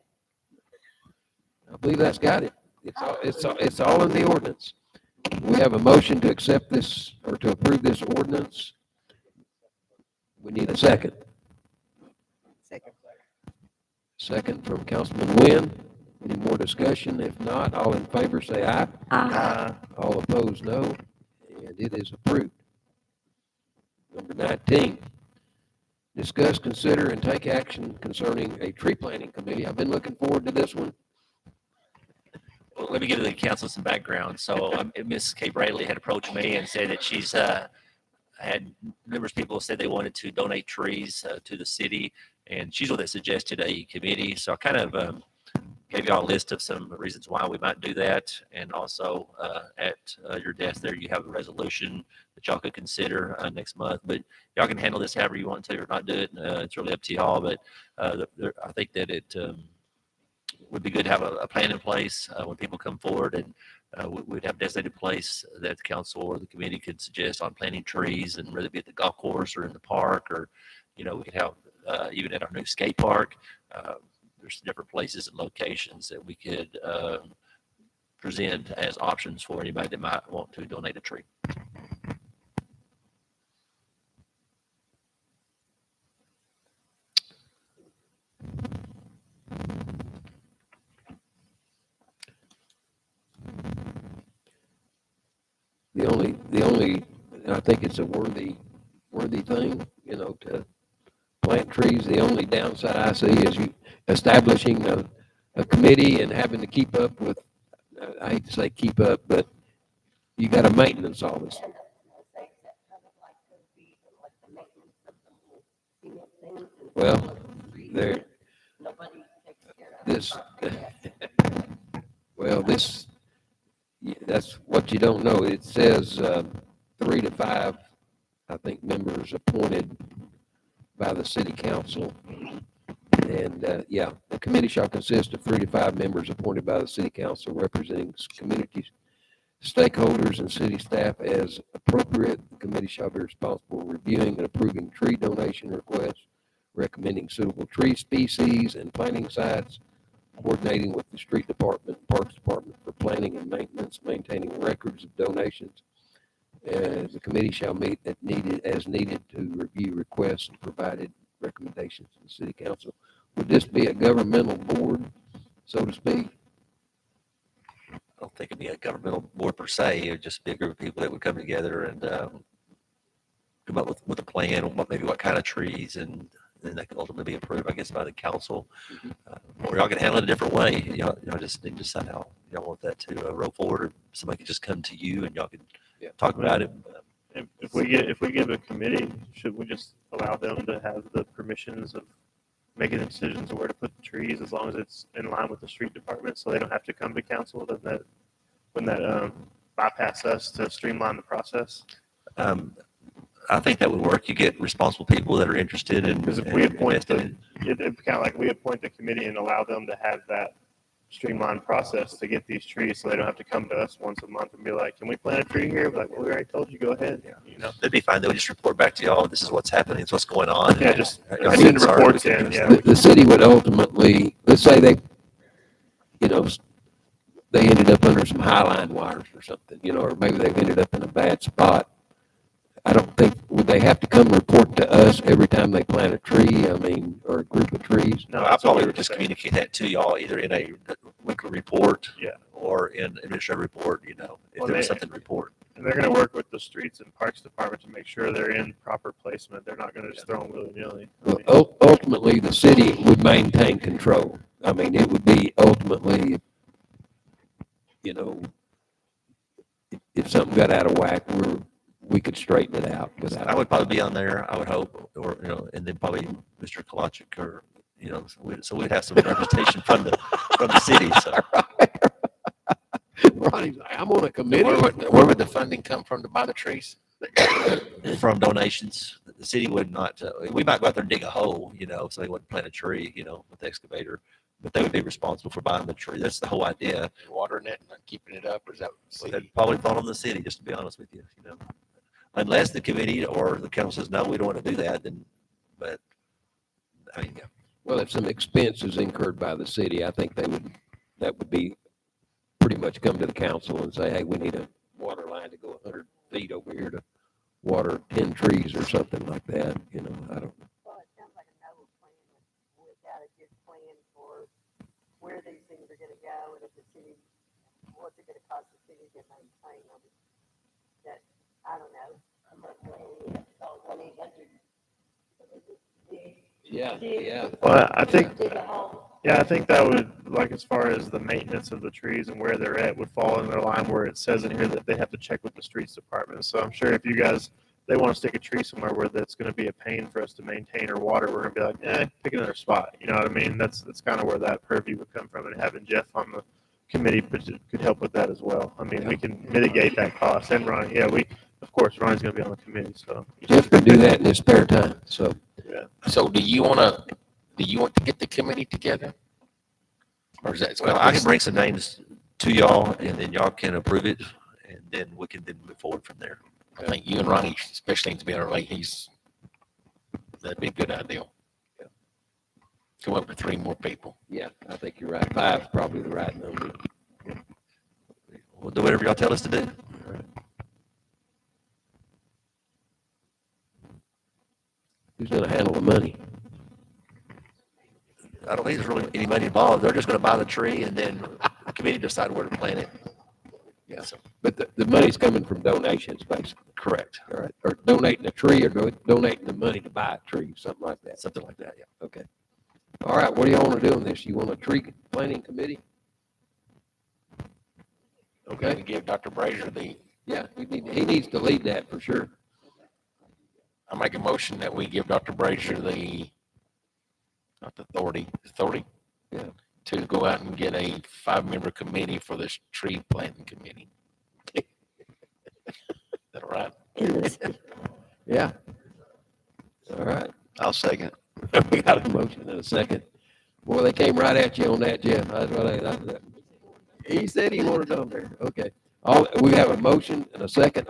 I believe that's got it. It's all in the ordinance. We have a motion to accept this or to approve this ordinance. We need a second. Second from Councilman Wynn. Any more discussion? If not, all in favor say aye. Aye. All opposed, no. And it is approved. Number 19, discuss, consider, and take action concerning a tree planting committee. I've been looking forward to this one. Well, let me give the council some background. So Ms. Kay Bradley had approached me and said that she's had numerous people said they wanted to donate trees to the city, and she's the one that suggested a committee. So I kind of gave y'all a list of some reasons why we might do that, and also at your desk there you have a resolution that y'all could consider next month. But y'all can handle this however you want to or not do it. It's really up to y'all. But I think that it would be good to have a plan in place when people come forward, and we'd have a designated place that the council or the committee could suggest on planting trees, and whether it be at the golf course or in the park, or we could have even at our new skate park. There's different places and locations that we could present as options for anybody that might want to donate a tree. the only, I think it's a worthy thing, you know, to plant trees. The only downside I see is you establishing a committee and having to keep up with, I hate to say keep up, but you got to maintenance all this. Well, there, this, well, this, that's what you don't know. It says 3 to 5, I think, members appointed by the city council. And yeah, the committee shall consist of 3 to 5 members appointed by the city council representing communities, stakeholders, and city staff as appropriate. The committee shall be responsible for reviewing and approving tree donation requests, recommending suitable tree species and planting sites, coordinating with the street department, parks department for planning and maintenance, maintaining records of donations. The committee shall meet as needed to review requests and provided recommendations to the city council. Would this be a governmental board, so to speak? I don't think it'd be a governmental board per se. It would just be a group of people that would come together and come up with a plan on maybe what kind of trees, and then that could ultimately be approved, I guess, by the council. Or y'all can handle it a different way. Y'all just need to decide how y'all want that to roll forward, or somebody could just come to you and y'all can talk about it. If we give a committee, should we just allow them to have the permissions of making decisions of where to put the trees, as long as it's in line with the street department, so they don't have to come to council? Wouldn't that bypass us to streamline the process? I think that would work. You get responsible people that are interested in. Because if we appoint it'd kind of like we appoint the committee and allow them to have that streamlined process to get these trees, so they don't have to come to us once a month and be like, "Can we plant a tree here?" We're like, "Well, we already told you, go ahead." Yeah. You know, That'd be fine. They would just report back to y'all. This is what's happening. It's what's going on. Yeah, just Y'all send need to reports start. in. Yeah. The city would ultimately, let's say they, you know, they ended up under some highline wires or something, you know, or maybe they've ended up in a bad spot. I don't think, would they have to come report to us every time they plant a tree? I mean, or a group of trees? No, I probably would just communicate that to y'all either in a weekly report, Yeah. or in administrative report. You know, if Well, there was they- something to report. And they're going to work with the streets and parks department to make sure they're in proper placement. They're not going to just throw them willy nilly. Well, ultimately, the city would maintain control. I mean, it would be ultimately, you know, if something got out of whack, we could straighten it out without. I would probably be on there, I would hope, or, you know, and then probably Mr. Kolochik, or, you know, so we'd have some representation from the city, so. Ronnie's like, I'm on a committee. Where would the funding come from to buy the trees? From donations. The city would not, we might go out there and dig a hole, you know, so they wouldn't plant a tree, you know, with the excavator, but they would be responsible for buying the tree. That's the whole idea. Watering it and keeping it up, or is that? Well, that'd probably fall on the city, just to be honest with you, you know. Unless the committee or the council says, no, we don't want to do that, then, but, I mean, yeah. Well, if some expense is incurred by the city, I think that would be pretty much come to the council and say, hey, we need a water line to go 100 feet over here to water 10 trees or something like that, you know, I don't know. Well, it sounds like a noble plan. We've got a good plan for where these things are gonna go, and if the city, what's it gonna cost the city to maintain them? That, I don't know. Yeah. Well, I think that would, like, as far as the maintenance of the trees and where they're at, would fall in their line where it says in here that they have to check with the streets department. So I'm sure if you guys, they want to stick a tree somewhere where that's going to be a pain for us to maintain or water, we're going to be like, pick another spot. You know what I mean? That's kind of where that purview would come from, and having Jeff on the committee could help with that as well. I mean, we can mitigate that cost. And Ronnie, of course, Ronnie's going to be on the committee, so. Jeff can do that in his spare time, so. Yeah. So do you want to get the committee together? Or is that? Well, I can bring some names to y'all, and then y'all can approve it, and then we can move forward from there. I think you and Ronnie especially need to be on our lane. That'd be a good idea. Yeah. Come up with 3 more people. Yeah, I think you're right. 5 is probably the right number. We'll do whatever y'all tell us to do. Who's gonna handle the money? I don't think there's really any money involved. They're just going to buy the tree, and then the committee decide where to plant it. Yeah, but the money's coming from donations, basically. Correct. All right, or donating a tree or donating the money to buy a tree, something like that. Something like that, yeah. Okay. All right, what do y'all want to do on this? You want a tree planting committee? Okay, we give Dr. Brazier Yeah, he needs to lead that for sure. I make a motion that we give Dr. Brazier not the authority Yeah. to go out and get a 5-member committee for this tree planting committee. Is that all right? Yeah. All right. I'll second. We got a motion and a second. Boy, they came right at you on that, Jeff. That's what he said he wanted on there. Okay. We have a motion and a second.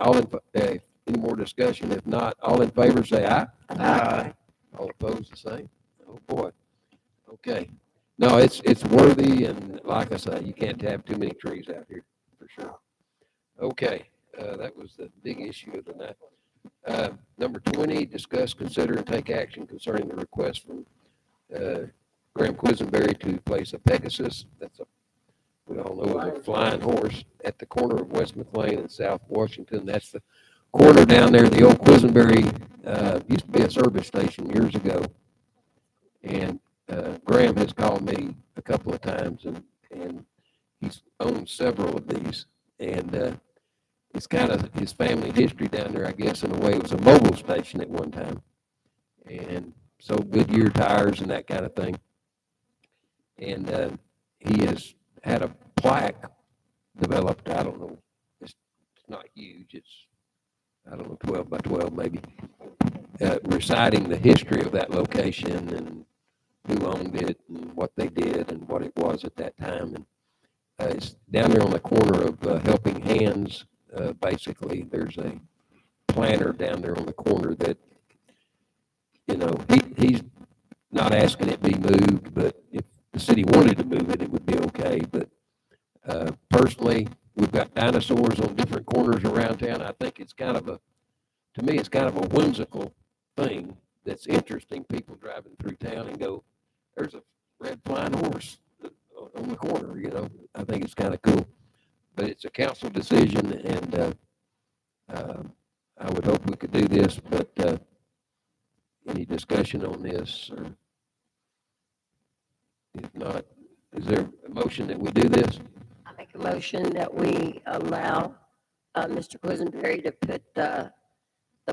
Any more discussion? If not, all in favor say aye. Aye. All opposed the same. Oh boy. Okay. No, it's worthy, and like I say, you can't have too many trees out here for sure. Okay. That was the big issue of the night. Number 20, discuss, consider, and take action concerning the request from Graham Quisenberry to place a Pegasus. We all know it's a flying horse at the corner of West McLean and South Washington. That's the corner down there. The old Quisenberry used to be a service station years ago. And Graham has called me a couple of times, and he's owned several of these. And it's kind of his family history down there, I guess, in a way. It was a mobile station at one time. And so Goodyear tires and that kind of thing. And he has had a plaque developed. I don't know. It's not huge. It's, I don't know, 12 by 12 maybe, reciting the history of that location and who owned it and what they did and what it was at that time. And it's down there on the corner of Helping Hands. Basically, there's a planter down there on the corner that, you know, he's not asking it be moved, but if the city wanted to move it, it would be okay. But personally, we've got dinosaurs on different corners around town. I think it's kind of to me, it's kind of a whimsical thing that's interesting. People driving through town and go, there's a red flying horse on the corner, you know. I think it's kind of cool. But it's a council decision, and I would hope we could do this, but any discussion on this? Or if not, is there a motion that we do this? I make a motion that we allow Mr. Quisenberry to put the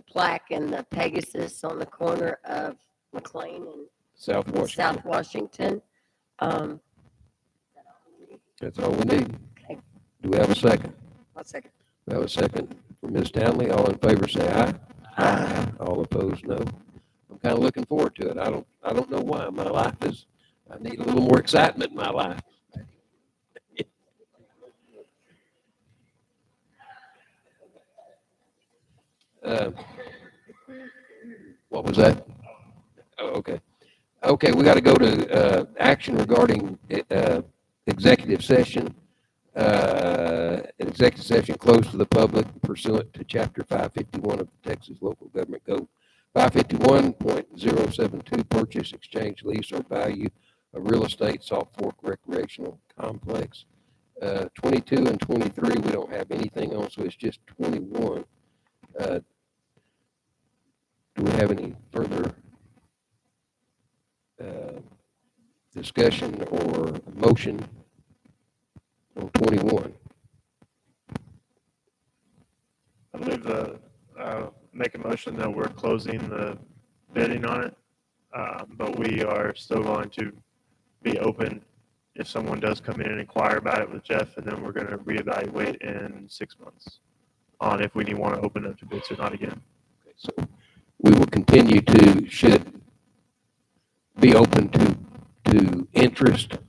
plaque and the Pegasus on the corner of McLean and South Washington. South Washington. That's all we need. Okay. Do we have a second? I'll second. We have a second from Ms. Townley. All in favor say aye. Aye. All opposed, no. I'm kind of looking forward to it. I don't know why. My life I need a little more excitement in my life. What was that? Oh, okay. Okay, we got to go to action regarding executive session. An executive session closed to the public pursuant to Chapter 551 of the Texas Local Government Code. 551.072, purchase, exchange, lease, or value of real estate, Salt Fork Recreational Complex. 22 and 23, we don't have anything on, so it's just 21. Do we have any further discussion or motion on 21? I believe make a motion that we're closing the bidding on it, but we are still going to be open if someone does come in and inquire about it with Jeff, and then we're going to reevaluate in 6 months on if we want to open up to bids or not again. Okay, so we will continue should be open to interest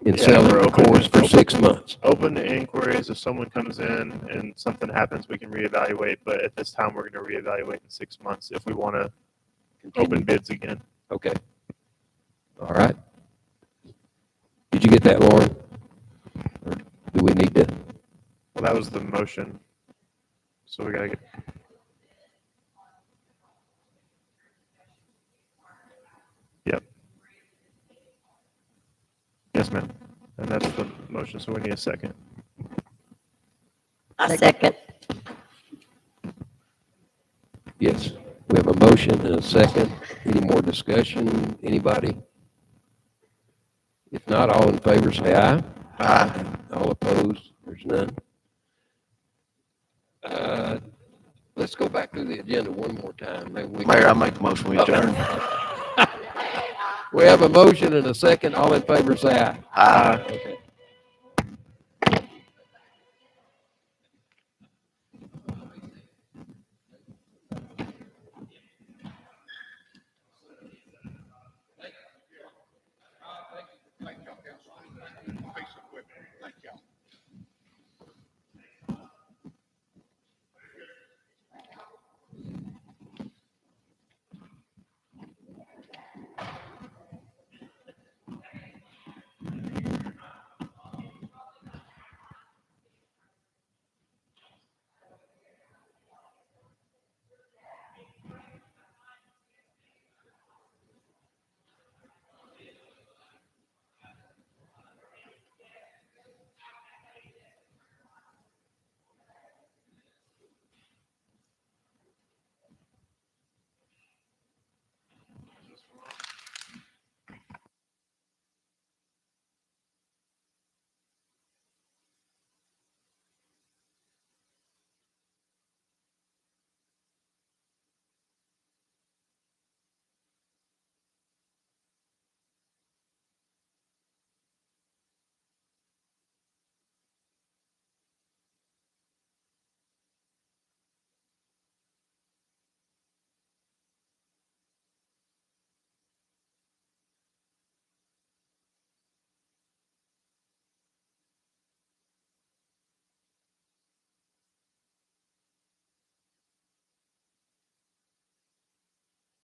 in selling the course for 6 months. Open to inquiries. If someone comes in and something happens, we can reevaluate. But at this time, we're going to reevaluate in 6 months if we want to open bids again. Okay. All right. Did you get that, Lauren? Or do we need to? Well, that was the motion. So we got to get. Yep. Yes, ma'am. And that's the motion, so we need a second. I second. Yes, we have a motion and a second. Any more discussion? Anybody? If not, all in favor say aye. Aye. All opposed? There's none. Let's go back to the agenda one more time. Maybe we Mayor, I can- make the motion, we adjourn. We have a motion and a second. All in favor say aye. Aye. Okay.